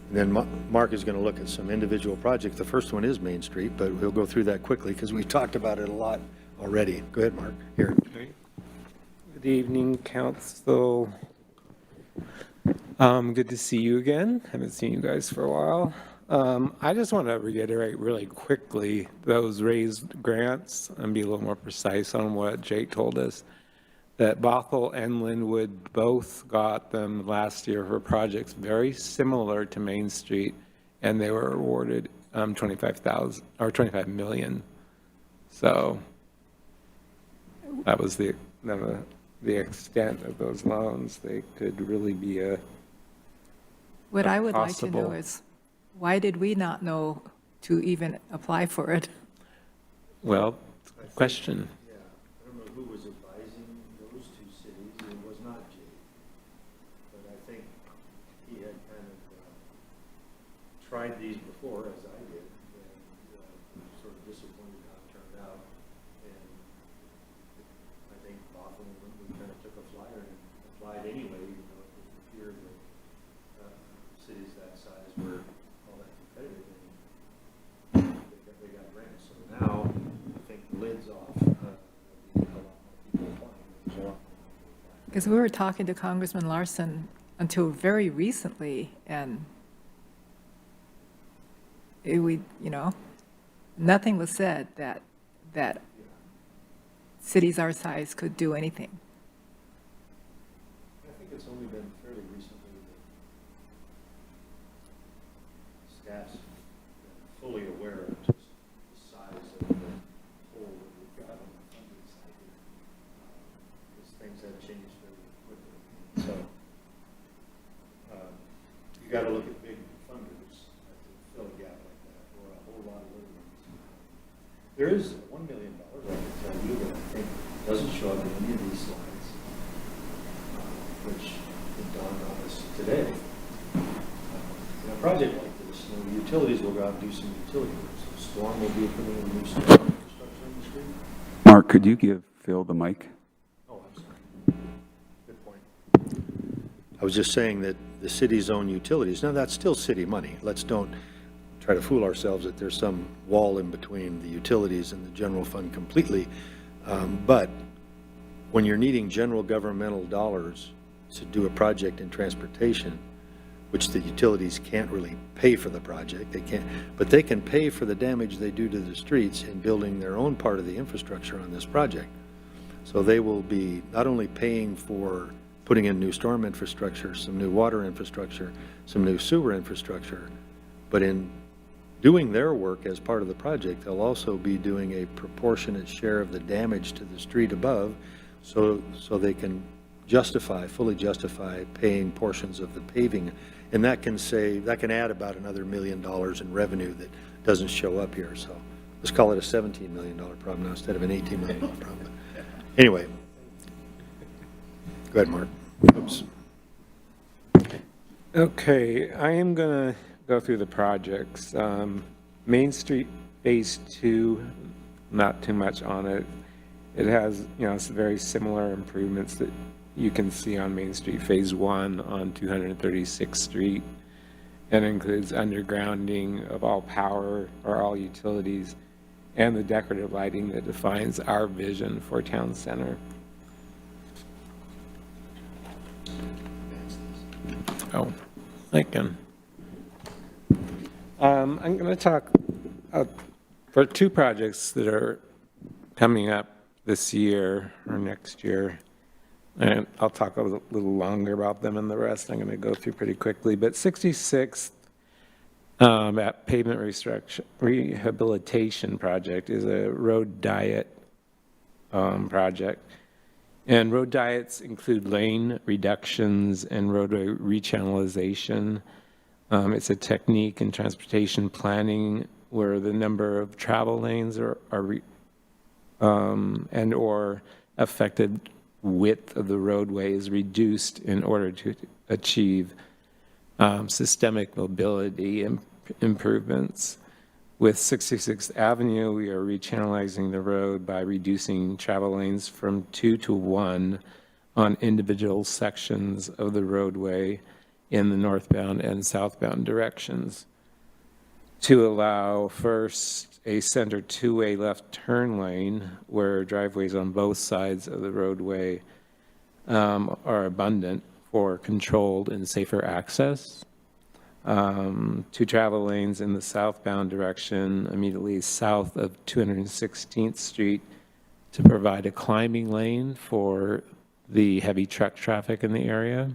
And then Mark is going to look at some individual projects. The first one is Main Street, but we'll go through that quickly because we've talked about it a lot already. Go ahead, Mark. Here. Good evening, council. Good to see you again. Haven't seen you guys for a while. I just want to reiterate really quickly those raised grants and be a little more precise on what Jake told us. That Bothell and Linwood both got them last year for projects very similar to Main Street, and they were awarded 25,000 or 25 million. So that was the extent of those loans. They could really be a What I would like to know possible. is, why did we not know to even apply for it? Well, question. Yeah, I don't know who was advising those two cities. It was not Jay. But I think he had kind of tried these before, as I did, and sort of disappointed how it turned out. And I think Bothell and Linwood kind of took a flyer and applied anyway, even though it was the fear that cities that size were all that competitive. And they got grants. So now I think the lid's off. There'll be a lot more people applying. There's a lot more people applying. Because we were talking to Congressman Larson until very recently, and nothing was said that cities our size could do anything. I think it's only been fairly recently that staff's been fully aware of just the size of the hole that we've got on the funding side here. Because things have changed very quickly. So you got to look at big funders to fill a gap like that, or a whole lot of little ones. There is $1 million, I can tell you, that I think doesn't show up in any of these slides, which it dawned on us today. In a project like this, utilities will go out and do some utility work. So Storm will be putting in a new storm infrastructure on the street. Mark, could you give Phil the mic? Oh, I'm sorry. Good point. I was just saying that the city's own utilities, now that's still city money. Let's don't try to fool ourselves that there's some wall in between the utilities and the general fund completely. But when you're needing general governmental dollars to do a project in transportation, which the utilities can't really pay for the project, but they can pay for the damage they do to the streets in building their own part of the infrastructure on this project. So they will be not only paying for putting in new storm infrastructure, some new water infrastructure, some new sewer infrastructure, but in doing their work as part of the project, they'll also be doing a proportionate share of the damage to the street above, so they can fully justify paying portions of the paving. And that can add about another $1 million in revenue that doesn't show up here. So let's call it a $17 million problem now instead of an $18 million problem. Anyway, go ahead, Mark. Oops. Okay, I am going to go through the projects. Main Street Phase 2, not too much on it. It has, some very similar improvements that you can see on Main Street Phase 1 on 236th Street, and includes undergrounding of all power or all utilities and the decorative lighting that defines our vision for town center. Oh, thinking. I'm going to talk for two projects that are coming up this year or next year. And I'll talk a little longer about them, and the rest I'm going to go through pretty quickly. But 66th at Pavement Rehabilitation Project is a road diet project. And road diets include lane reductions and roadway rechannelization. It's a technique in transportation planning where the number of travel lanes and or affected width of the roadway is reduced in order to achieve systemic mobility improvements. With 66th Avenue, we are rechannelizing the road by reducing travel lanes from 2 to 1 on individual sections of the roadway in the northbound and southbound directions to allow first a center two-way left turn lane where driveways on both sides of the roadway are abundant for controlled and safer access. 2 travel lanes in the southbound direction immediately south of 216th Street to provide a climbing lane for the heavy truck traffic in the area,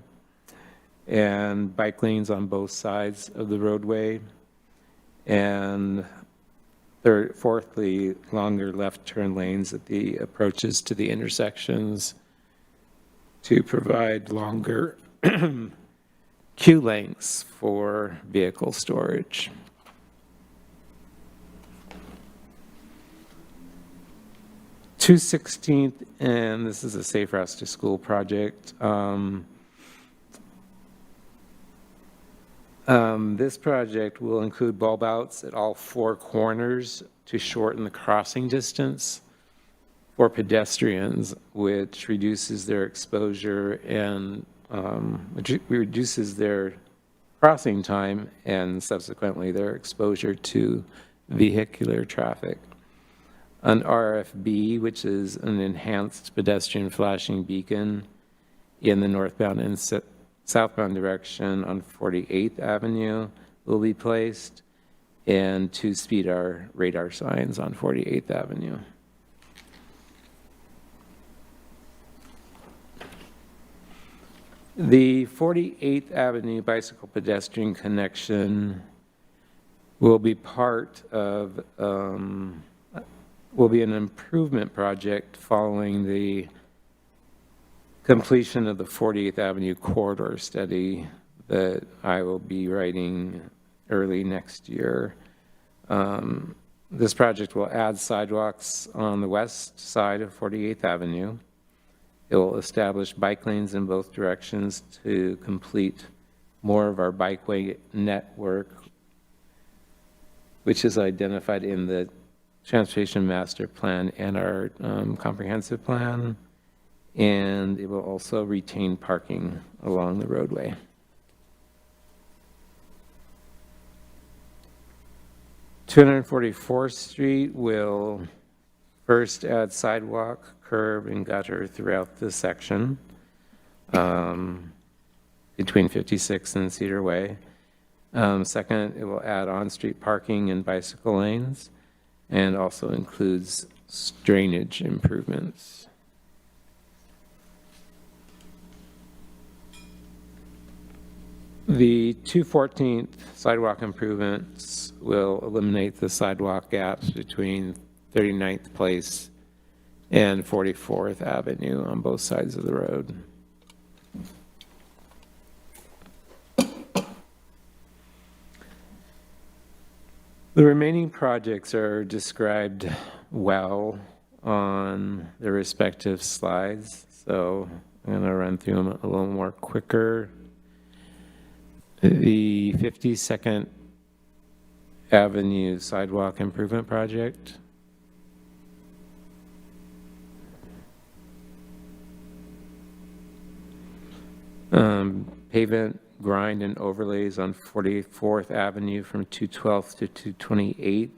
and bike lanes on both sides of the roadway, and fourthly, longer left turn lanes at the approaches to the intersections to provide longer queue lengths for vehicle storage. (216th), and this is a Safe Routes to School project. This project will include bulb outs at all 4 corners to shorten the crossing distance for pedestrians, which reduces their exposure and which reduces their crossing time and subsequently their exposure to vehicular traffic. An RFB, which is an enhanced pedestrian flashing beacon in the northbound and southbound direction on 48th Avenue will be placed, and 2 speed radar signs on 48th Avenue. The 48th Avenue bicycle pedestrian connection will be part of, will be an improvement project following the completion of the 48th Avenue corridor study that I will be writing early next year. This project will add sidewalks on the west side of 48th Avenue. It will establish bike lanes in both directions to complete more of our bikeway network, which is identified in the Transportation Master Plan and our comprehensive plan. And it will also retain parking along the roadway. (244th Street) will first add sidewalk, curb, and gutter throughout this section between 56th and Cedar Way. Second, it will add on-street parking and bicycle lanes, and also includes drainage improvements. The 214th sidewalk improvements will eliminate the sidewalk gaps between 39th Place and 44th Avenue on both sides of the road. The remaining projects are described well on their respective slides, so I'm going to run through them a little more quicker. The 52nd Avenue Sidewalk Improvement Project. Pavement grind and overlays on 44th Avenue from 212th to 228th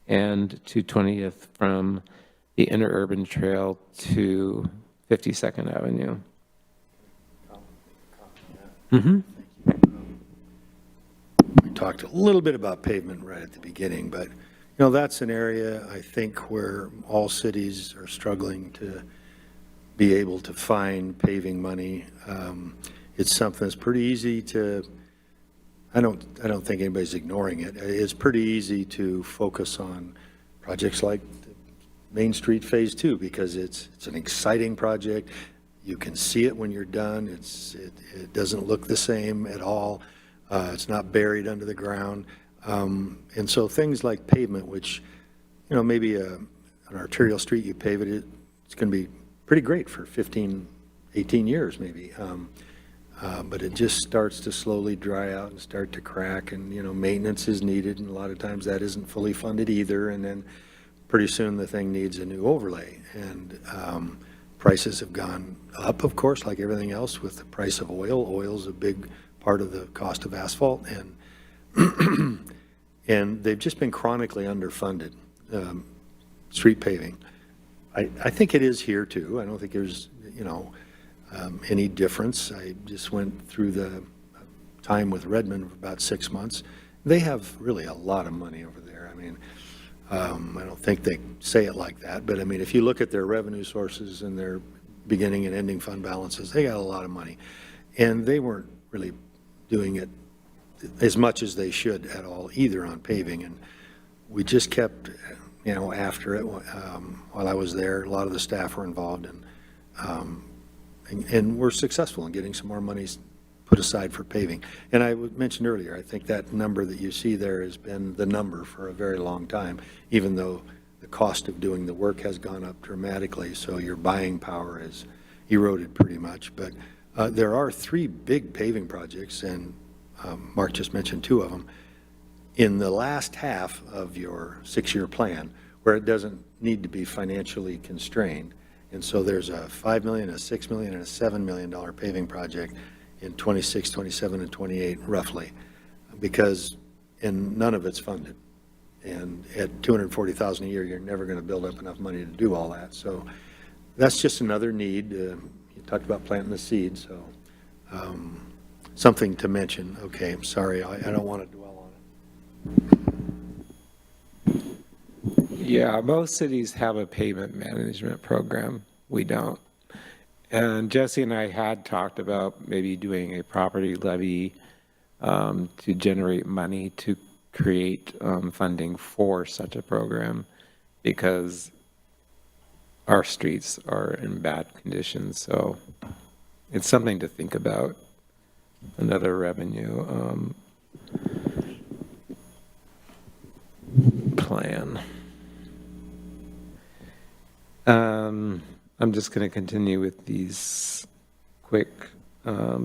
and 220th from the interurban trail to 52nd Avenue. Mm-hmm. We talked a little bit about pavement right at the beginning, but that's an area I think where all cities are struggling to be able to find paving money. It's something that's pretty easy to, I don't think anybody's ignoring it. It's pretty easy to focus on projects like Main Street Phase 2 because it's an exciting project. You can see it when you're done. It doesn't look the same at all. It's not buried under the ground. And so things like pavement, which, maybe an arterial street, you pave it, it's going to be pretty great for 15, 18 years maybe. But it just starts to slowly dry out and start to crack, and, maintenance is needed, and a lot of times that isn't fully funded either, and then pretty soon the thing needs a new overlay. And prices have gone up, of course, like everything else with the price of oil. Oil's a big part of the cost of asphalt, and and they've just been chronically underfunded, street paving. I think it is here too. I don't think there's, any difference. I just went through the time with Redmond for about 6 months. They have really a lot of money over there. I mean, I don't think they say it like that, but I mean, if you look at their revenue sources and their beginning and ending fund balances, they got a lot of money. And they weren't really doing it as much as they should at all either on paving. And we just kept, after it, while I was there, a lot of the staff were involved, and we're successful in getting some more money put aside for paving. And I mentioned earlier, I think that number that you see there has been the number for a very long time, even though the cost of doing the work has gone up dramatically, so your buying power is eroded pretty much. But there are 3 big paving projects, and Mark just mentioned 2 of them, in the last half of your 6-year plan, where it doesn't need to be financially constrained. And so there's a $5 million, a $6 million, and a $7 million paving project in 26, 27, and 28, roughly, and none of it's funded. And at $240,000 a year, you're never going to build up enough money to do all that. So that's just another need. You talked about planting the seed, so something to mention. Okay, I'm sorry, I don't want to dwell on it. Yeah, most cities have a pavement management program. We don't. And Jesse and I had talked about maybe doing a property levy to generate money to create funding for such a program, because our streets are in bad condition. So it's something to think about, another revenue plan. I'm just going to continue with these quick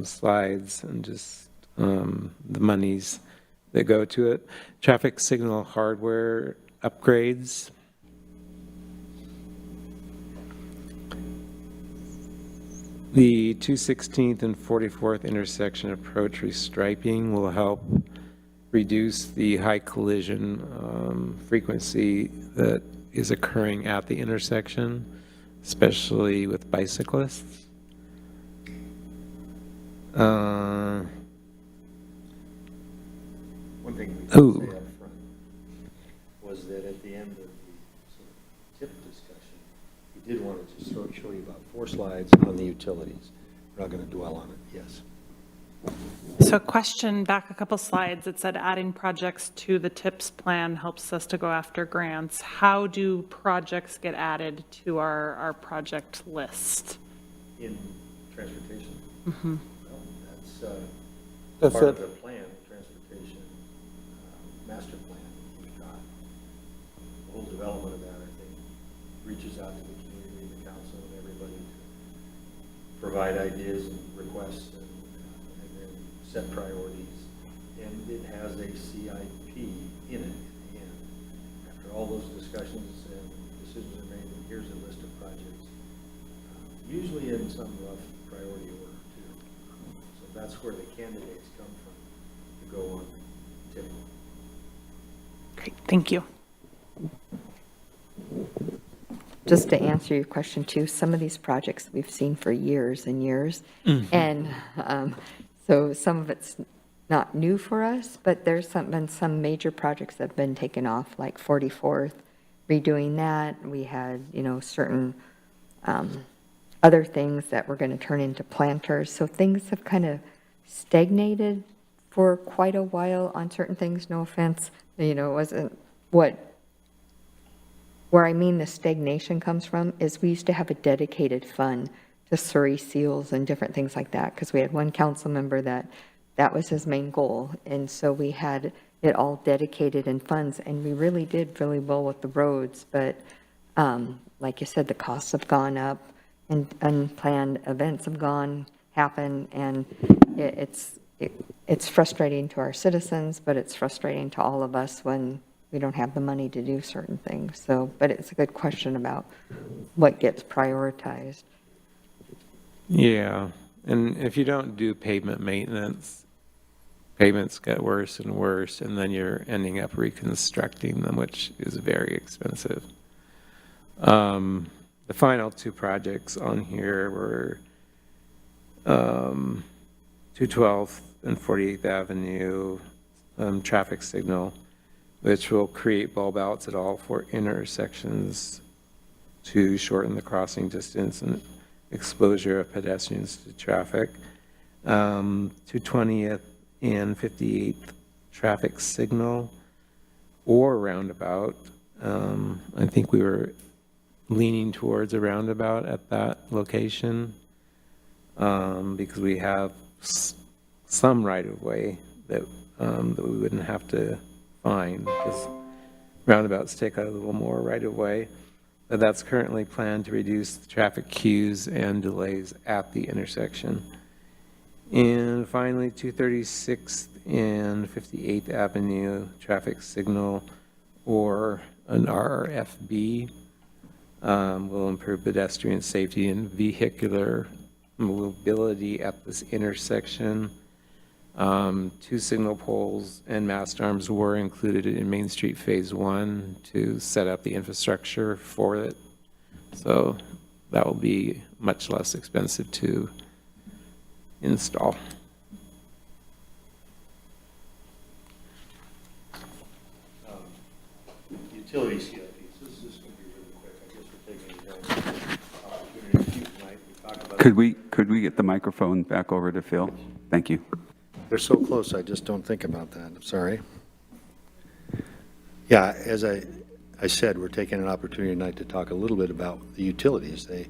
slides and just the monies that go to it. Traffic signal hardware upgrades. The 216th and 44th intersection approach restriping will help reduce the high collision frequency that is occurring at the intersection, especially with bicyclists. One thing we did say up front was that at the end of the sort of tip discussion, we did want to just show you about 4 slides on the utilities. We're not going to dwell on it. Yes. So question back a couple slides, it said adding projects to the TIPS plan helps us to go after grants. How do projects get added to our project list? In transportation? Mm-hmm. Well, That's part it. of the plan, transportation master plan we've got. The whole development of that, I think, reaches out to the community, the council, and everybody to provide ideas and requests and then set priorities. And it has a CIP in it at the end. After all those discussions and decisions are made, and here's a list of projects, usually in some rough priority order too. So that's where the candidates come from to go on the tip. Great, thank you. Just to answer your question too, some of these projects we've seen for years and years. Mm-hmm. And so some of it's not new for us, but there's been some major projects that have been taken off, like 44th, redoing that. We had, certain other things that were going to turn into planters. So things have kind of stagnated for quite a while on certain things. No offense, it wasn't what Where I mean the stagnation comes from is we used to have a dedicated fund to Surrey seals and different things like that, because we had one council member that was his main goal. And so we had it all dedicated in funds, and we really did really well with the roads. But like you said, the costs have gone up and unplanned events have happened, and it's frustrating to our citizens, but it's frustrating to all of us when we don't have the money to do certain things. So, but it's a good question about what gets prioritized. Yeah, and if you don't do pavement maintenance, pavements get worse and worse, and then you're ending up reconstructing them, which is very expensive. The final two projects on here were 212th and 48th Avenue traffic signal, which will create bulb outs at all four intersections to shorten the crossing distance and exposure of pedestrians to traffic. 220th and 58th traffic signal or roundabout. I think we were leaning towards a roundabout at that location because we have some right-of-way that we wouldn't have to find, because roundabouts take a little more right-of-way. But that's currently planned to reduce the traffic queues and delays at the intersection. And finally, 236th and 58th Avenue traffic signal or an RFB will improve pedestrian safety and vehicular mobility at this intersection. 2 signal poles and mast arms were included in Main Street Phase 1 to set up the infrastructure for it. So that will be much less expensive to install. Utility CIPs, this is just going to be really quick. I guess we're taking the opportunity to keep tonight. We talk about Could we get the microphone back over to Phil? Thank you. They're so close, I just don't think about that. I'm sorry. Yeah, as I said, we're taking an opportunity tonight to talk a little bit about the utilities. They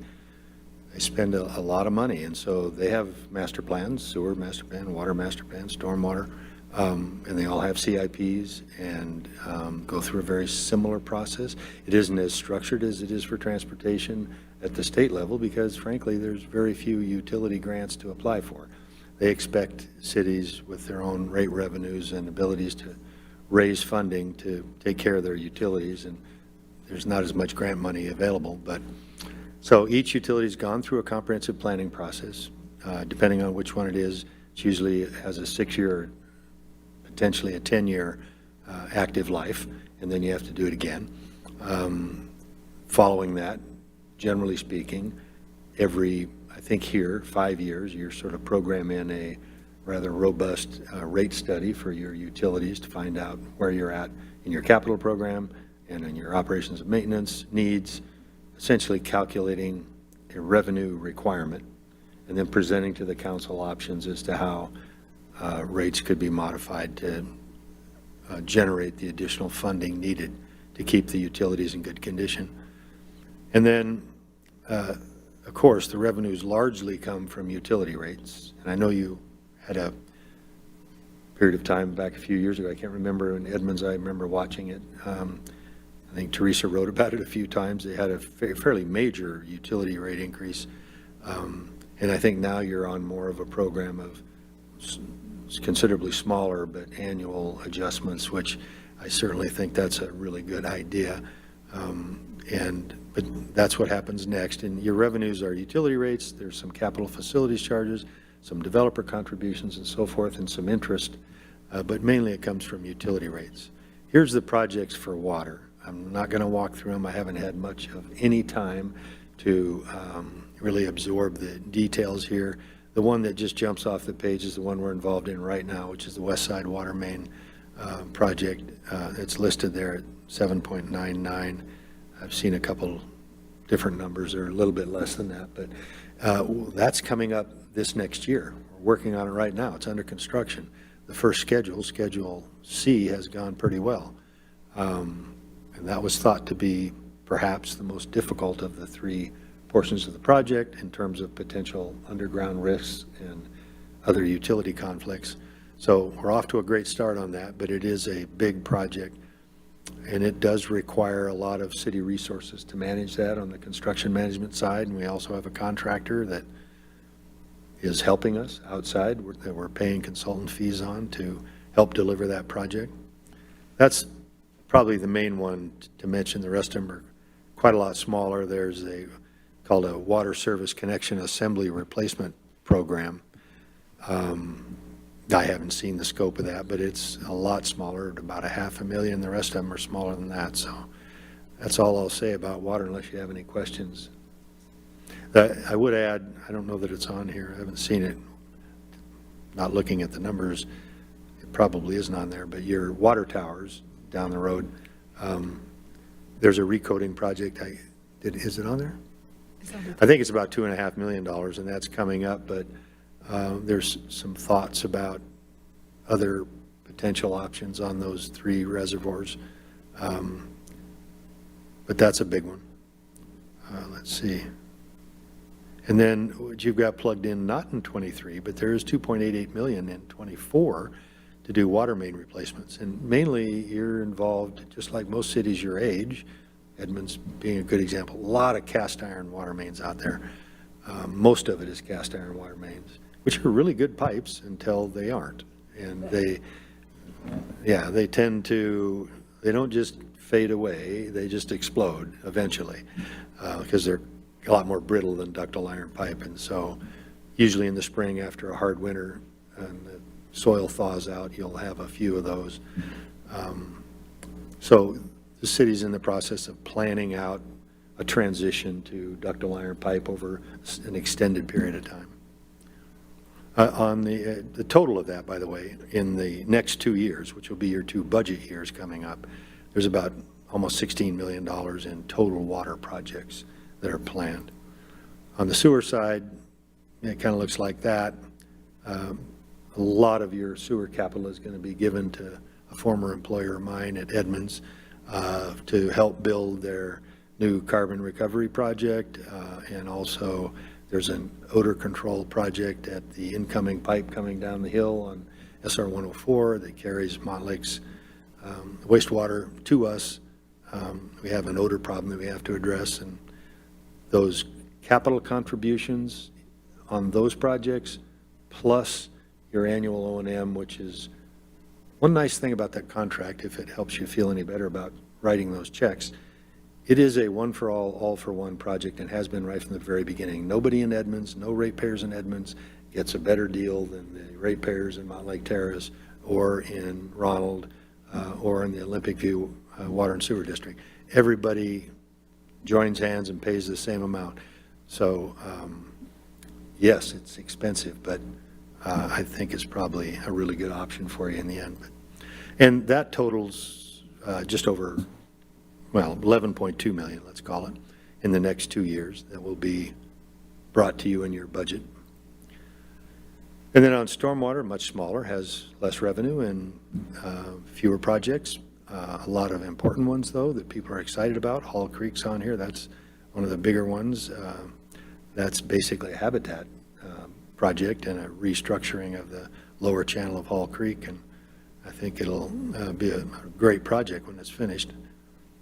spend a lot of money, and so they have master plans, sewer master plan, water master plan, stormwater, and they all have CIPs and go through a very similar process. It isn't as structured as it is for transportation at the state level because, frankly, there's very few utility grants to apply for. They expect cities with their own rate revenues and abilities to raise funding to take care of their utilities, and there's not as much grant money available. But so each utility's gone through a comprehensive planning process. Depending on which one it is, it usually has a 6-year, potentially a 10-year active life, and then you have to do it again. Following that, generally speaking, every, I think here, 5 years, you're sort of program in a rather robust rate study for your utilities to find out where you're at in your capital program and in your operations and maintenance needs, essentially calculating a revenue requirement and then presenting to the council options as to how rates could be modified to generate the additional funding needed to keep the utilities in good condition. And then, of course, the revenues largely come from utility rates. And I know you had a period of time back a few years ago, I can't remember, in Edmonds, I remember watching it. I think Teresa wrote about it a few times. They had a fairly major utility rate increase. And I think now you're on more of a program of considerably smaller but annual adjustments, which I certainly think that's a really good idea. But that's what happens next. And your revenues are utility rates, there's some capital facilities charges, some developer contributions and so forth, and some interest, but mainly it comes from utility rates. Here's the projects for water. I'm not going to walk through them. I haven't had much of any time to really absorb the details here. The one that just jumps off the page is the one we're involved in right now, which is the West Side Water Main project. It's listed there at 7.99. I've seen a couple different numbers that are a little bit less than that, but that's coming up this next year. We're working on it right now. It's under construction. The first schedule, Schedule C, has gone pretty well. And that was thought to be perhaps the most difficult of the three portions of the project in terms of potential underground risks and other utility conflicts. So we're off to a great start on that, but it is a big project, and it does require a lot of city resources to manage that on the construction management side. And we also have a contractor that is helping us outside that we're paying consultant fees on to help deliver that project. That's probably the main one to mention. The rest of them are quite a lot smaller. There's called a Water Service Connection Assembly Replacement Program. I haven't seen the scope of that, but it's a lot smaller, about $500,000. The rest of them are smaller than that. So that's all I'll say about water unless you have any questions. I would add, I don't know that it's on here. I haven't seen it. Not looking at the numbers, it probably isn't on there, but your water towers down the road, there's a recoating project. Is it on there? I think it's about $2.5 million, and that's coming up, but there's some thoughts about other potential options on those three reservoirs. But that's a big one. Let's see. And then what you've got plugged in, not in 23, but there is $2.88 million in 24 to do water main replacements. And mainly you're involved, just like most cities your age, Edmonds being a good example, a lot of cast iron water mains out there. Most of it is cast iron water mains, which are really good pipes until they aren't. And they tend to, they don't just fade away, they just explode eventually because they're a lot more brittle than ductile iron pipe. And so usually in the spring after a hard winter and the soil thaws out, you'll have a few of those. So the city's in the process of planning out a transition to ductile iron pipe over an extended period of time. On the total of that, by the way, in the next 2 years, which will be your 2 budget years coming up, there's about almost $16 million in total water projects that are planned. On the sewer side, it kind of looks like that. A lot of your sewer capital is going to be given to a former employer of mine at Edmonds to help build their new carbon recovery project, and also there's an odor control project at the incoming pipe coming down the hill on SR 104 that carries Mountlakes wastewater to us. We have an odor problem that we have to address, and those capital contributions on those projects, plus your annual O&M, which is one nice thing about that contract, if it helps you feel any better about writing those checks. It is a one-for-all, all-for-one project and has been right from the very beginning. Nobody in Edmonds, no ratepayers in Edmonds gets a better deal than the ratepayers in Mountlake Terrace or in Ronald or in the Olympic View Water and Sewer District. Everybody joins hands and pays the same amount. So yes, it's expensive, but I think it's probably a really good option for you in the end. And that totals just over, well, 11.2 million, let's call it, in the next 2 years that will be brought to you in your budget. And then on stormwater, much smaller, has less revenue and fewer projects. A lot of important ones, though, that people are excited about. Hall Creek's on here. That's one of the bigger ones. That's basically a habitat project and a restructuring of the lower channel of Hall Creek. And I think it'll be a great project when it's finished.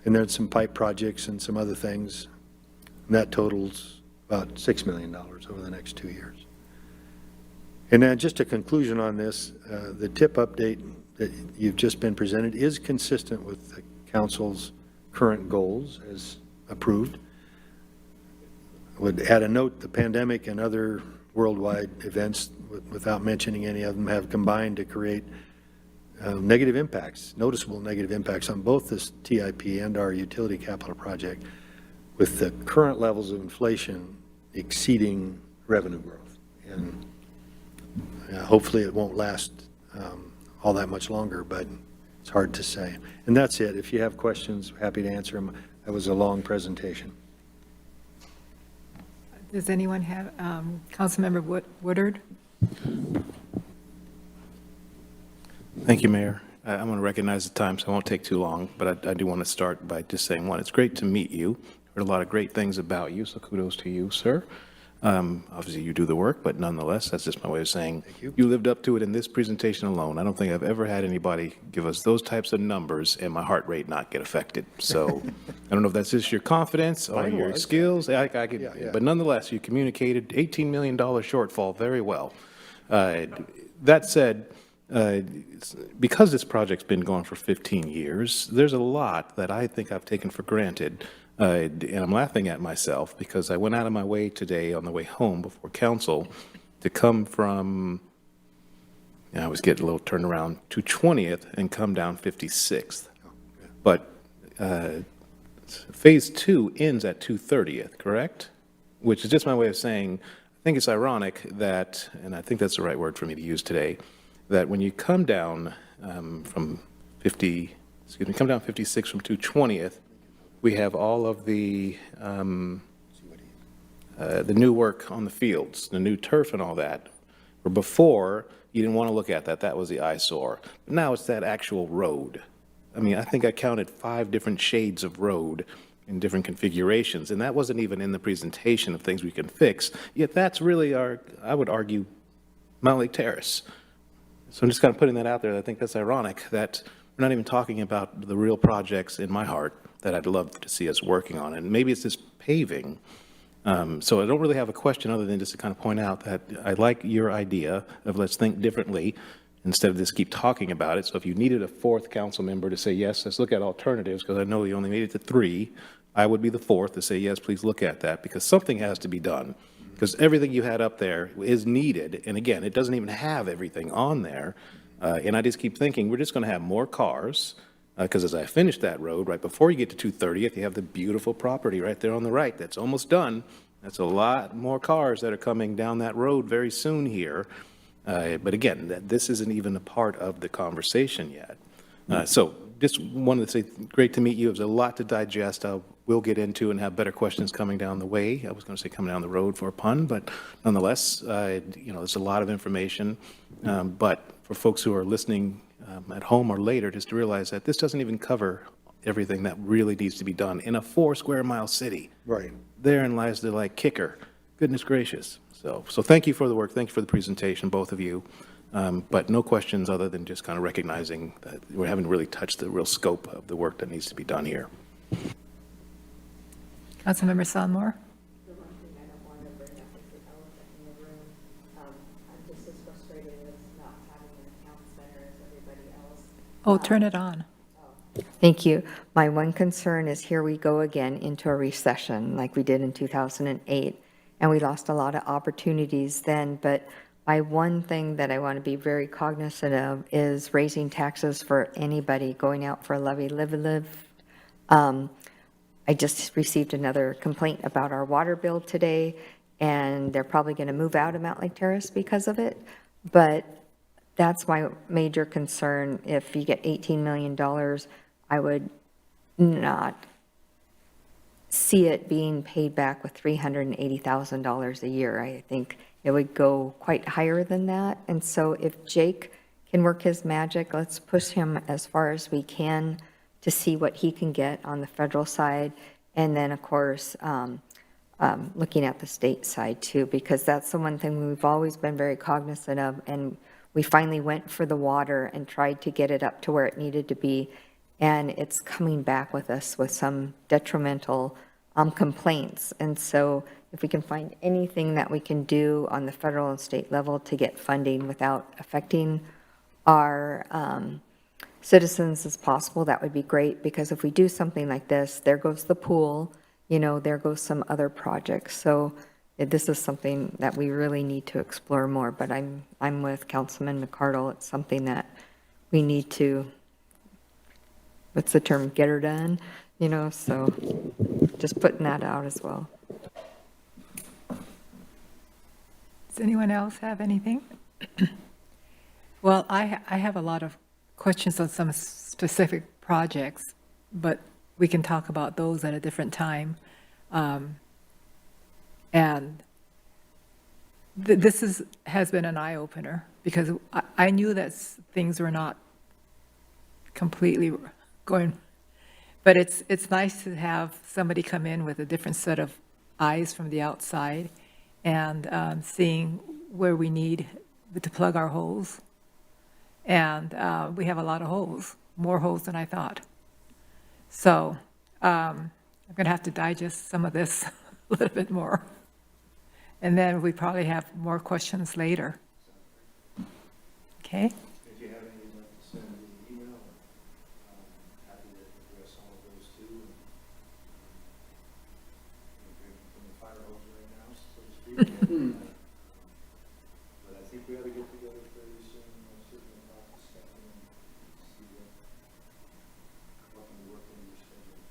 And there's some pipe projects and some other things. And that totals about $6 million over the next 2 years. And then just a conclusion on this, the TIP update that you've just been presented is consistent with the council's current goals as approved. I would add a note, the pandemic and other worldwide events, without mentioning any of them, have combined to create negative impacts, noticeable negative impacts on both this TIP and our utility capital project, with the current levels of inflation exceeding revenue growth. And hopefully it won't last all that much longer, but it's hard to say. And that's it. If you have questions, happy to answer them. That was a long presentation. Does anyone have, Councilmember Woodard? Thank you, Mayor. I'm going to recognize the time, so I won't take too long, but I do want to start by just saying, one, it's great to meet you. Heard a lot of great things about you, so kudos to you, sir. Obviously, you do the work, but nonetheless, that's just my way of saying you lived up to it in this presentation alone. I don't think I've ever had anybody give us those types of numbers and my heart rate not get affected. So I don't know if that's just your confidence or Mine your was. skills. I could, Yeah. but nonetheless, you communicated $18 million shortfall very well. That said, because this project's been going for 15 years, there's a lot that I think I've taken for granted. And I'm laughing at myself because I went out of my way today on the way home before council to come from, I always get a little turned around, to 20th and come down 56th. But phase 2 ends at 230th, correct? Which is just my way of saying, I think it's ironic that, and I think that's the right word for me to use today, that when you come down come down 56 from 220th, we have all of the new work on the fields, the new turf and all that. Where before, you didn't want to look at that. That was the eyesore. But now it's that actual road. I mean, I think I counted 5 different shades of road in different configurations, and that wasn't even in the presentation of things we can fix. Yet that's really I would argue, Mountlake Terrace. So I'm just kind of putting that out there. I think that's ironic that we're not even talking about the real projects in my heart that I'd love to see us working on. And maybe it's this paving. So I don't really have a question other than just to kind of point out that I like your idea of let's think differently instead of just keep talking about it. So if you needed a 4th council member to say, yes, let's look at alternatives, because I know you only made it to 3, I would be the 4th to say, yes, please look at that, because something has to be done. Because everything you had up there is needed. And again, it doesn't even have everything on there. And I just keep thinking, we're just going to have more cars. Because as I finish that road, right before you get to 230th, you have the beautiful property right there on the right that's almost done. That's a lot more cars that are coming down that road very soon here. But again, this isn't even a part of the conversation yet. So just wanted to say, great to meet you. It was a lot to digest. We'll get into and have better questions coming down the way. I was going to say coming down the road for a pun, but nonetheless, there's a lot of information. But for folks who are listening at home or later, just to realize that this doesn't even cover everything that really needs to be done in a 4 square mile city. Right. Therein lies the kicker. Goodness gracious. So thank you for the work. Thank you for the presentation, both of you. But no questions other than just kind of recognizing that we haven't really touched the real scope of the work that needs to be done here. Councilmember Sonmore? The one thing I don't want to bring up is the elephant in the room. I'm just as frustrated as not having an account center as everybody else. Oh, turn it on. Thank you. My one concern is here we go again into a recession like we did in 2008, and we lost a lot of opportunities then. But my one thing that I want to be very cognizant of is raising taxes for anybody going out for a levy live. I just received another complaint about our water bill today, and they're probably going to move out of Mountlake Terrace because of it. But that's my major concern. If you get $18 million, I would not see it being paid back with $380,000 a year. I think it would go quite higher than that. And so if Jake can work his magic, let's push him as far as we can to see what he can get on the federal side. And then, of course, looking at the state side too, because that's the one thing we've always been very cognizant of. And we finally went for the water and tried to get it up to where it needed to be. And it's coming back with us with some detrimental complaints. And so if we can find anything that we can do on the federal and state level to get funding without affecting our citizens as possible, that would be great. Because if we do something like this, there goes the pool, there goes some other projects. So this is something that we really need to explore more. But I'm with Councilman McCardle. It's something that we need to, what's the term, get her done, so just putting that out as well. Does anyone else have anything? Well, I have a lot of questions on some specific projects, but we can talk about those at a different time. And this has been an eye-opener, because I knew that things were not completely going, but it's nice to have somebody come in with a different set of eyes from the outside and seeing where we need to plug our holes. And we have a lot of holes, more holes than I thought. So I'm going to have to digest some of this a little bit more. And then we probably have more questions later. Okay? If you have any you'd like to send me an email, I'm happy to address all of those too. I'm drinking from the fire hose right now, so to speak. But I think we ought to get together fairly soon. I'll certainly talk to Stephanie and see what can work in your schedule.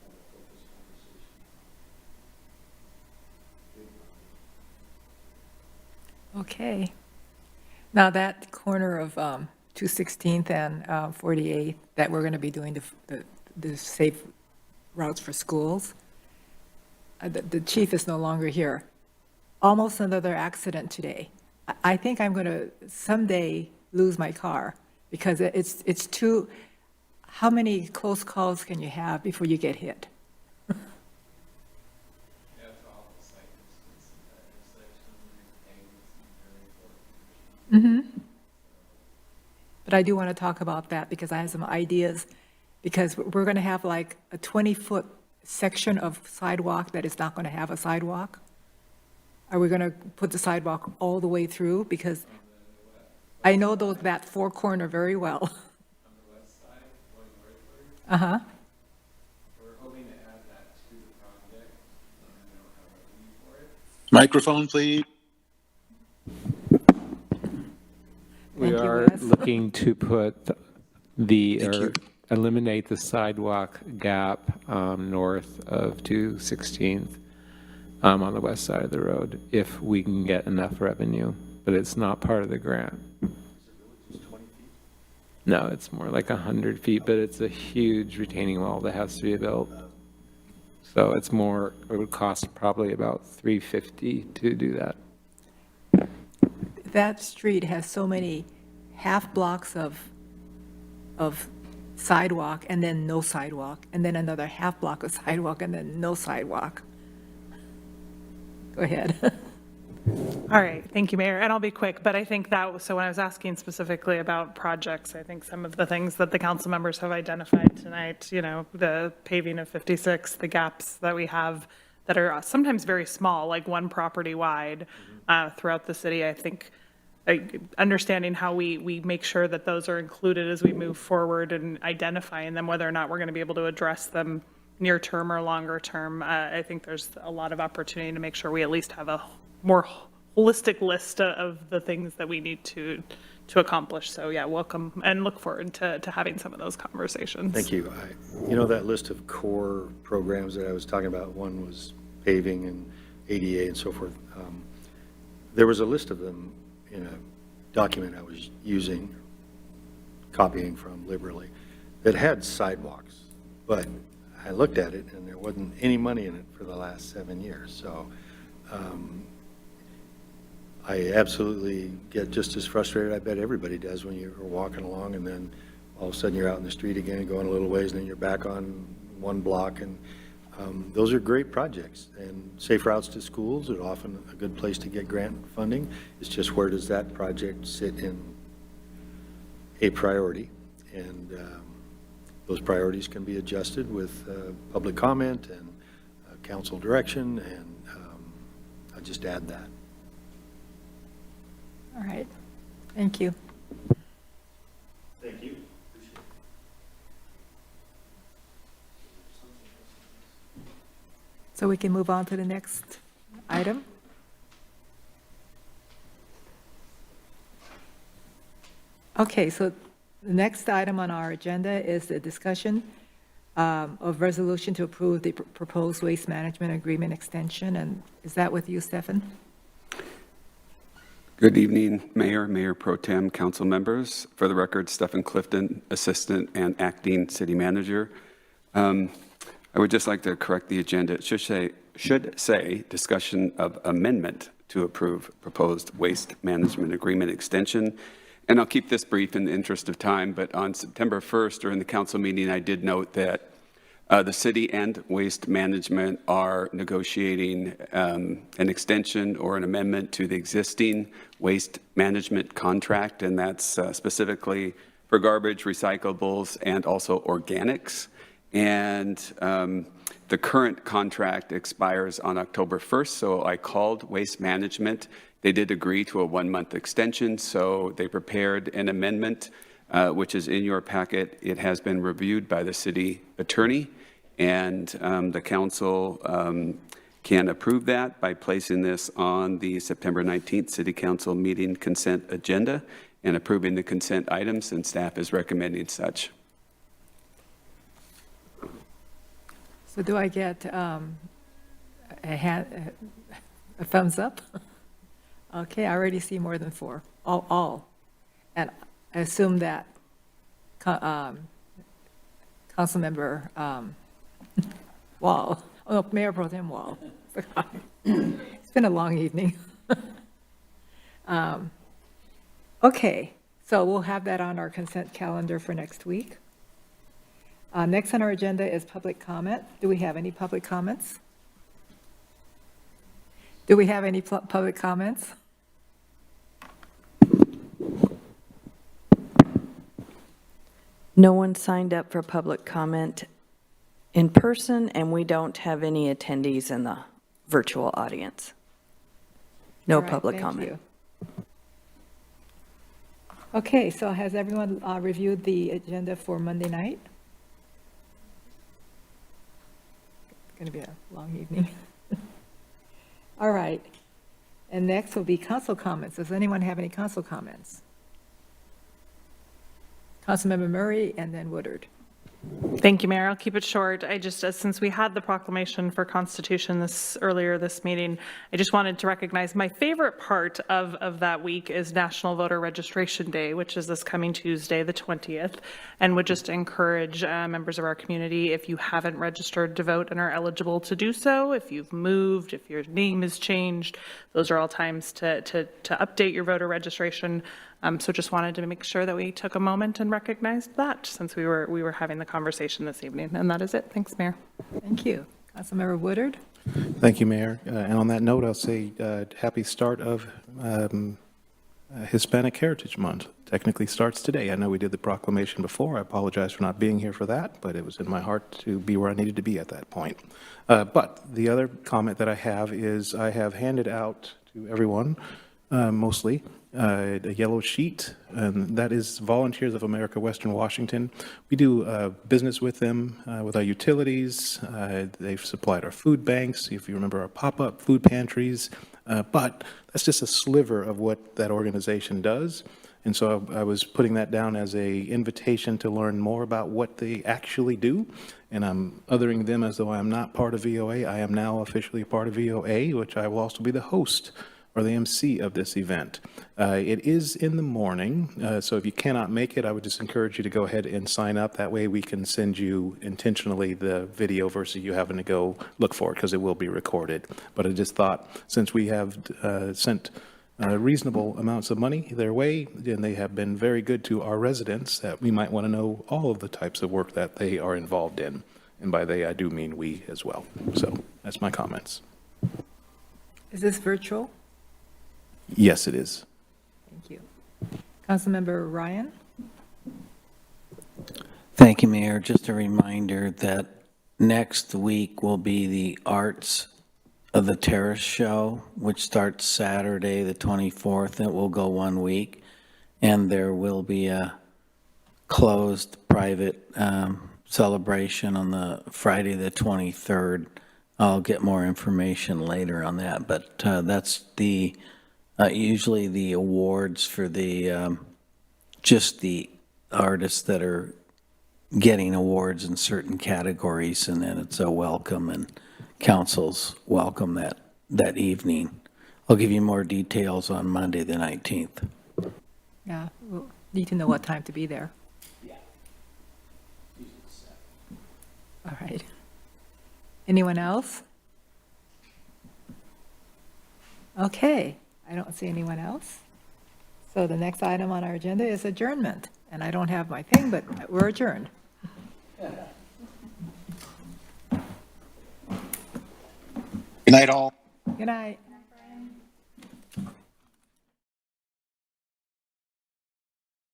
Have a focused conversation. Big project. Okay. Now that corner of 216th and 48th that we're going to be doing the safe routes for schools, the chief is no longer here. Almost another accident today. I think I'm going to someday lose my car because it's too, how many close calls can you have before you get hit? Mm-hmm. But I do want to talk about that because I have some ideas, because we're going to have like a 20-foot section of sidewalk that is not going to have a sidewalk. Are we going to put the sidewalk all the way through? Because I know that four corner very well. On the west side, going northward. Uh-huh. We're hoping to add that to the project, and I don't have a revenue for it. Microphone, please. We Thank you, are Wes. looking to put Thank you. eliminate the sidewalk gap north of 216th on the west side of the road if we can get enough revenue, but it's not part of the grant. No, it's more like 100 feet, but it's a huge retaining wall that has to be built. So it's more, it would cost probably about $350 to do that. That street has so many half blocks of sidewalk and then no sidewalk, and then another half block of sidewalk and then no sidewalk. Go ahead. All right, thank you, Mayor, and I'll be quick, but I think that, so when I was asking specifically about projects, I think some of the things that the council members have identified tonight, you know, the paving of 56, the gaps that we have that are sometimes very small, like one property wide throughout the city, I think understanding how we make sure that those are included as we move forward and identifying them, whether or not we're going to be able to address them near term or longer term, I think there's a lot of opportunity to make sure we at least have a more holistic list of the things that we need to accomplish. So yeah, welcome and look forward to having some of those conversations. Thank you. You know, that list of core programs that I was talking about, one was paving and ADA and so forth. There was a list of them in a document I was using, copying from liberally, that had sidewalks, but I looked at it and there wasn't any money in it for the last 7 years. So I absolutely get just as frustrated, I bet everybody does, when you're walking along and then all of a sudden you're out in the street again and going a little ways and then you're back on one block. And those are great projects, and safe routes to schools are often a good place to get grant funding. It's just, where does that project sit in a priority? And those priorities can be adjusted with public comment and council direction, and I just add that. All right. Thank you. Thank you. So we can move on to the next item. Okay, so the next item on our agenda is the discussion of resolution to approve the proposed waste management agreement extension. And is that with you, Stefan? Good evening, Mayor, Mayor Pro Tem, council members. For the record, Stephen Clifton, Assistant and Acting City Manager. I would just like to correct the agenda. It should say discussion of amendment to approve proposed waste management agreement extension. and I'll keep this brief in the interest of time, but on September 1st during the council meeting, I did note that the city and Waste Management are negotiating an extension or an amendment to the existing waste management contract, and that's specifically for garbage, recyclables, and also organics. And the current contract expires on October 1st, so I called Waste Management. They did agree to a 1-month extension, so they prepared an amendment, which is in your packet. It has been reviewed by the city attorney, and the council can approve that by placing this on the September 19th City Council meeting consent agenda and approving the consent items, and staff is recommending such. So do I get a thumbs up? Okay, I already see more than 4, all. And I assume that Councilmember Wall, oh, Mayor Pro Tem Wall. It's been a long evening. Okay, so we'll have that on our consent calendar for next week. Next on our agenda is public comment. Do we have any public comments? Do we have any public comments? No one signed up for public comment in person, and we don't have any attendees in the virtual audience. No All right, public thank comment. you. Okay, so has everyone reviewed the agenda for Monday night? It's going to be a long evening. All right. And next will be council comments. Does anyone have any council comments? Councilmember Murray and then Woodard. Thank you, Mayor. I'll keep it short. I just, since we had the proclamation for Constitution earlier this meeting, I just wanted to recognize my favorite part of that week is National Voter Registration Day, which is this coming Tuesday, the 20th, and would just encourage members of our community, if you haven't registered to vote and are eligible to do so, if you've moved, if your name has changed, those are all times to update your voter registration. So just wanted to make sure that we took a moment and recognized that, since we were having the conversation this evening. And that is it. Thanks, Mayor. Thank you. Councilmember Woodard. Thank you, Mayor. And on that note, I'll say happy start of Hispanic Heritage Month. Technically starts today. I know we did the proclamation before. I apologize for not being here for that, but it was in my heart to be where I needed to be at that point. But the other comment that I have is I have handed out to everyone, mostly, a yellow sheet, and that is Volunteers of America Western Washington. We do business with them, with our utilities. They've supplied our food banks, if you remember our pop-up food pantries, but that's just a sliver of what that organization does. And so I was putting that down as a invitation to learn more about what they actually do. And I'm othering them as though I am not part of VOA. I am now officially part of VOA, which I will also be the host or the MC of this event. It is in the morning, so if you cannot make it, I would just encourage you to go ahead and sign up. That way we can send you intentionally the video versus you having to go look for it, because it will be recorded. But I just thought, since we have sent reasonable amounts of money their way, and they have been very good to our residents, that we might want to know all of the types of work that they are involved in. And by they, I do mean we as well. So that's my comments. Is this virtual? Yes, it is. Thank you. Councilmember Ryan? Thank you, Mayor. Just a reminder that next week will be the Arts of the Terrace show, which starts Saturday, the 24th. It will go 1 week, and there will be a closed private celebration on the Friday, the 23rd. I'll get more information later on that, but that's the usually the awards for the just the artists that are getting awards in certain categories, and then it's a welcome, and council's welcome that evening. I'll give you more details on Monday the 19th. Yeah, we'll need to know what time to be there. Yeah. All right. Anyone else? Okay, I don't see anyone else. So the next item on our agenda is adjournment. And I don't have my thing, but we're adjourned. Good night, all. Good night.